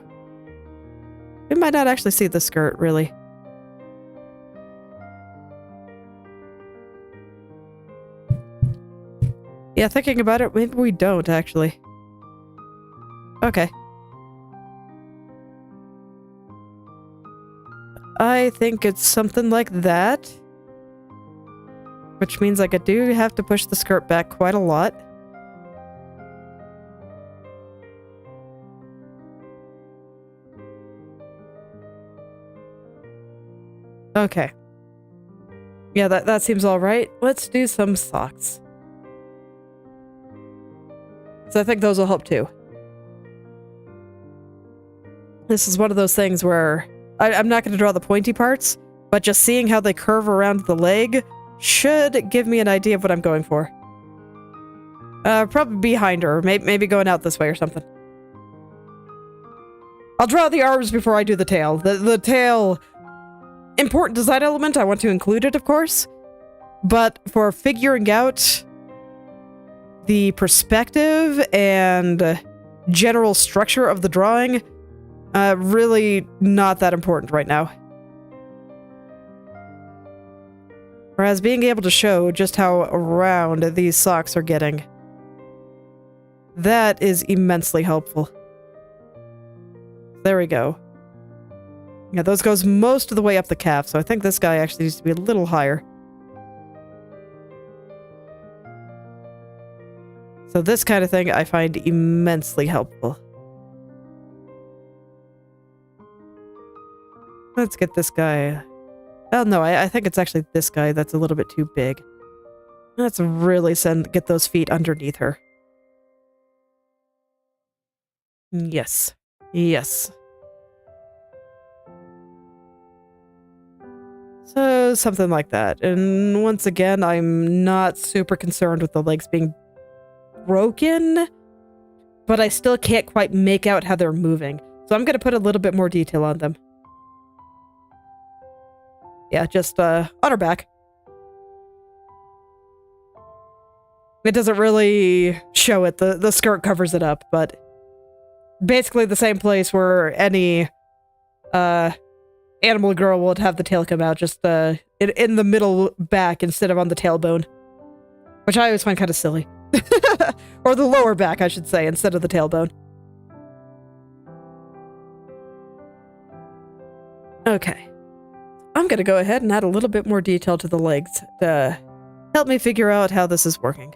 We might not actually see the skirt, really. Yeah, thinking about it, maybe we don't, actually. Okay. I think it's something like that. which means like I do have to push the skirt back quite a lot. Okay. Yeah, that seems all right. Let's do some socks. So I think those will help too. This is one of those things where I'm not going to draw the pointy parts, but just seeing how they curve around the leg should give me an idea of what I'm going for. Probably behind her, maybe going out this way or something. I'll draw the arms before I do the tail. The tail... important design element, I want to include it, of course. But for figuring out the perspective and general structure of the drawing, really not that important right now. Whereas being able to show just how round these socks are getting, that is immensely helpful. There we go. Yeah, those goes most of the way up the calf, so I think this guy actually needs to be a little higher. So this kind of thing I find immensely helpful. Let's get this guy... Oh no, I think it's actually this guy that's a little bit too big. Let's really get those feet underneath her. Yes. Yes. So, something like that. And once again, I'm not super concerned with the legs being broken, but I still can't quite make out how they're moving. So I'm going to put a little bit more detail on them. Yeah, just on her back. It doesn't really show it. The skirt covers it up, but basically the same place where any animal girl would have the tail come out, just in the middle back instead of on the tailbone. Which I always find kind of silly. Or the lower back, I should say, instead of the tailbone. Okay. I'm gonna go ahead and add a little bit more detail to the legs to help me figure out how this is working.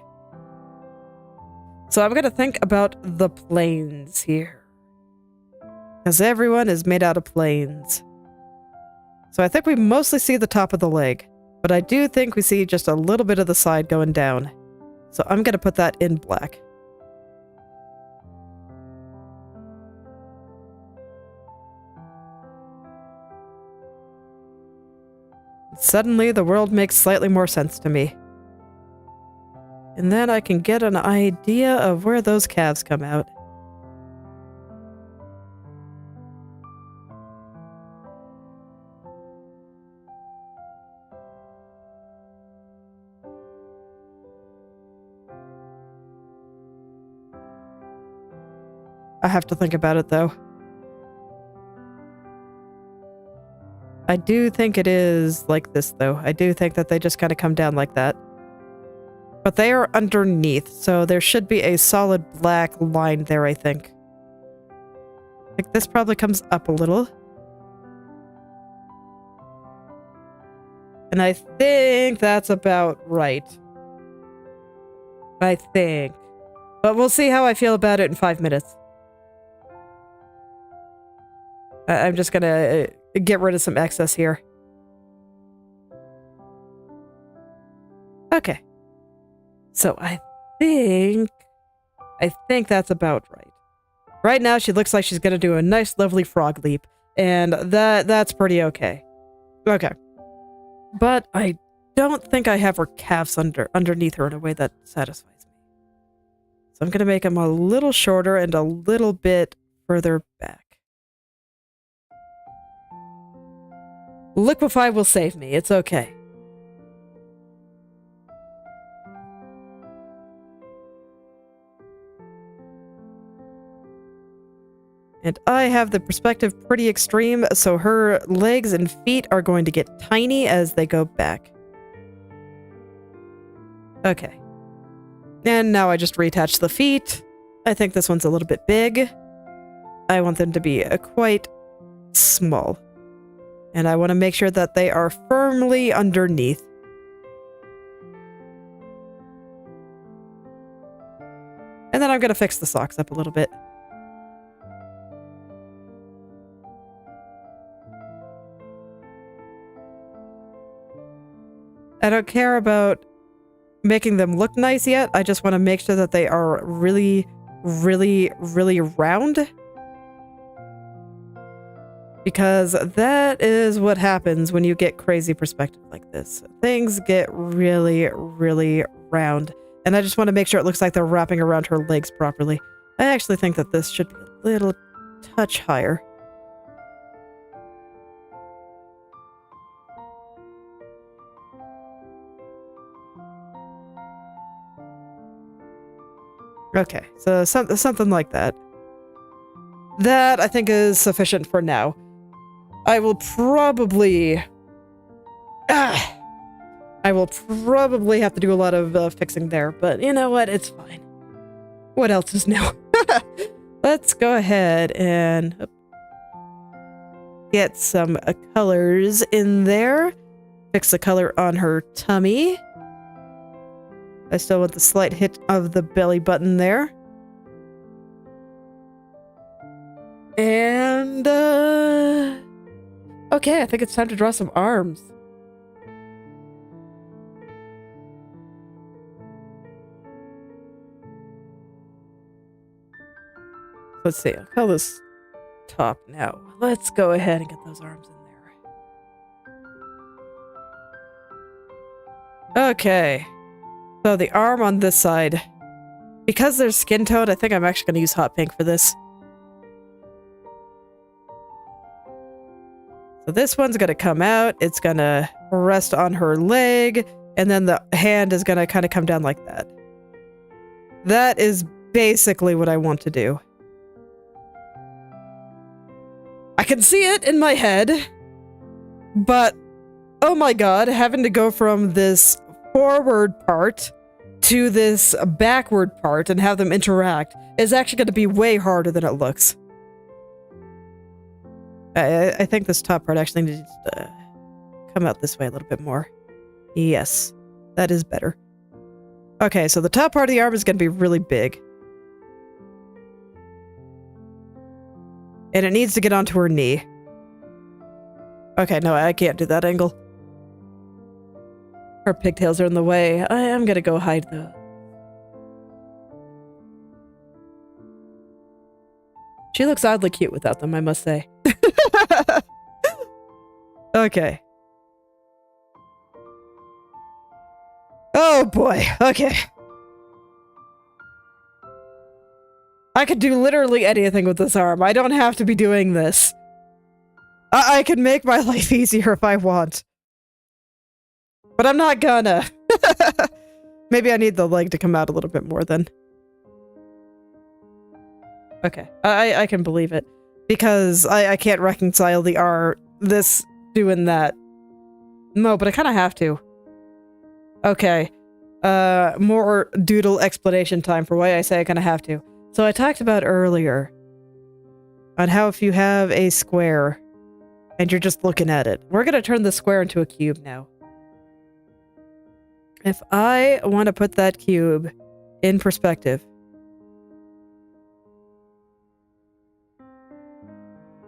So I'm gonna think about the planes here. Because everyone is made out of planes. So I think we mostly see the top of the leg, but I do think we see just a little bit of the side going down. So I'm going to put that in black. Suddenly, the world makes slightly more sense to me. And then I can get an idea of where those calves come out. I have to think about it, though. I do think it is like this, though. I do think that they just kind of come down like that. But they are underneath, so there should be a solid black line there, I think. Like this probably comes up a little. And I think that's about right. I think. But we'll see how I feel about it in 5 minutes. I'm just gonna get rid of some excess here. Okay. So I think that's about right. Right now she looks like she's gonna do a nice lovely frog leap, and that's pretty okay. Okay. But I don't think I have her calves underneath her in a way that satisfies me. So I'm gonna make them a little shorter and a little bit further back. Liquefy will save me. It's okay. And I have the perspective pretty extreme, so her legs and feet are going to get tiny as they go back. Okay. And now I just reattach the feet. I think this one's a little bit big. I want them to be quite small. And I want to make sure that they are firmly underneath. then I'm gonna fix the socks up a little bit. I don't care about making them look nice yet. I just want to make sure that they are really, really, really round. Because that is what happens when you get crazy perspective like this. Things get really, really round. And I just want to make sure it looks like they're wrapping around her legs properly. I actually think that this should be a little touch higher. Okay, so something like that. That, I think, is sufficient for now. I will probably... I will probably have to do a lot of fixing there, but you know what? It's fine. What else is new? Let's go ahead and get some colors in there. Fix the color on her tummy. I still want the slight hit of the belly button there. And, okay, I think it's time to draw some arms. Let's see, I'll call this top now. Let's go ahead and get those arms in there. Okay. So the arm on this side, because they're skin toned, I think I'm actually going to use hot pink for this. So this one's going to come out, it's going to rest on her leg, and then the hand is going to kind of come down like that. That is basically what I want to do. I can see it in my head, but oh my god, having to go from this forward part to this backward part and have them interact is actually going to be way harder than it looks. I think this top part actually needs to come out this way a little bit more. Yes, that is better. Okay, so the top part of the arm is going to be really big. And it needs to get onto her knee. Okay, no, I can't do that angle. Her pigtails are in the way. I am gonna go hide those. She looks oddly cute without them, I must say. Okay. Oh boy, okay. I could do literally anything with this arm. I don't have to be doing this. I can make my life easier if I want. But I'm not gonna. Maybe I need the leg to come out a little bit more then. Okay, I can believe it. Because I can't reconcile the this doing that. No, but I kind of have to. Okay. More doodle explanation time for why I say I kind of have to. So I talked about earlier on how if you have a square and you're just looking at it, we're going to turn the square into a cube now. If I want to put that cube in perspective,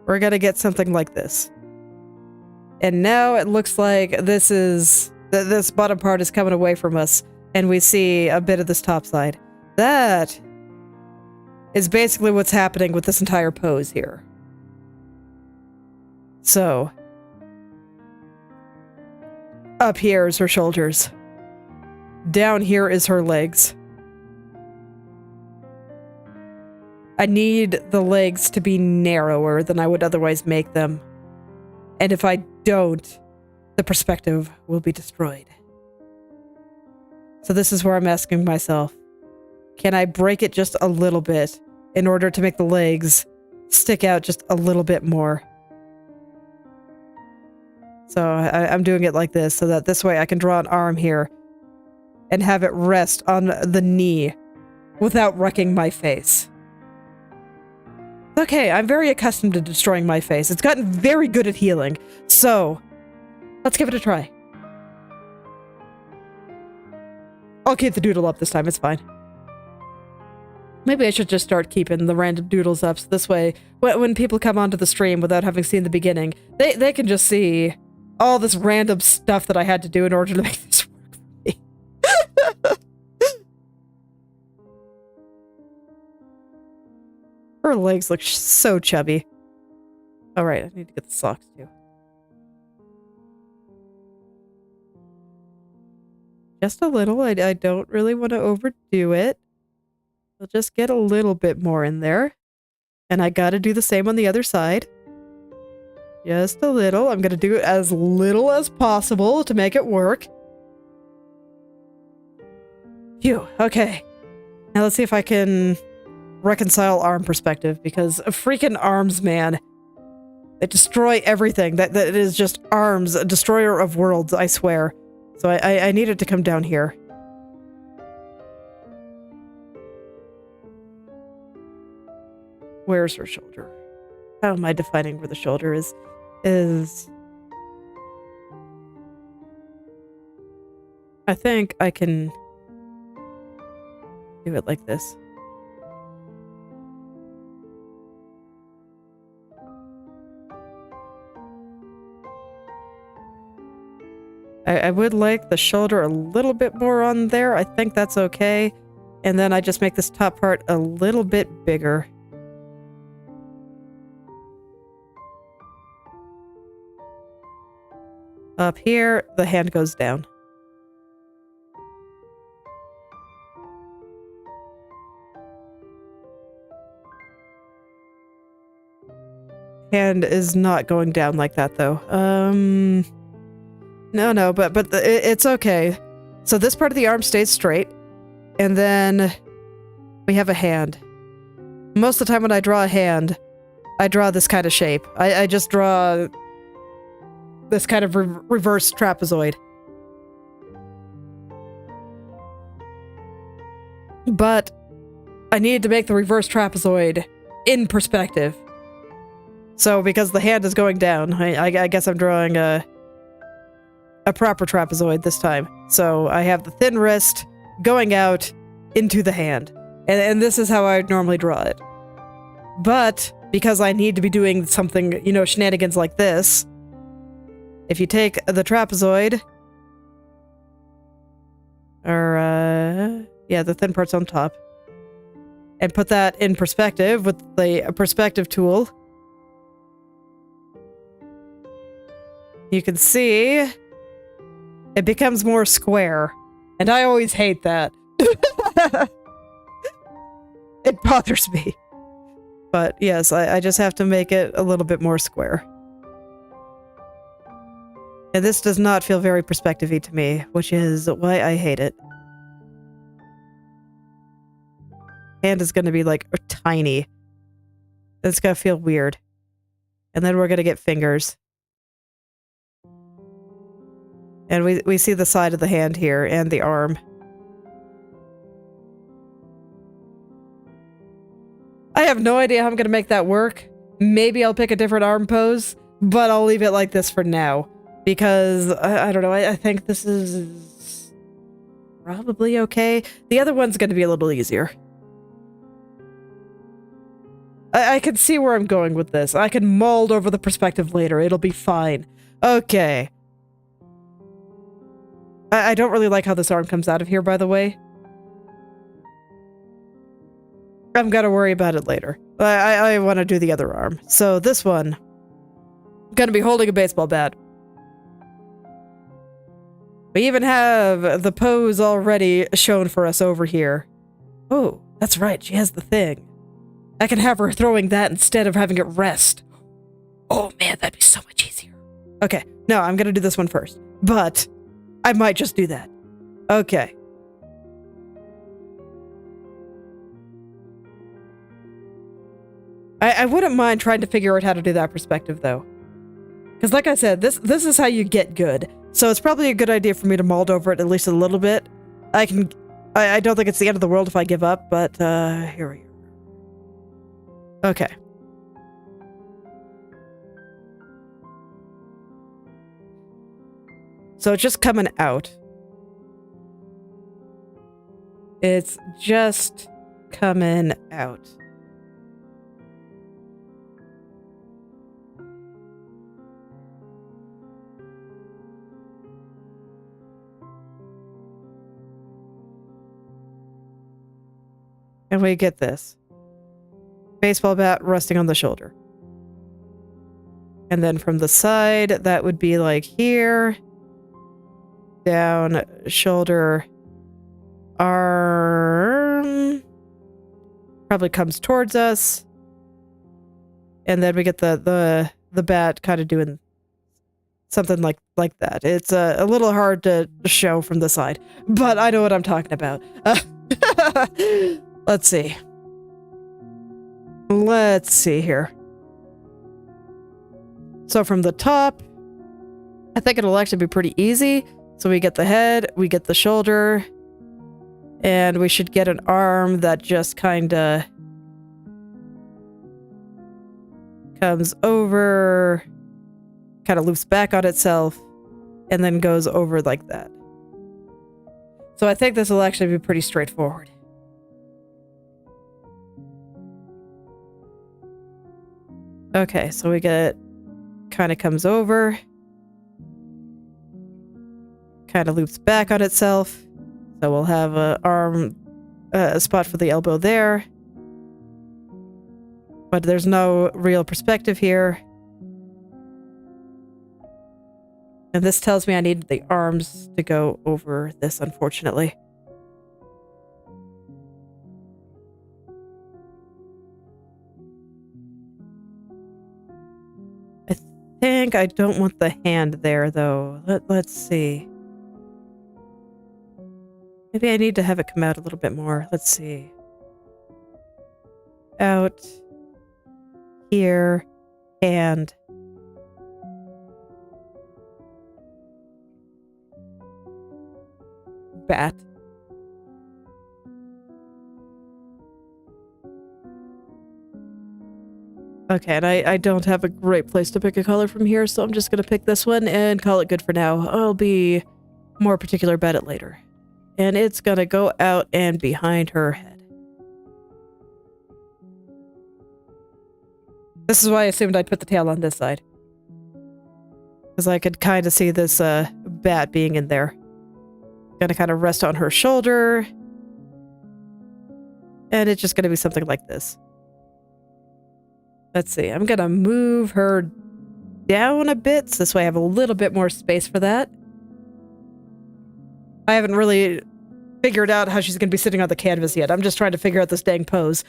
we're going to get something like this. And now it looks like this bottom part is coming away from us, and we see a bit of this top side. That is basically what's happening with this entire pose here. So, up here is her shoulders. Down here is her legs. I need the legs to be narrower than I would otherwise make them. And if I don't, the perspective will be destroyed. So this is where I'm asking myself, can I break it just a little bit in order to make the legs stick out just a little bit more? So I'm doing it like this, so that this way I can draw an arm here and have it rest on the knee without wrecking my face. Okay, I'm very accustomed to destroying my face. It's gotten very good at healing. So, let's give it a try. I'll keep the doodle up this time, it's fine. Maybe I should just start keeping the random doodles up, so this way, when people come onto the stream without having seen the beginning, they can just see all this random stuff that I had to do in order to make this work for me. Her legs look so chubby. Alright, I need to get the socks too. Just a little. I don't really want to overdo it. I'll just get a little bit more in there. And I gotta do the same on the other side. Just a little. I'm gonna do it as little as possible to make it work. Phew, okay. Now let's see if I can reconcile arm perspective, because a freaking arms, man. They destroy everything. That is just arms, a destroyer of worlds, I swear. So I need it to come down here. Where's her shoulder? How am I defining where the shoulder is? I think I can do it like this. I would like the shoulder a little bit more on there. I think that's okay. And then I just make this top part a little bit bigger. Up here, the hand goes down. Hand is not going down like that, though. No, but it's okay. So this part of the arm stays straight, and then we have a hand. Most of the time when I draw a hand, I draw this kind of shape. I just draw this kind of reverse trapezoid. But I needed to make the reverse trapezoid in perspective. So because the hand is going down, I guess I'm drawing a proper trapezoid this time. So I have the thin wrist going out into the hand. And this is how I normally draw it. But because I need to be doing something, shenanigans like this, if you take the trapezoid, or, the thin part's on top, and put that in perspective with the perspective tool, you can see it becomes more square. And I always hate that. It bothers me. But yes, I just have to make it a little bit more square. And this does not feel very perspective-y to me, which is why I hate it. Hand is going to be like tiny. It's going to feel weird. And then we're going to get fingers. And we see the side of the hand here and the arm. I have no idea how I'm going to make that work. Maybe I'll pick a different arm pose, but I'll leave it like this for now. Because, I don't know, I think this is probably okay. The other one's going to be a little easier. I can see where I'm going with this. I can mold over the perspective later. It'll be fine. Okay. I don't really like how this arm comes out of here, by the way. I'm gonna worry about it later. I want to do the other arm. So this one, I'm gonna be holding a baseball bat. We even have the pose already shown for us over here. Oh, that's right, she has the thing. I can have her throwing that instead of having it rest. Oh man, that'd be so much easier. Okay, no, I'm gonna do this one first. But I might just do that. Okay. I wouldn't mind trying to figure out how to do that perspective, though. Because like I said, this is how you get good. So it's probably a good idea for me to mold over it at least a little bit. I don't think it's the end of the world if I give up, but here we go. Okay. So it's just coming out. It's just coming out. And we get this. Baseball bat resting on the shoulder. And then from the side, that would be like here. Down, shoulder, arm. Probably comes towards us. And then we get the bat kind of doing something like that. It's a little hard to show from the side, but I know what I'm talking about. Let's see. Let's see here. So from the top, I think it'll actually be pretty easy. So we get the head, we get the shoulder, and we should get an arm that just kind of comes over, kind of loops back on itself, and then goes over like that. So I think this will actually be pretty straightforward. Okay, so we get, kind of comes over, kind of loops back on itself. So we'll have a arm, a spot for the elbow there. But there's no real perspective here. And this tells me I need the arms to go over this, unfortunately. I think I don't want the hand there, though. Let's see. Maybe I need to have it come out a little bit more. Let's see. Out. Here. Hand. Bat. Okay, and I don't have a great place to pick a color from here, so I'm just going to pick this one and call it good for now. I'll be more particular about it later. And it's going to go out and behind her head. This is why I assumed I'd put the tail on this side. Because I could kind of see this bat being in there. Going to kind of rest on her shoulder. And it's just going to be something like this. Let's see, I'm gonna move her down a bit, so this way I have a little bit more space for that. I haven't really figured out how she's gonna be sitting on the canvas yet. I'm just trying to figure out this dang pose.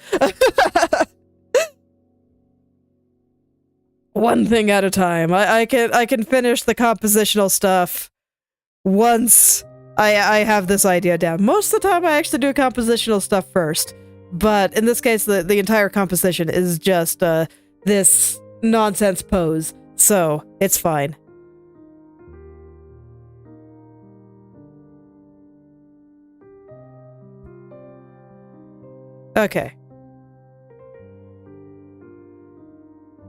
One thing at a time. I can finish the compositional stuff once I have this idea down. Most of the time I actually do compositional stuff first. But in this case, the entire composition is just this nonsense pose, so it's fine. Okay.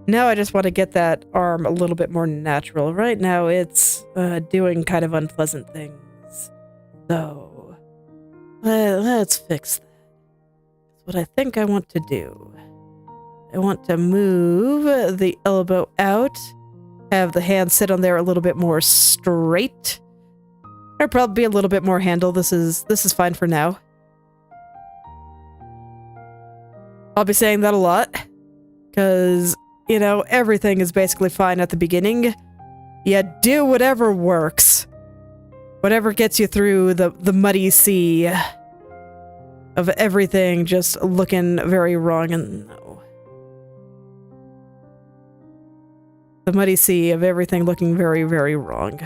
Now I just want to get that arm a little bit more natural. Right now it's doing kind of unpleasant things. So, let's fix that. What I think I want to do. I want to move the elbow out, have the hand sit on there a little bit more straight. There'll probably be a little bit more handle. This is fine for now. I'll be saying that a lot, because, you know, everything is basically fine at the beginning. You do whatever works. Whatever gets you through the muddy sea of everything just looking very wrong, and no. The muddy sea of everything looking very, very wrong.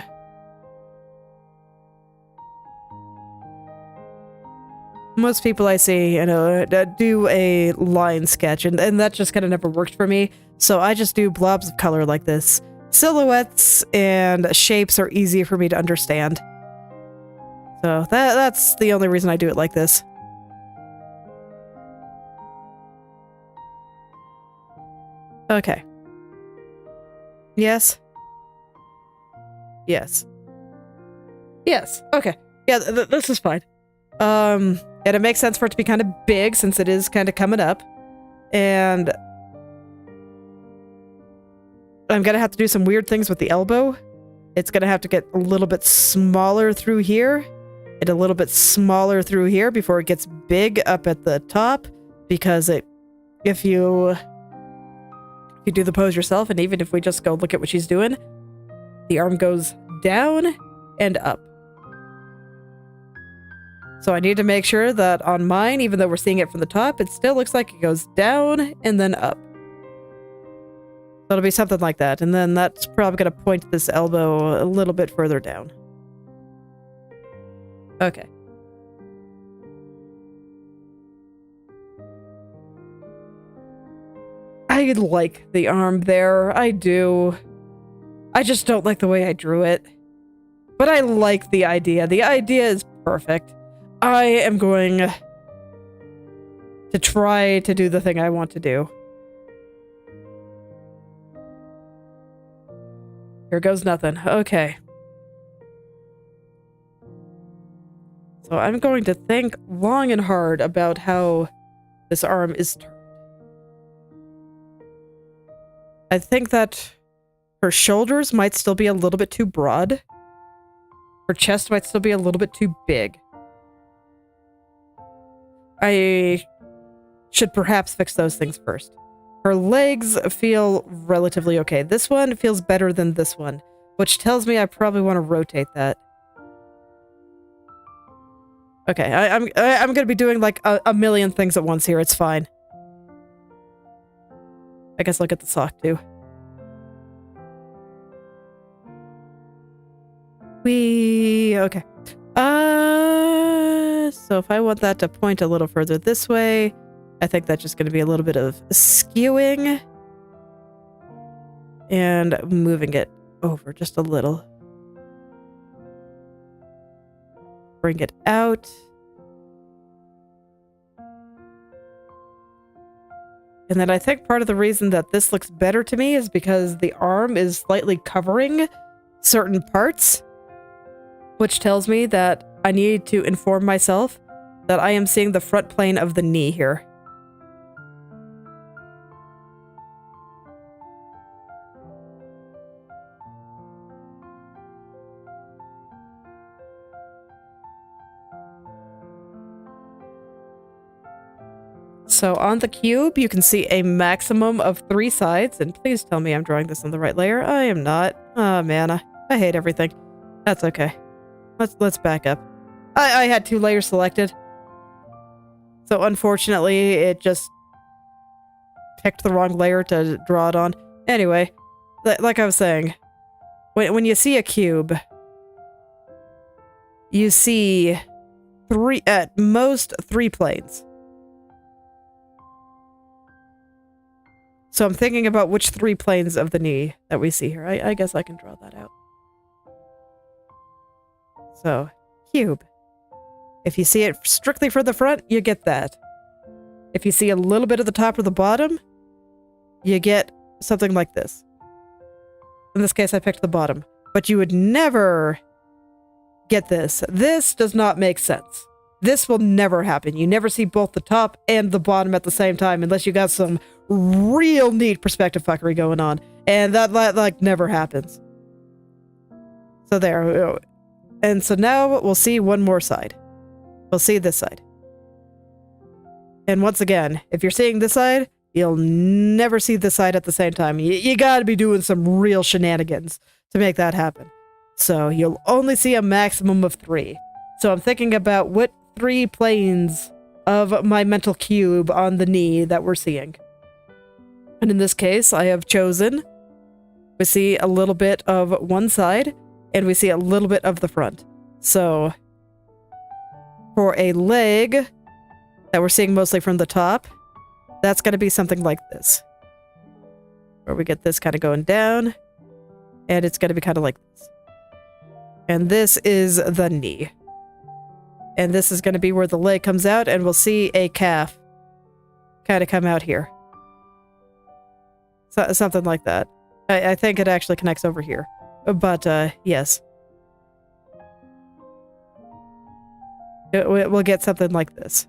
Most people I see, you know, do a line sketch, and that just kind of never worked for me, so I just do blobs of color like this. Silhouettes and shapes are easy for me to understand. So that's the only reason I do it like this. Okay. Yes. Yes. Yes. Okay. Yeah, this is fine. And it makes sense for it to be kind of big since it is kind of coming up. And I'm gonna have to do some weird things with the elbow. It's gonna have to get a little bit smaller through here and a little bit smaller through here before it gets big up at the top, because if you do the pose yourself, and even if we just go look at what she's doing, the arm goes down and up. So I need to make sure that on mine, even though we're seeing it from the top, it still looks like it goes down and then up. So it'll be something like that. And then that's probably going to point this elbow a little bit further down. Okay. I like the arm there. I do. I just don't like the way I drew it. But I like the idea. The idea is perfect. I am going to try to do the thing I want to do. Here goes nothing. Okay. So I'm going to think long and hard about how this arm is turned. I think that her shoulders might still be a little bit too broad. Her chest might still be a little bit too big. I should perhaps fix those things first. Her legs feel relatively okay. This one feels better than this one, which tells me I probably want to rotate that. Okay, I'm going to be doing like a million things at once here. It's fine. I guess I'll get the sock too. Okay. So if I want that to point a little further this way, I think that's just going to be a little bit of skewing and moving it over just a little. Bring it out. And then I think part of the reason that this looks better to me is because the arm is slightly covering certain parts, which tells me that I need to inform myself that I am seeing the front plane of the knee here. So on the cube, you can see a maximum of 3 sides, and please tell me I'm drawing this on the right layer. I am not. Oh man, I hate everything. That's okay. Let's back up. I had 2 layers selected. So unfortunately, it just picked the wrong layer to draw it on. Anyway, like I was saying, when you see a cube, you see at most 3 planes. So I'm thinking about which 3 planes of the knee that we see here. I guess I can draw that out. So, cube. If you see it strictly for the front, you get that. If you see a little bit of the top or the bottom, you get something like this. In this case, I picked the bottom. But you would never get this. This does not make sense. This will never happen. You never see both the top and the bottom at the same time unless you got some real neat perspective fuckery going on. And that like never happens. So there. And so now we'll see one more side. We'll see this side. And once again, if you're seeing this side, you'll never see this side at the same time. You gotta be doing some real shenanigans to make that happen. So you'll only see a maximum of 3. So I'm thinking about what 3 planes of my mental cube on the knee that we're seeing. And in this case, I have chosen, we see a little bit of one side, and we see a little bit of the front. So for a leg that we're seeing mostly from the top, that's going to be something like this. Where we get this kind of going down, and it's going to be kind of like this. And this is the knee. And this is going to be where the leg comes out, and we'll see a calf kind of come out here. So, something like that. I think it actually connects over here. But, yes. We'll get something like this.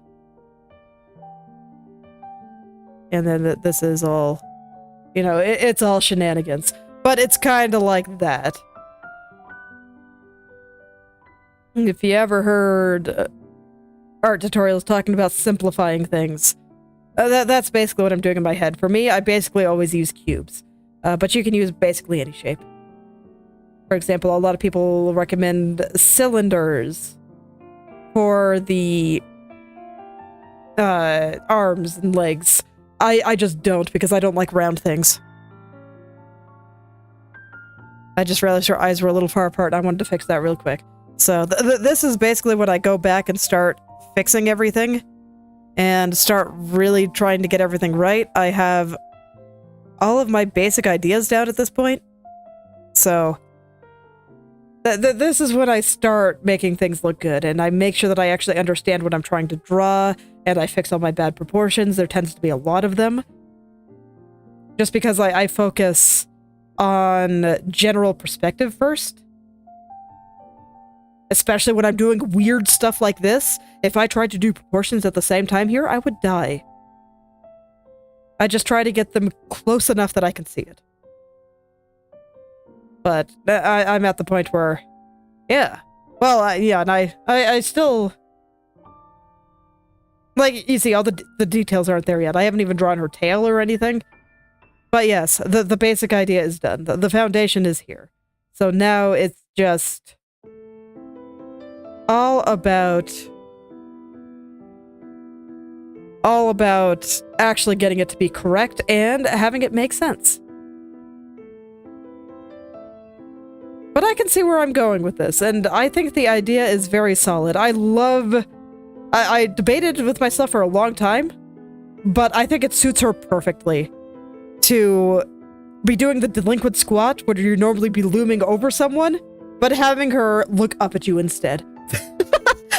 And then this is all, you know, it's all shenanigans. But it's kind of like that. If you ever heard art tutorials talking about simplifying things, that's basically what I'm doing in my head. For me, I basically always use cubes. But you can use basically any shape. For example, a lot of people recommend cylinders for the arms and legs. I just don't, because I don't like round things. I just realized her eyes were a little far apart. I wanted to fix that real quick. So this is basically when I go back and start fixing everything and start really trying to get everything right. I have all of my basic ideas down at this point. So this is when I start making things look good, and I make sure that I actually understand what I'm trying to draw, and I fix all my bad proportions. There tends to be a lot of them. Just because I focus on general perspective first. Especially when I'm doing weird stuff like this. If I tried to do proportions at the same time here, I would die. I just try to get them close enough that I can see it. But I'm at the point where, yeah. Well, yeah, and I still... Like, you see, all the details aren't there yet. I haven't even drawn her tail or anything. But yes, the basic idea is done. The foundation is here. So now it's just all about actually getting it to be correct and having it make sense. But I can see where I'm going with this, and I think the idea is very solid. I debated with myself for a long time, but I think it suits her perfectly to be doing the delinquent squat, where you normally be looming over someone, but having her look up at you instead.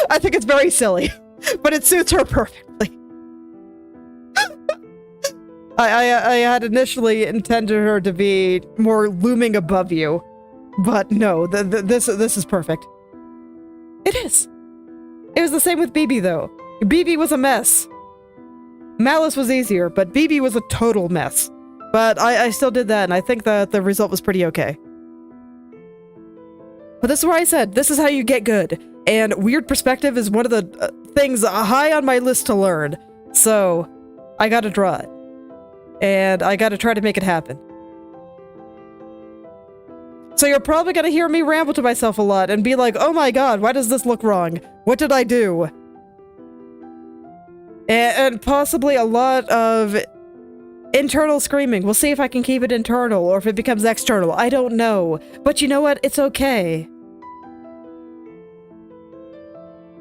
I think it's very silly, but it suits her perfectly. I had initially intended her to be more looming above you, but no, this is perfect. It is. It was the same with BB, though. BB was a mess. Malice was easier, but BB was a total mess. But I still did that, and I think that the result was pretty okay. But this is where I said, this is how you get good. And weird perspective is one of the things high on my list to learn. So, I gotta draw it. And I gotta try to make it happen. So you're probably gonna hear me ramble to myself a lot and be like, oh my god, why does this look wrong? What did I do? And possibly a lot of internal screaming. We'll see if I can keep it internal or if it becomes external. I don't know. But you know what? It's okay.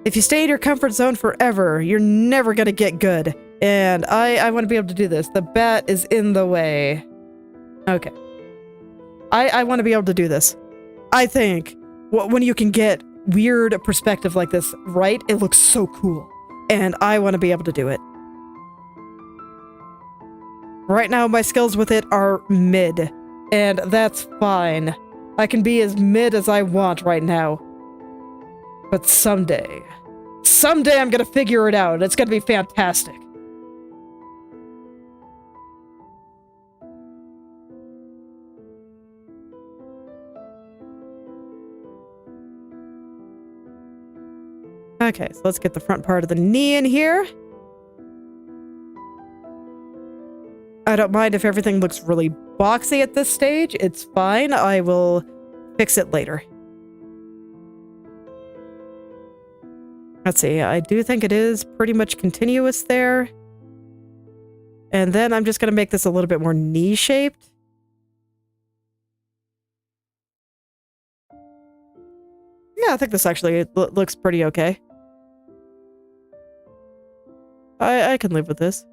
If you stay in your comfort zone forever, you're never gonna get good. And I want to be able to do this. The bat is in the way. Okay. I want to be able to do this. I think when you can get weird perspective like this right, it looks so cool. And I want to be able to do it. Right now, my skills with it are mid. And that's fine. I can be as mid as I want right now. But someday I'm gonna figure it out. It's gonna be fantastic. Okay, so let's get the front part of the knee in here. I don't mind if everything looks really boxy at this stage. It's fine. I will fix it later. Let's see. I do think it is pretty much continuous there. And then I'm just going to make this a little bit more knee-shaped. Yeah, I think this actually looks pretty okay. I can live with this.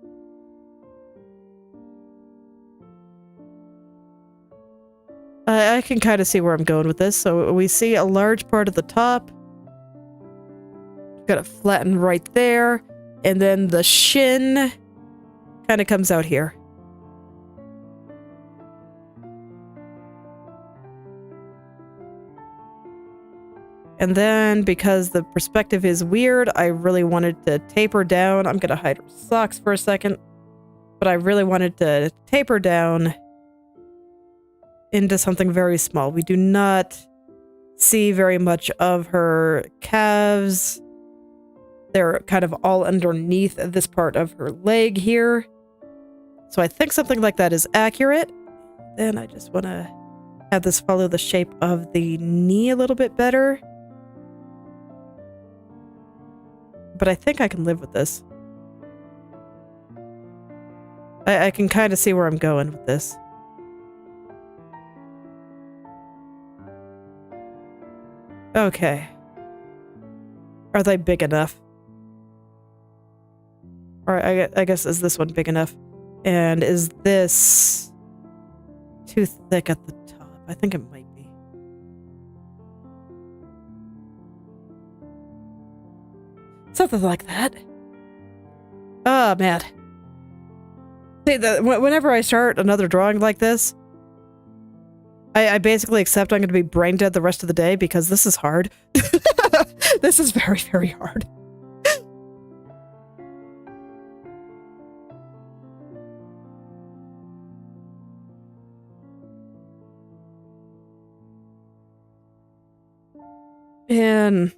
I can kind of see where I'm going with this. So we see a large part of the top. Got it flattened right there. And then the shin kind of comes out here. And then, because the perspective is weird, I really wanted to taper down. I'm gonna hide her socks for a second. But I really wanted to taper down into something very small. We do not see very much of her calves. They're kind of all underneath this part of her leg here. So I think something like that is accurate. Then I just want to have this follow the shape of the knee a little bit better. But I think I can live with this. I can kind of see where I'm going with this. Okay. Are they big enough? Or I guess, is this one big enough? And is this too thick at the top? I think it might be. Something like that. Oh, man. See, whenever I start another drawing like this, I basically accept I'm going to be brain dead the rest of the day because this is hard. This is very, very hard. And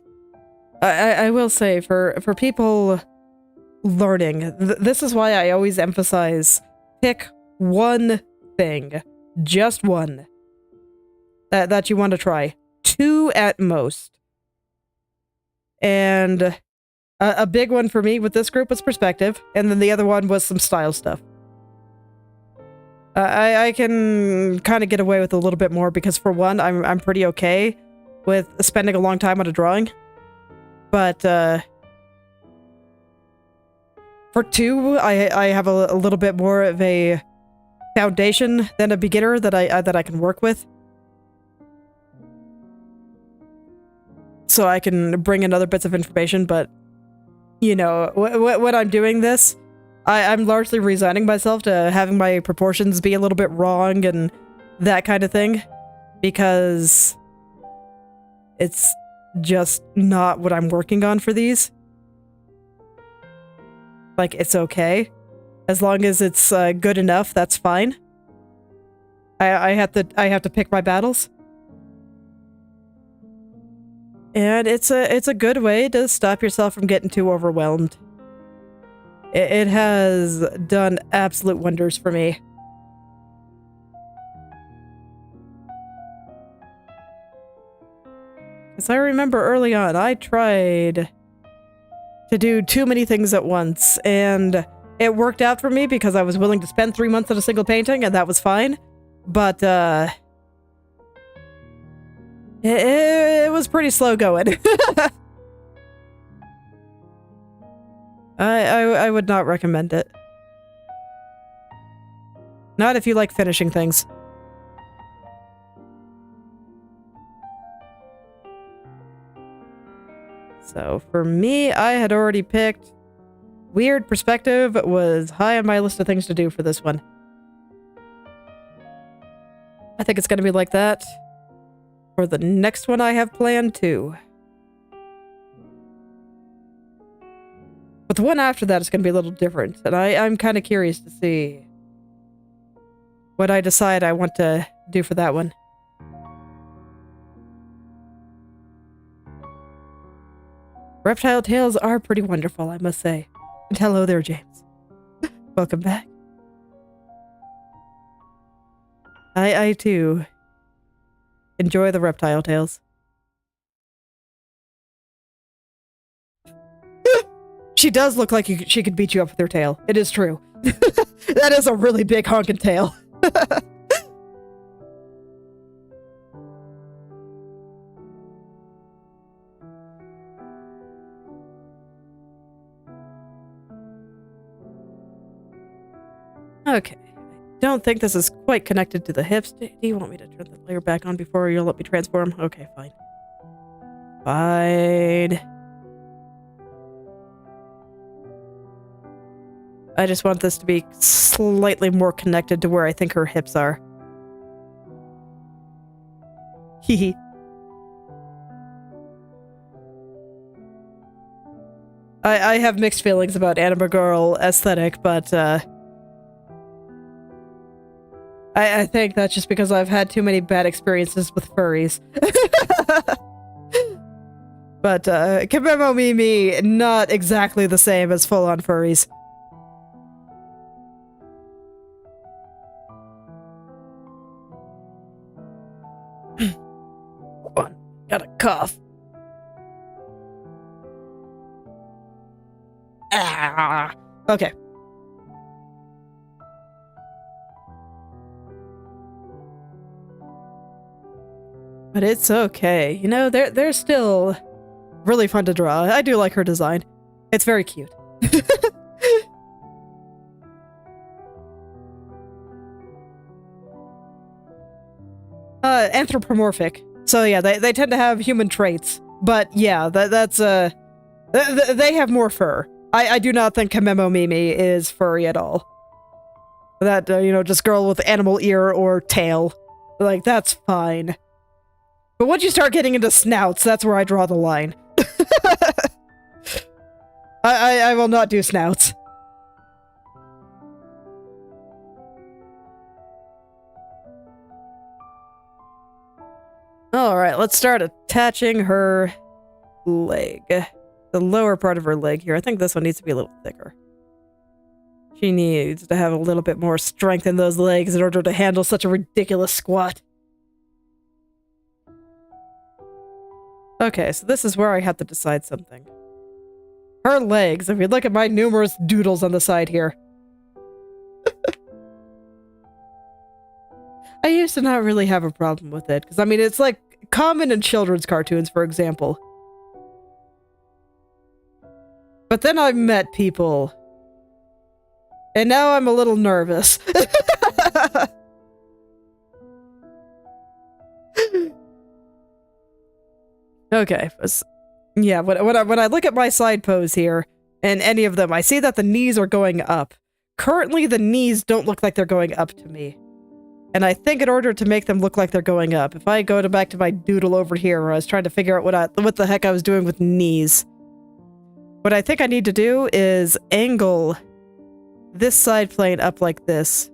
I will say, for people learning, this is why I always emphasize pick one thing, just one, that you want to try. 2 at most. And a big one for me with this group was perspective, and then the other one was some style stuff. I can kind of get away with a little bit more because, for one, I'm pretty okay with spending a long time on a drawing. But for 2, I have a little bit more of a foundation than a beginner that I can work with. So I can bring in other bits of information, but, you know, when I'm doing this, I'm largely resigning myself to having my proportions be a little bit wrong and that kind of thing, because it's just not what I'm working on for these. Like, it's okay. As long as it's good enough, that's fine. I have to pick my battles. And it's a good way to stop yourself from getting too overwhelmed. It has done absolute wonders for me. As I remember early on, I tried to do too many things at once, and it worked out for me because I was willing to spend 3 months on a single painting, and that was fine. But, it was pretty slow going. I would not recommend it. Not if you like finishing things. So for me, I had already picked weird perspective was high on my list of things to do for this one. I think it's going to be like that for the next one I have planned too. But the one after that is going to be a little different, and I'm kind of curious to see what I decide I want to do for that one. Reptile tales are pretty wonderful, I must say. And hello there, James. Welcome back. I too enjoy the reptile tales. She does look like she could beat you up with her tail. It is true. That is a really big honking tail. Okay. I don't think this is quite connected to the hips. Do you want me to turn the layer back on before you'll let me transform? Okay, fine. Fine. I just want this to be slightly more connected to where I think her hips are. Hehe. I have mixed feelings about anime girl aesthetic, but I think that's just because I've had too many bad experiences with furries. But Kamemo Mimi, not exactly the same as full-on furries. Hold on, got a cough. Ah, okay. But it's okay. You know, they're still really fun to draw. I do like her design. It's very cute. Anthropomorphic. So yeah, they tend to have human traits. But yeah, that's they have more fur. I do not think Kamemo Mimi is furry at all. That, you know, just girl with animal ear or tail. Like, that's fine. But once you start getting into snouts, that's where I draw the line. I will not do snouts. Alright, let's start attaching her leg. The lower part of her leg here. I think this one needs to be a little thicker. She needs to have a little bit more strength in those legs in order to handle such a ridiculous squat. Okay, so this is where I have to decide something. Her legs, if you look at my numerous doodles on the side here. I used to not really have a problem with it, because I mean, it's like common in children's cartoons, for example. But then I met people. And now I'm a little nervous. Okay. Yeah, when I look at my side pose here, and any of them, I see that the knees are going up. Currently, the knees don't look like they're going up to me. And I think in order to make them look like they're going up, if I go back to my doodle over here where I was trying to figure out what the heck I was doing with knees, what I think I need to do is angle this side plane up like this.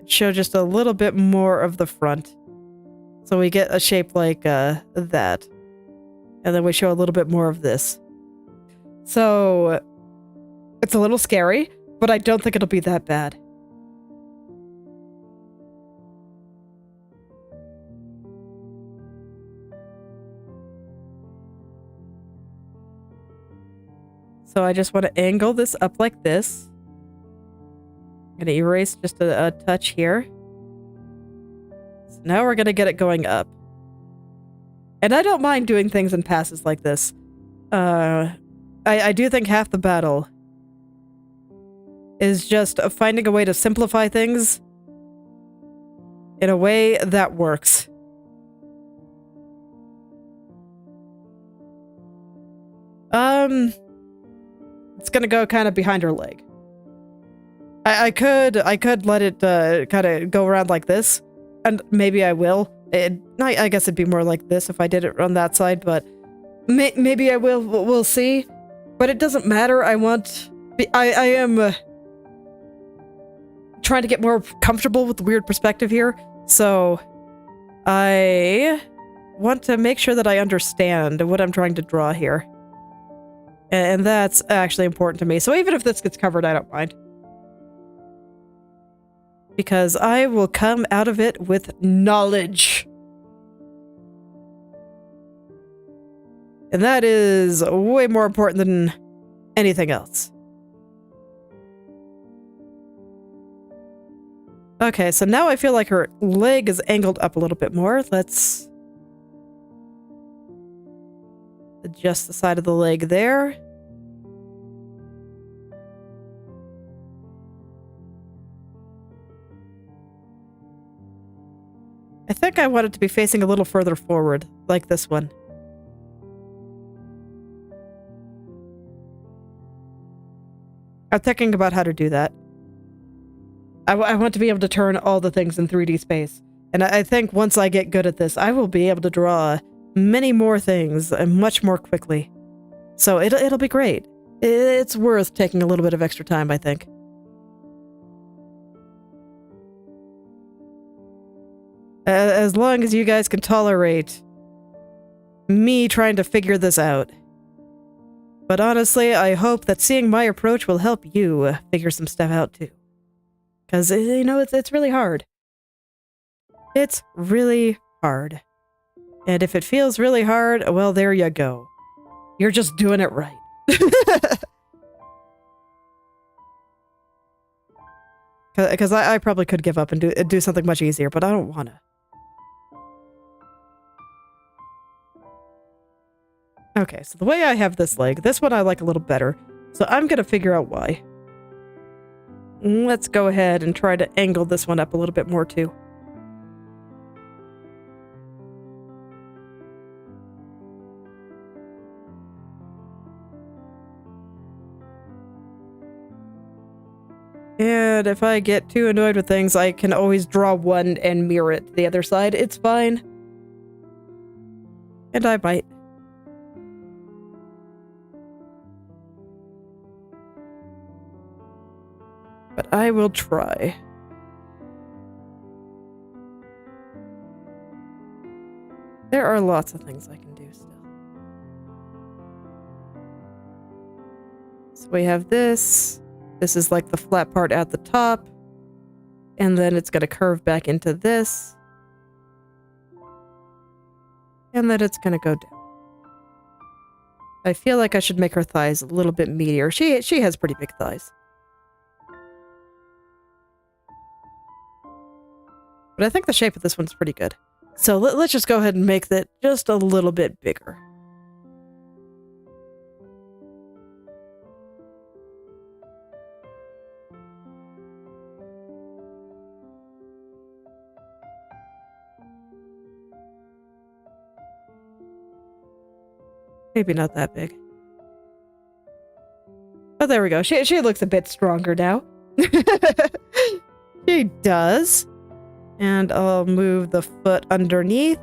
Show just a little bit more of the front. So we get a shape like that. And then we show a little bit more of this. So it's a little scary, but I don't think it'll be that bad. So I just want to angle this up like this. I'm going to erase just a touch here. So now we're going to get it going up. And I don't mind doing things in passes like this. I do think half the battle is just finding a way to simplify things in a way that works. It's gonna go kind of behind her leg. I could let it kind of go around like this, and maybe I will. I guess it'd be more like this if I did it on that side, but maybe I will. We'll see. But it doesn't matter. I am trying to get more comfortable with the weird perspective here, so I want to make sure that I understand what I'm trying to draw here. And that's actually important to me. So even if this gets covered, I don't mind. Because I will come out of it with knowledge. And that is way more important than anything else. Okay, so now I feel like her leg is angled up a little bit more. Let's adjust the side of the leg there. I think I want it to be facing a little further forward, like this one. I'm thinking about how to do that. I want to be able to turn all the things in 3D space. And I think once I get good at this, I will be able to draw many more things and much more quickly. So it'll be great. It's worth taking a little bit of extra time, I think. As long as you guys can tolerate me trying to figure this out. But honestly, I hope that seeing my approach will help you figure some stuff out too. Because, you know, it's really hard. It's really hard. And if it feels really hard, well, there you go. You're just doing it right. Because I probably could give up and do something much easier, but I don't want to. Okay, so the way I have this leg, this one I like a little better. So I'm going to figure out why. Let's go ahead and try to angle this one up a little bit more too. And if I get too annoyed with things, I can always draw one and mirror it to the other side. It's fine. And I might. But I will try. There are lots of things I can do still. So we have this. This is like the flat part at the top. And then it's going to curve back into this. And then it's going to go down. I feel like I should make her thighs a little bit meatier. She has pretty big thighs. But I think the shape of this one's pretty good. So let's just go ahead and make that just a little bit bigger. Maybe not that big. Oh, there we go. She looks a bit stronger now. She does. And I'll move the foot underneath.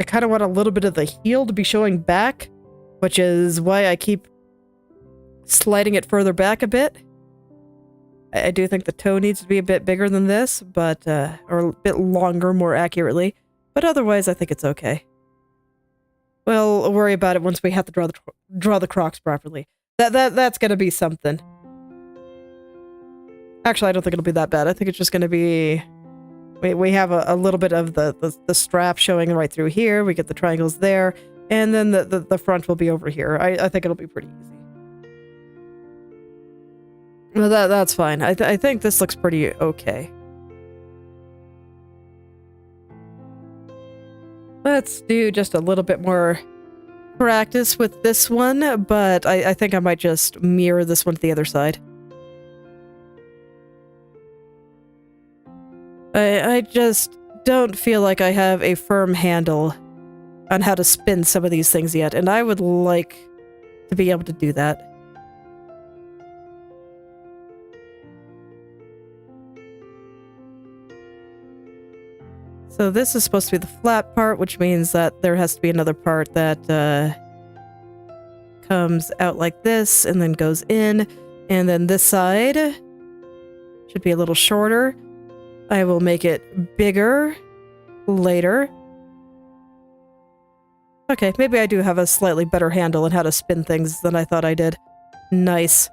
I kind of want a little bit of the heel to be showing back, which is why I keep sliding it further back a bit. I do think the toe needs to be a bit bigger than this, but or a bit longer, more accurately. But otherwise, I think it's okay. We'll worry about it once we have to draw the Crocs properly. That's gonna be something. Actually, I don't think it'll be that bad. I think it's just going to be... We have a little bit of the strap showing right through here. We get the triangles there. And then the front will be over here. I think it'll be pretty easy. Well, that's fine. I think this looks pretty okay. Let's do just a little bit more practice with this one. But I think I might just mirror this one to the other side. I just don't feel like I have a firm handle on how to spin some of these things yet, and I would like to be able to do that. So this is supposed to be the flat part, which means that there has to be another part that comes out like this and then goes in, and then this side should be a little shorter. I will make it bigger later. Okay, maybe I do have a slightly better handle on how to spin things than I thought I did. Nice.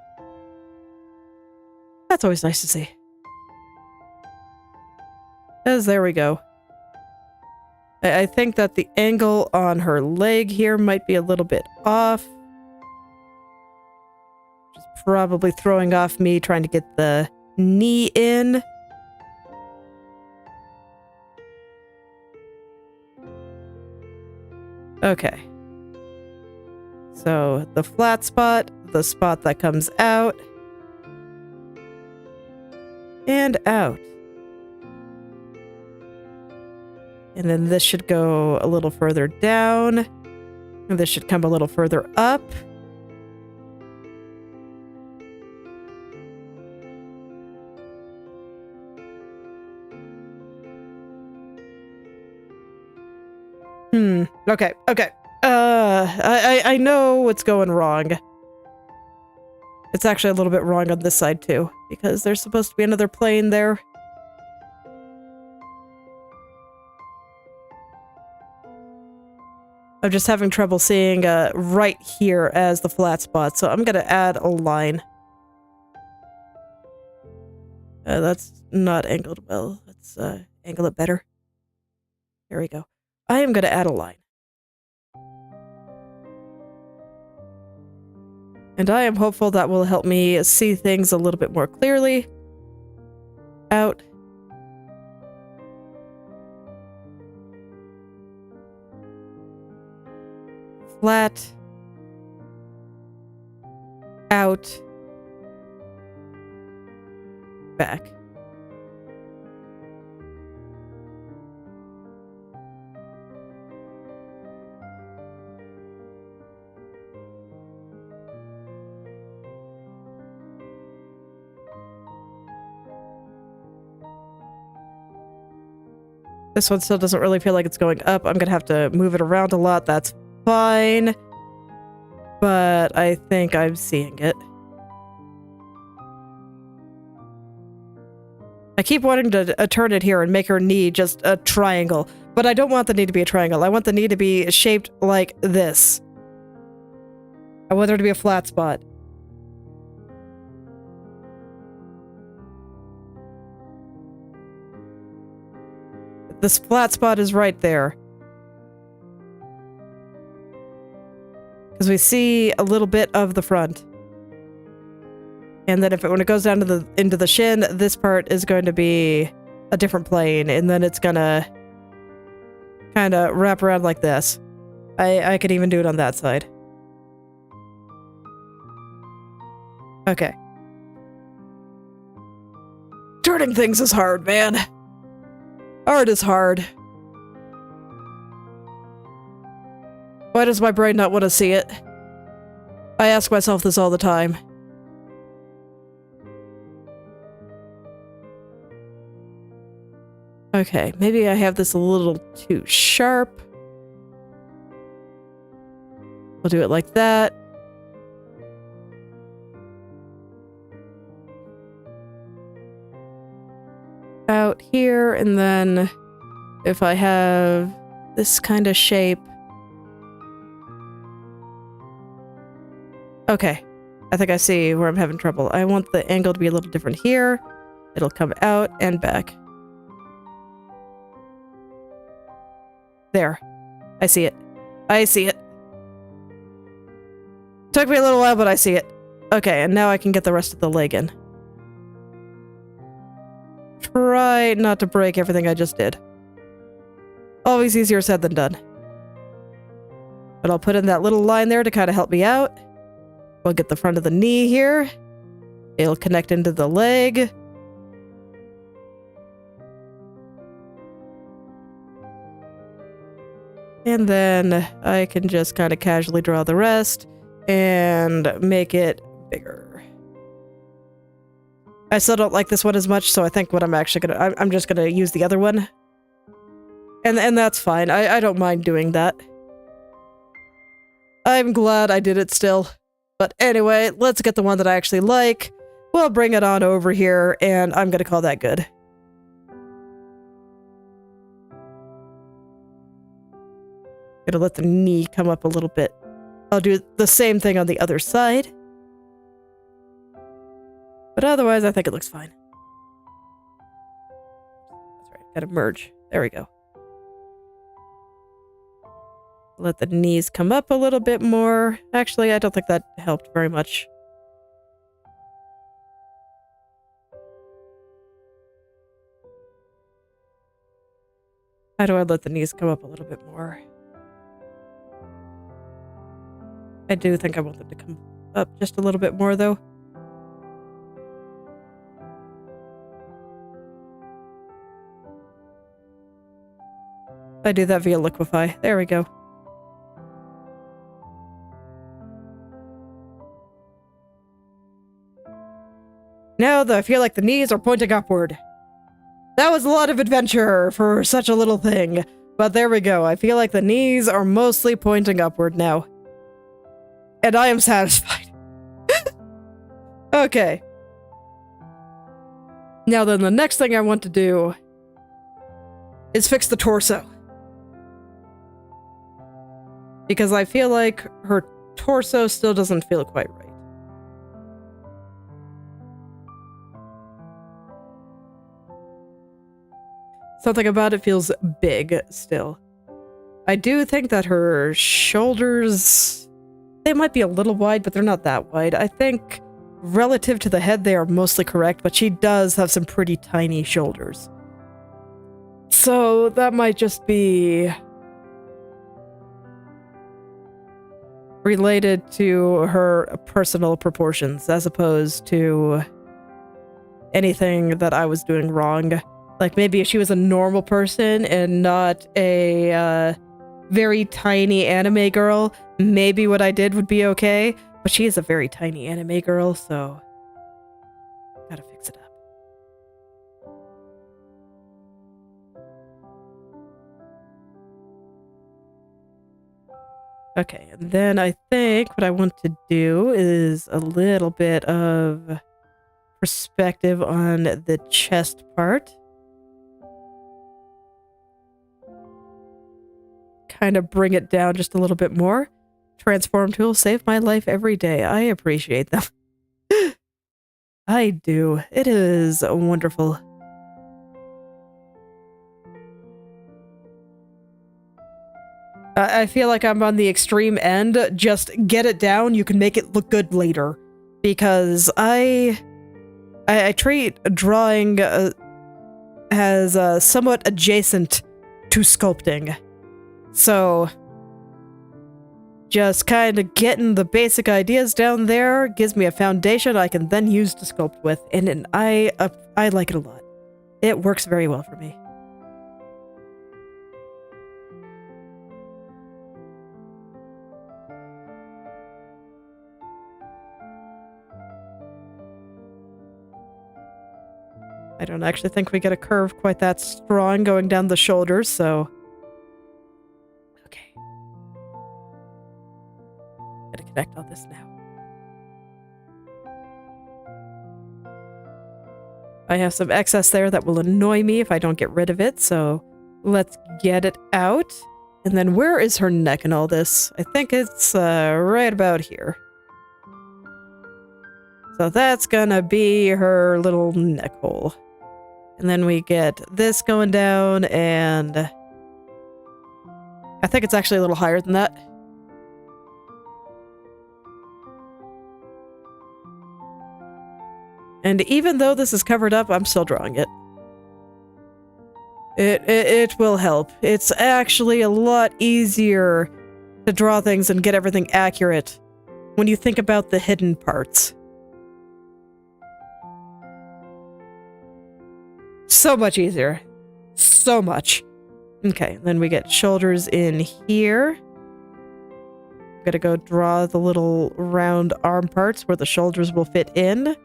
That's always nice to see. As there we go. I think that the angle on her leg here might be a little bit off. Which is probably throwing off me trying to get the knee in. Okay. So the flat spot, the spot that comes out, and out. And then this should go a little further down, and this should come a little further up. Okay, okay. I know what's going wrong. It's actually a little bit wrong on this side too, because there's supposed to be another plane there. I'm just having trouble seeing right here as the flat spot, so I'm gonna add a line. That's not angled well. Let's angle it better. There we go. I am gonna add a line. And I am hopeful that will help me see things a little bit more clearly. Out. Flat. Out. Back. This one still doesn't really feel like it's going up. I'm gonna have to move it around a lot. That's fine. But I think I'm seeing it. I keep wanting to turn it here and make her knee just a triangle. But I don't want the knee to be a triangle. I want the knee to be shaped like this. I want there to be a flat spot. This flat spot is right there. Because we see a little bit of the front. And then when it goes down to into the shin, this part is going to be a different plane, and then it's gonna kind of wrap around like this. I could even do it on that side. Okay. Turning things is hard, man. Art is hard. Why does my brain not want to see it? I ask myself this all the time. Okay, maybe I have this a little too sharp. We'll do it like that. Out here, and then if I have this kind of shape. Okay, I think I see where I'm having trouble. I want the angle to be a little different here. It'll come out and back. There. I see it. I see it. Took me a little while, but I see it. Okay, and now I can get the rest of the leg in. Try not to break everything I just did. Always easier said than done. But I'll put in that little line there to kind of help me out. We'll get the front of the knee here. It'll connect into the leg. And then I can just kind of casually draw the rest and make it bigger. I still don't like this one as much, so I think what I'm actually I'm just gonna use the other one. And that's fine. I don't mind doing that. I'm glad I did it still. But anyway, let's get the one that I actually like. We'll bring it on over here, and I'm gonna call that good. Gonna let the knee come up a little bit. I'll do the same thing on the other side. But otherwise, I think it looks fine. That's right, gotta merge. There we go. Let the knees come up a little bit more. Actually, I don't think that helped very much. How do I let the knees come up a little bit more? I do think I want them to come up just a little bit more, though. I do that via liquefy. There we go. Now I feel like the knees are pointing upward. That was a lot of adventure for such a little thing. But there we go. I feel like the knees are mostly pointing upward now. And I am satisfied. Okay. Now then, the next thing I want to do is fix the torso. Because I feel like her torso still doesn't feel quite right. Something about it feels big still. I do think that her shoulders, they might be a little wide, but they're not that wide. I think relative to the head, they are mostly correct, but she does have some pretty tiny shoulders. So that might just be related to her personal proportions as opposed to anything that I was doing wrong. Like maybe if she was a normal person and not a very tiny anime girl, maybe what I did would be okay. But she is a very tiny anime girl, so gotta fix it up. Okay, and then I think what I want to do is a little bit of perspective on the chest part. Kind of bring it down just a little bit more. Transform tools save my life every day. I appreciate them. I do. It is wonderful. I feel like I'm on the extreme end. Just get it down. You can make it look good later. Because I treat drawing as somewhat adjacent to sculpting. So, just kind of getting the basic ideas down there gives me a foundation I can then use to sculpt with, and I like it a lot. It works very well for me. I don't actually think we get a curve quite that strong going down the shoulders, so... Gotta connect all this now. I have some excess there that will annoy me if I don't get rid of it, so let's get it out. And then where is her neck in all this? I think it's right about here. So that's gonna be her little neck hole. And then we get this going down, and I think it's actually a little higher than that. And even though this is covered up, I'm still drawing it. It will help. It's actually a lot easier to draw things and get everything accurate when you think about the hidden parts. So much easier. So much. Okay, then we get shoulders in here. I'm gonna go draw the little round arm parts where the shoulders will fit in.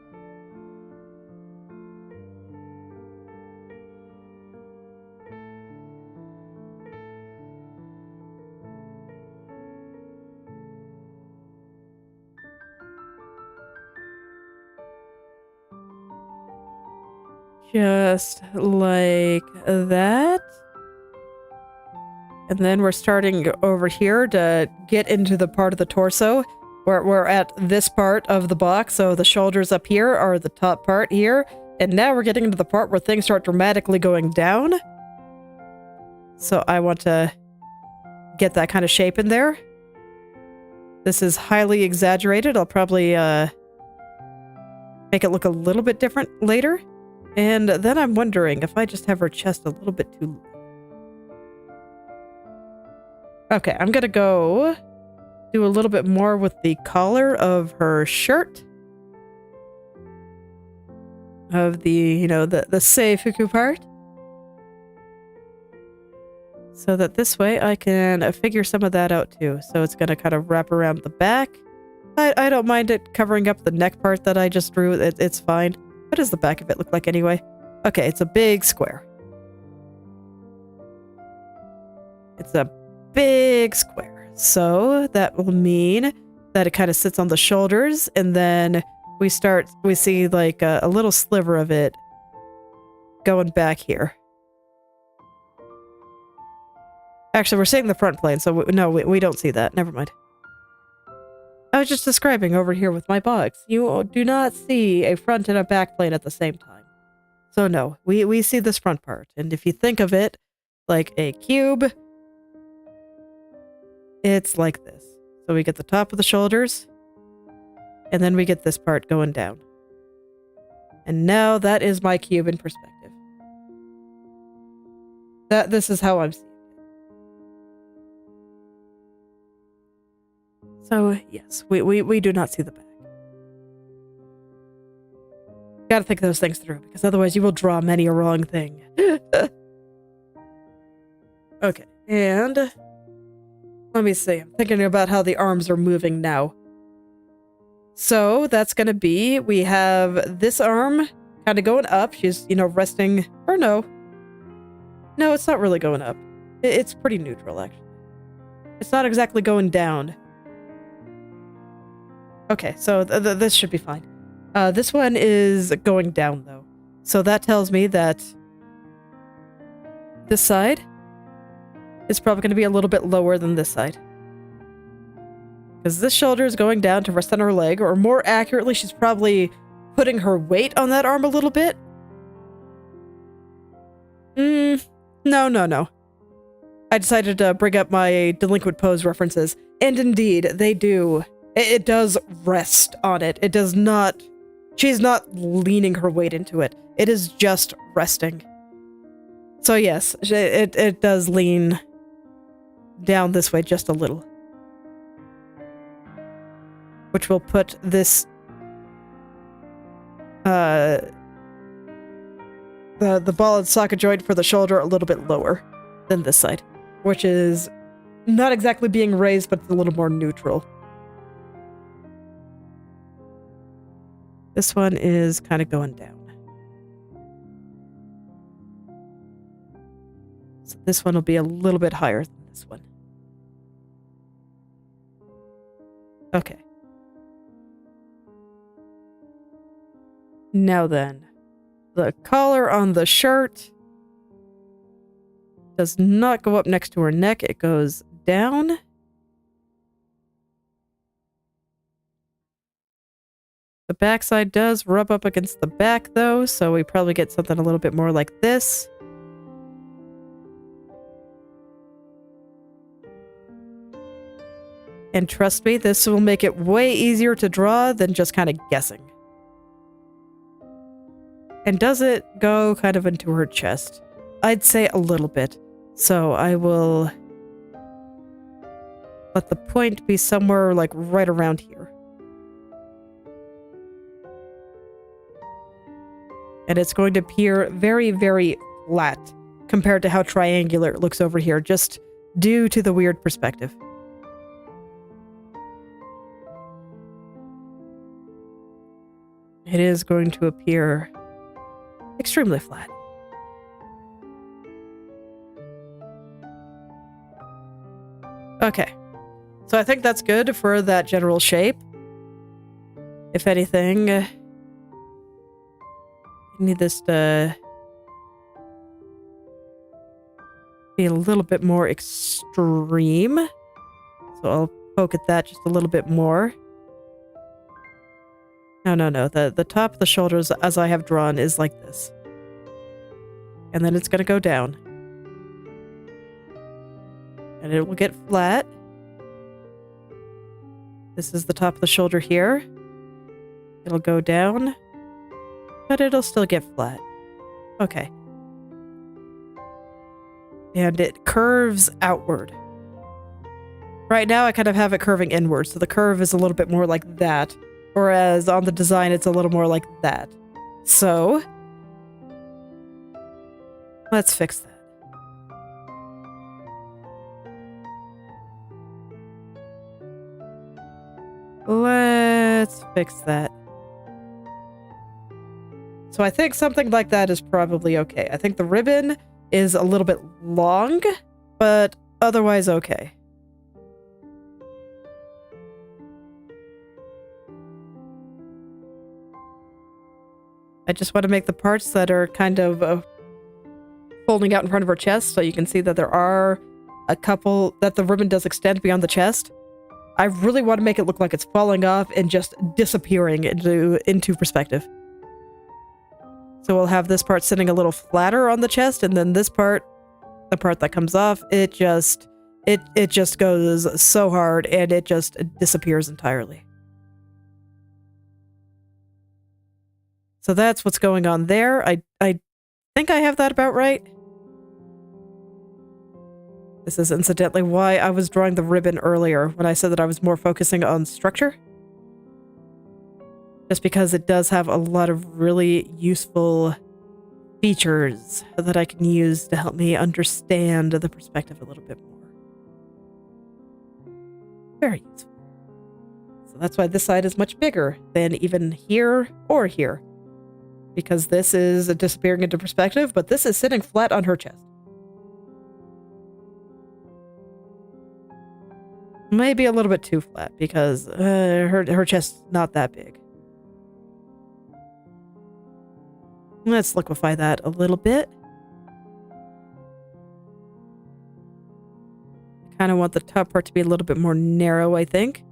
Just like that. And then we're starting over here to get into the part of the torso. We're at this part of the box, so the shoulders up here are the top part here. And now we're getting into the part where things start dramatically going down. So I want to get that kind of shape in there. This is highly exaggerated. I'll probably make it look a little bit different later. And then I'm wondering if I just have her chest a little bit too low. Okay, I'm gonna go do a little bit more with the collar of her shirt. Of the, you know, the seifuku part. So that this way I can figure some of that out too. So it's gonna kind of wrap around the back. I don't mind it covering up the neck part that I just drew. It's fine. What does the back of it look like anyway? Okay, it's a big square. It's a big square. So that will mean that it kind of sits on the shoulders, and then we see like a little sliver of it going back here. Actually, we're seeing the front plane, so we don't see that. Never mind. I was just describing over here with my box. You do not see a front and a back plane at the same time. So no, we see this front part. And if you think of it like a cube, it's like this. So we get the top of the shoulders, and then we get this part going down. And now that is my cube in perspective. This is how I'm seeing it. So yes, we do not see the back. Gotta think those things through, because otherwise you will draw many a wrong thing. Okay, and let me see. I'm thinking about how the arms are moving now. So that's gonna be, we have this arm kind of going up. She's, resting, or no. No, it's not really going up. It's pretty neutral, actually. It's not exactly going down. Okay, so this should be fine. This one is going down, though. So that tells me that this side is probably going to be a little bit lower than this side. Because this shoulder is going down to rest on her leg, or more accurately, she's probably putting her weight on that arm a little bit. No. I decided to bring up my Delinquent pose references, and indeed, they do. It does rest on it. It does not... She's not leaning her weight into it. It is just resting. So yes, it does lean down this way just a little. Which will put this... the ball and socket joint for the shoulder a little bit lower than this side. Which is not exactly being raised, but it's a little more neutral. This one is kind of going down. So this one will be a little bit higher than this one. Okay. Now then, the collar on the shirt does not go up next to her neck. It goes down. The backside does rub up against the back, though, so we probably get something a little bit more like this. And trust me, this will make it way easier to draw than just kind of guessing. And does it go kind of into her chest? I'd say a little bit. So I will let the point be somewhere like right around here. And it's going to appear very, very flat compared to how triangular it looks over here, just due to the weird perspective. It is going to appear extremely flat. Okay. So I think that's good for that general shape. If anything, I need this to be a little bit more extreme. So I'll poke at that just a little bit more. No. The top of the shoulders, as I have drawn, is like this. And then it's going to go down. And it will get flat. This is the top of the shoulder here. It'll go down. But it'll still get flat. Okay. And it curves outward. Right now, I kind of have it curving inward, so the curve is a little bit more like that. Whereas on the design, it's a little more like that. So, let's fix that. Let's fix that. So I think something like that is probably okay. I think the ribbon is a little bit long, but otherwise okay. I just want to make the parts that are kind of folding out in front of her chest, so you can see that there are a couple that the ribbon does extend beyond the chest. I really want to make it look like it's falling off and just disappearing into perspective. So we'll have this part sitting a little flatter on the chest, and then this part, the part that comes off, it just goes so hard and it just disappears entirely. So that's what's going on there. I think I have that about right. This is incidentally why I was drawing the ribbon earlier when I said that I was more focusing on structure. Just because it does have a lot of really useful features that I can use to help me understand the perspective a little bit more. Very useful. So that's why this side is much bigger than even here or here. Because this is disappearing into perspective, but this is sitting flat on her chest. Maybe a little bit too flat, because her chest's not that big. Let's liquefy that a little bit. I kind of want the top part to be a little bit more narrow, I think,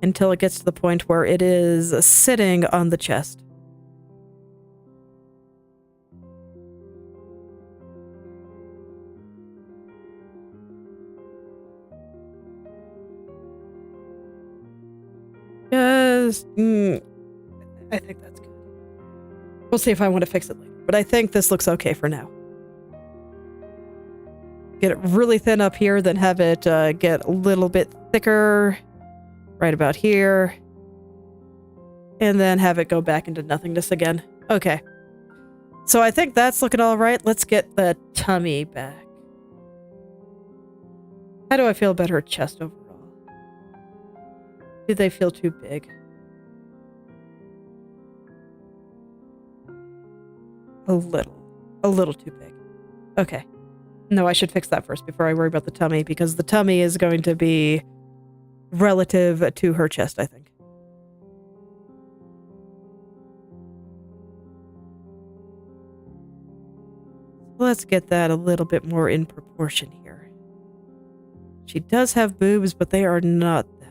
until it gets to the point where it is sitting on the chest. I think that's good. We'll see if I want to fix it later, but I think this looks okay for now. Get it really thin up here, then have it get a little bit thicker right about here, and then have it go back into nothingness again. Okay. So I think that's looking all right. Let's get the tummy back. How do I feel about her chest overall? Do they feel too big? A little too big. Okay. No, I should fix that first before I worry about the tummy, because the tummy is going to be relative to her chest, I think. Let's get that a little bit more in proportion here. She does have boobs, but they are not that.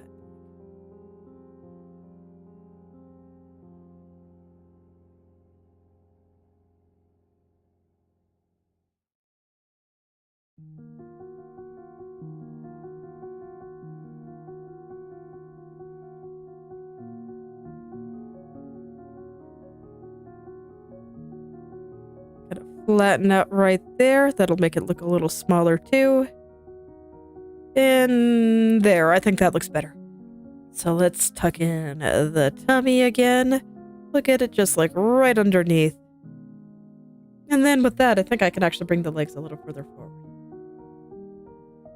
Flatten out right there. That'll make it look a little smaller too. And there, I think that looks better. So let's tuck in the tummy again. Look at it just like right underneath. And then with that, I think I can actually bring the legs a little further forward.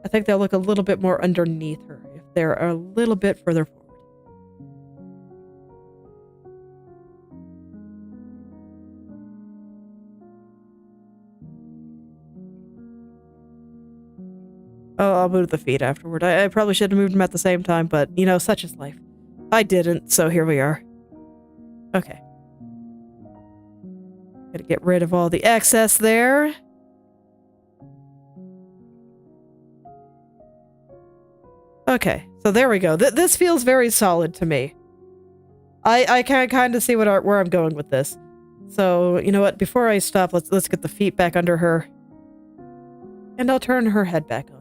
I think they'll look a little bit more underneath her if they're a little bit further forward. Oh, I'll move the feet afterward. I probably should have moved them at the same time, but, you know, such is life. I didn't, so here we are. Okay. Gotta get rid of all the excess there. Okay, so there we go. This feels very solid to me. I can kind of see where I'm going with this. So, you know what? Before I stop, let's get the feet back under her. And I'll turn her head back on.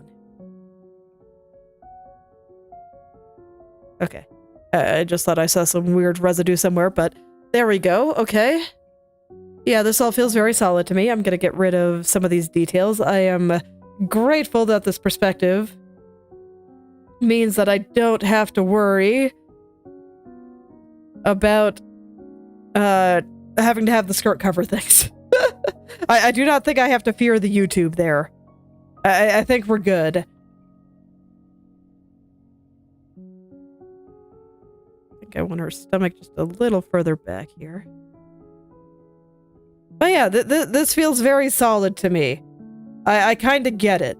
Okay. I just thought I saw some weird residue somewhere, but there we go. Okay. Yeah, this all feels very solid to me. I'm gonna get rid of some of these details. I am grateful that this perspective means that I don't have to worry about having to have the skirt cover things. I do not think I have to fear the YouTube there. I think we're good. I think I want her stomach just a little further back here. But yeah, this feels very solid to me. I kind of get it.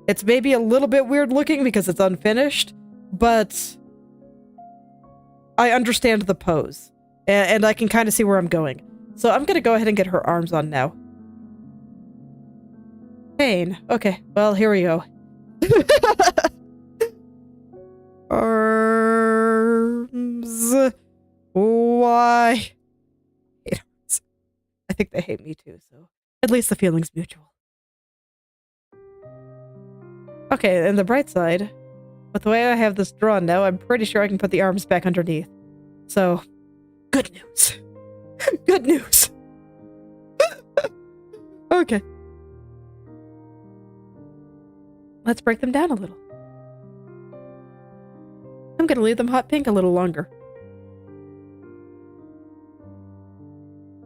It's maybe a little bit weird looking because it's unfinished, but I understand the pose, and I can kind of see where I'm going. So I'm going to go ahead and get her arms on now. Pain. Okay, well, here we go. Arms. Why? Haters. I think they hate me too, so at least the feeling's mutual. Okay, and the bright side, with the way I have this drawn now, I'm pretty sure I can put the arms back underneath. So, good news. Good news. Okay. Let's break them down a little. I'm gonna leave them hot pink a little longer.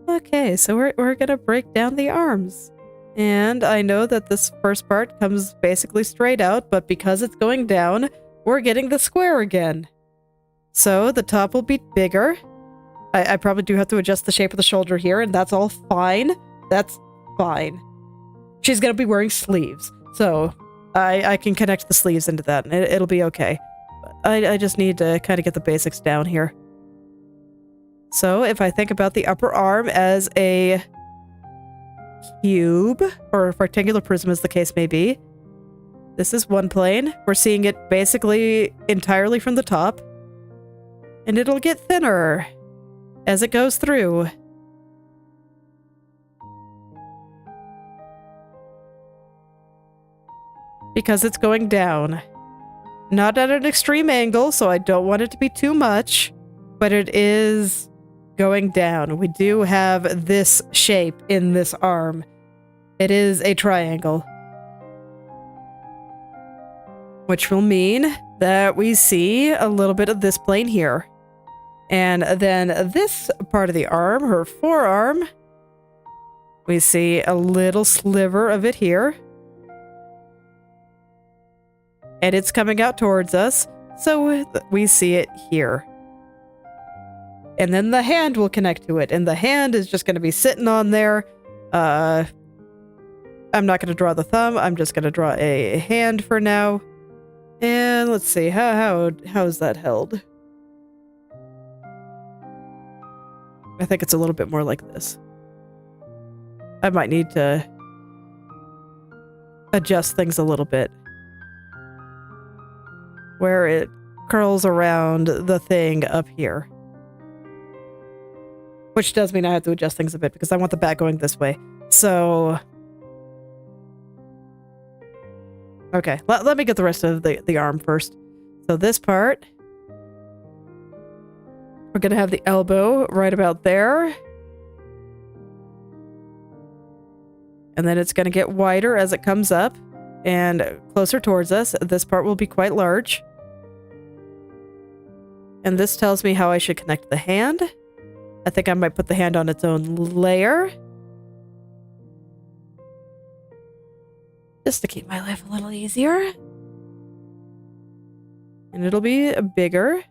Okay, so we're gonna break down the arms. And I know that this first part comes basically straight out, but because it's going down, we're getting the square again. So the top will be bigger. I probably do have to adjust the shape of the shoulder here, and that's all fine. That's fine. She's gonna be wearing sleeves, so I can connect the sleeves into that, and it'll be okay. But I just need to kind of get the basics down here. So if I think about the upper arm as a cube, or rectangular prism as the case may be, this is one plane. We're seeing it basically entirely from the top, and it'll get thinner as it goes through. Because it's going down. Not at an extreme angle, so I don't want it to be too much, but it is going down. We do have this shape in this arm. It is a triangle. Which will mean that we see a little bit of this plane here. And then this part of the arm, her forearm, we see a little sliver of it here. And it's coming out towards us, so we see it here. And then the hand will connect to it, and the hand is just going to be sitting on there. I'm not going to draw the thumb, I'm just going to draw a hand for now. And let's see, how is that held? I think it's a little bit more like this. I might need to adjust things a little bit, where it curls around the thing up here. Which does mean I have to adjust things a bit because I want the back going this way. So, okay, let me get the rest of the arm first. So this part, we're gonna have the elbow right about there. And then it's gonna get wider as it comes up and closer towards us. This part will be quite large. And this tells me how I should connect the hand. I think I might put the hand on its own layer. Just to keep my life a little easier. And it'll be bigger.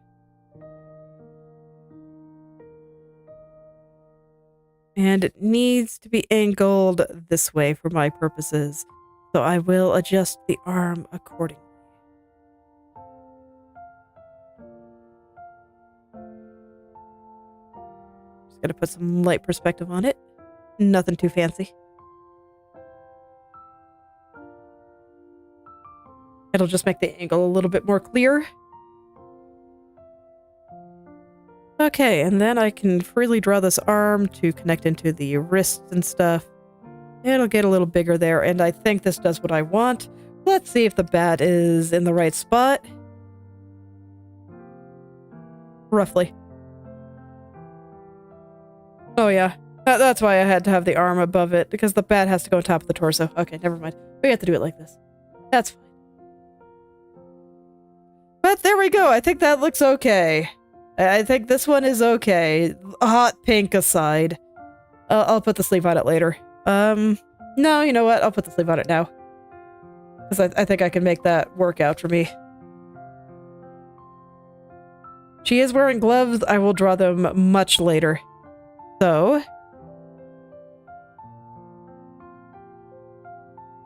And it needs to be angled this way for my purposes. So I will adjust the arm accordingly. Just gonna put some light perspective on it. Nothing too fancy. It'll just make the angle a little bit more clear. Okay, and then I can freely draw this arm to connect into the wrists and stuff. It'll get a little bigger there, and I think this does what I want. Let's see if the bat is in the right spot. Roughly. Oh yeah, that's why I had to have the arm above it, because the bat has to go on top of the torso. Okay, never mind. We have to do it like this. That's fine. But there we go. I think that looks okay. I think this one is okay. Hot pink aside. I'll put the sleeve on it later. No, you know what? I'll put the sleeve on it now. Because I think I can make that work out for me. She is wearing gloves. I will draw them much later. So,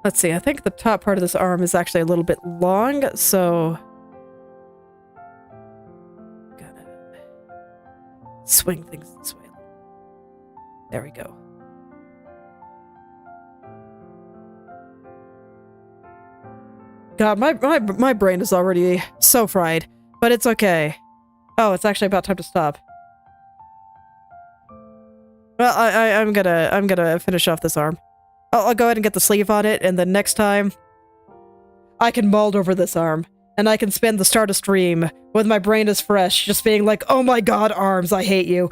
Let's see, I think the top part of this arm is actually a little bit long, so... Gotta swing things this way. There we go. God, my brain is already so fried, but it's okay. Oh, it's actually about time to stop. Well, I'm gonna finish off this arm. I'll go ahead and get the sleeve on it, and then next time, I can mold over this arm, and I can spend the start of stream with my brain is fresh, just being like, oh my god, arms, I hate you.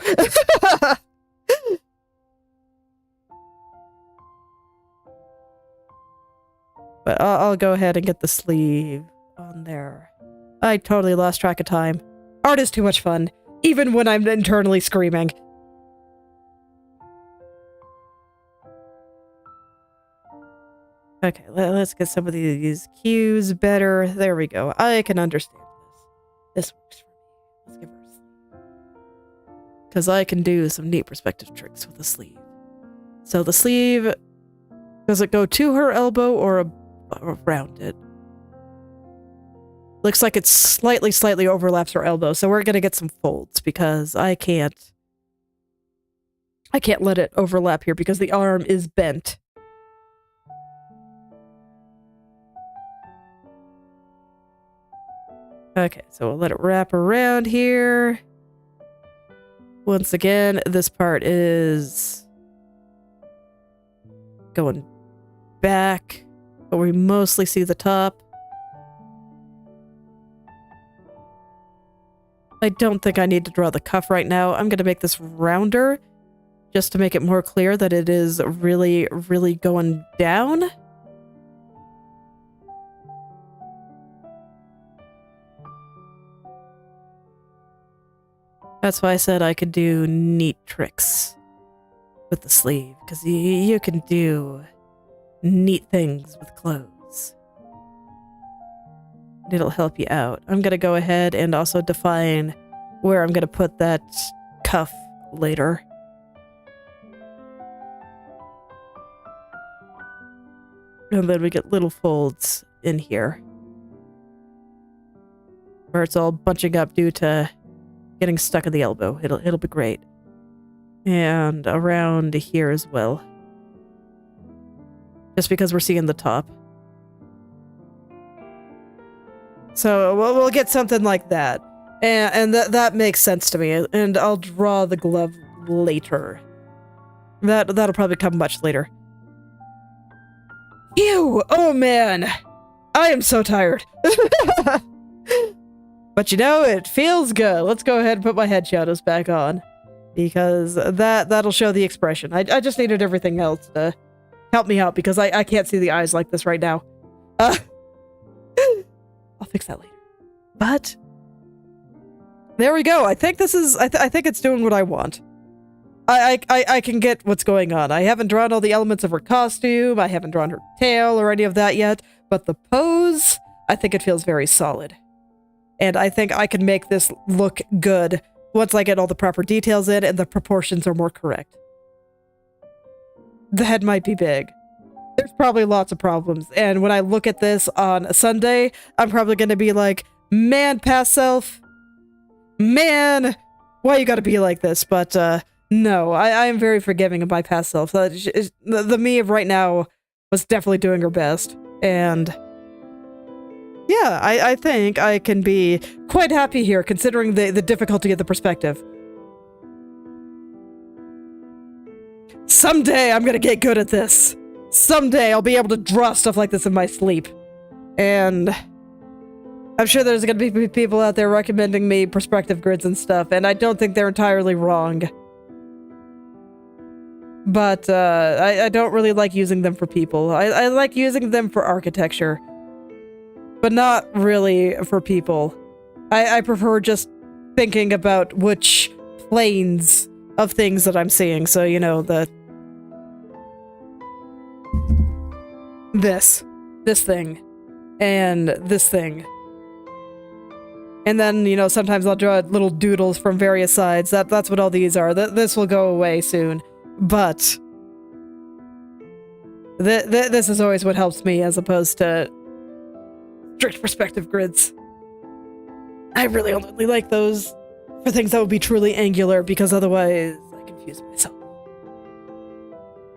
But I'll go ahead and get the sleeve on there. I totally lost track of time. Art is too much fun, even when I'm internally screaming. Okay, let's get some of these cues better. There we go. I can understand this. This works for me. Let's give her a sleeve. Because I can do some neat perspective tricks with the sleeve. So the sleeve, does it go to her elbow or around it? Looks like it slightly overlaps her elbow, so we're gonna get some folds because I can't let it overlap here because the arm is bent. Okay, so we'll let it wrap around here. Once again, this part is going back, but we mostly see the top. I don't think I need to draw the cuff right now. I'm going to make this rounder just to make it more clear that it is really going down. That's why I said I could do neat tricks with the sleeve, because you can do neat things with clothes. It'll help you out. I'm going to go ahead and also define where I'm going to put that cuff later. And then we get little folds in here, where it's all bunching up due to getting stuck in the elbow. It'll be great. And around here as well. Just because we're seeing the top. So we'll get something like that. And that makes sense to me. And I'll draw the glove later. That'll probably come much later. Ew! Oh man! I am so tired. But you know, it feels good. Let's go ahead and put my head shadows back on. Because that'll show the expression. I just needed everything else to help me out because I can't see the eyes like this right now. I'll fix that later. But there we go. I think this is I think it's doing what I want. I can get what's going on. I haven't drawn all the elements of her costume. I haven't drawn her tail or any of that yet, but the pose, I think it feels very solid. And I think I can make this look good once I get all the proper details in and the proportions are more correct. The head might be big. There's probably lots of problems. And when I look at this on a Sunday, I'm probably going to be like, man, past self. Man, why you got to be like this? But no, I am very forgiving of my past self. The me of right now was definitely doing her best. And yeah, I think I can be quite happy here, considering the difficulty of the perspective. Someday I'm gonna get good at this. Someday I'll be able to draw stuff like this in my sleep. And I'm sure there's gonna be people out there recommending me perspective grids and stuff, and I don't think they're entirely wrong. But I don't really like using them for people. I like using them for architecture. But not really for people. I prefer just thinking about which planes of things that I'm seeing. So, you know, this thing, and this thing. And then, you know, sometimes I'll draw little doodles from various sides. That's what all these are. This will go away soon. But This is always what helps me as opposed to strict perspective grids. I really only like those for things that would be truly angular because otherwise I confuse myself.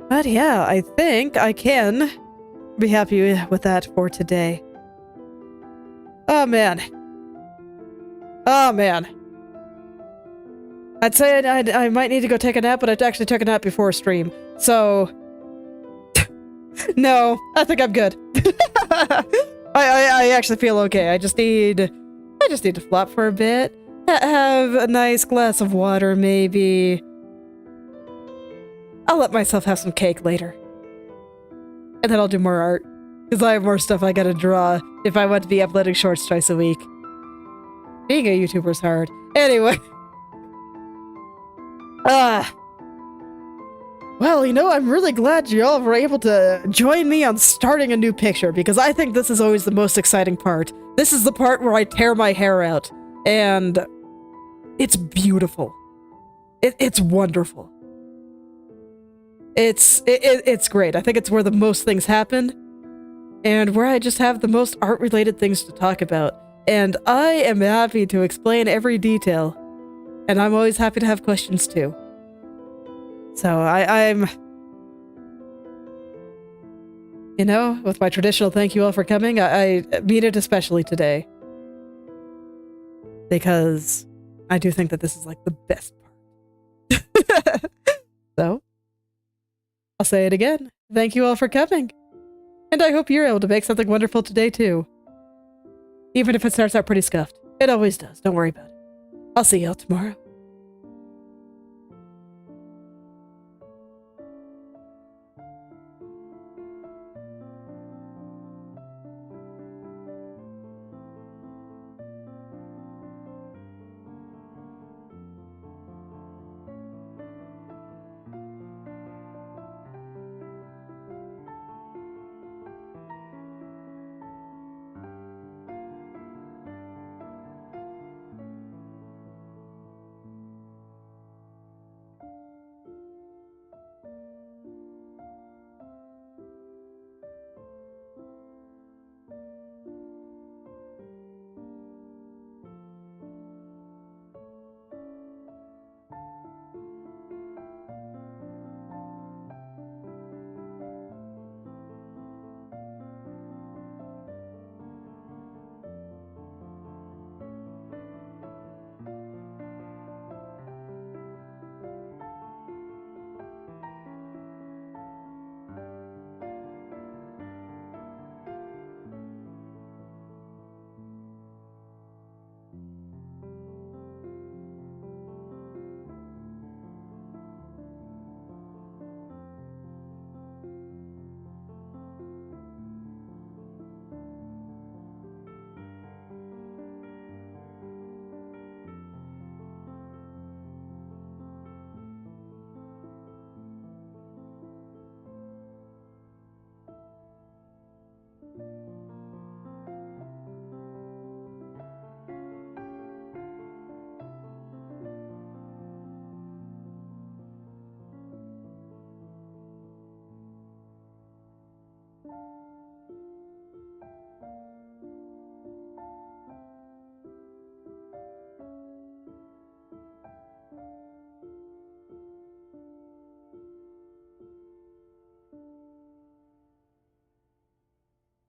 But yeah, I think I can be happy with that for today. Oh man. Oh man. I'd say I might need to go take a nap, but I actually took a nap before stream. So no, I think I'm good. I actually feel okay. I just need to flop for a bit. Have a nice glass of water, maybe. I'll let myself have some cake later. And then I'll do more art. Because I have more stuff I gotta draw if I want to be uploading shorts twice a week. Being a YouTuber's hard. Anyway. Well, you know, I'm really glad you all were able to join me on starting a new picture, because I think this is always the most exciting part. This is the part where I tear my hair out, and it's beautiful. It's wonderful. It's great. I think it's where the most things happen, and where I just have the most art-related things to talk about. And I am happy to explain every detail, and I'm always happy to have questions too. So I'm, you know, with my traditional thank you all for coming, I mean it especially today. Because I do think that this is like the best part. So, I'll say it again. Thank you all for coming. And I hope you're able to make something wonderful today too. Even if it starts out pretty scuffed. It always does. Don't worry about it. I'll see y'all tomorrow.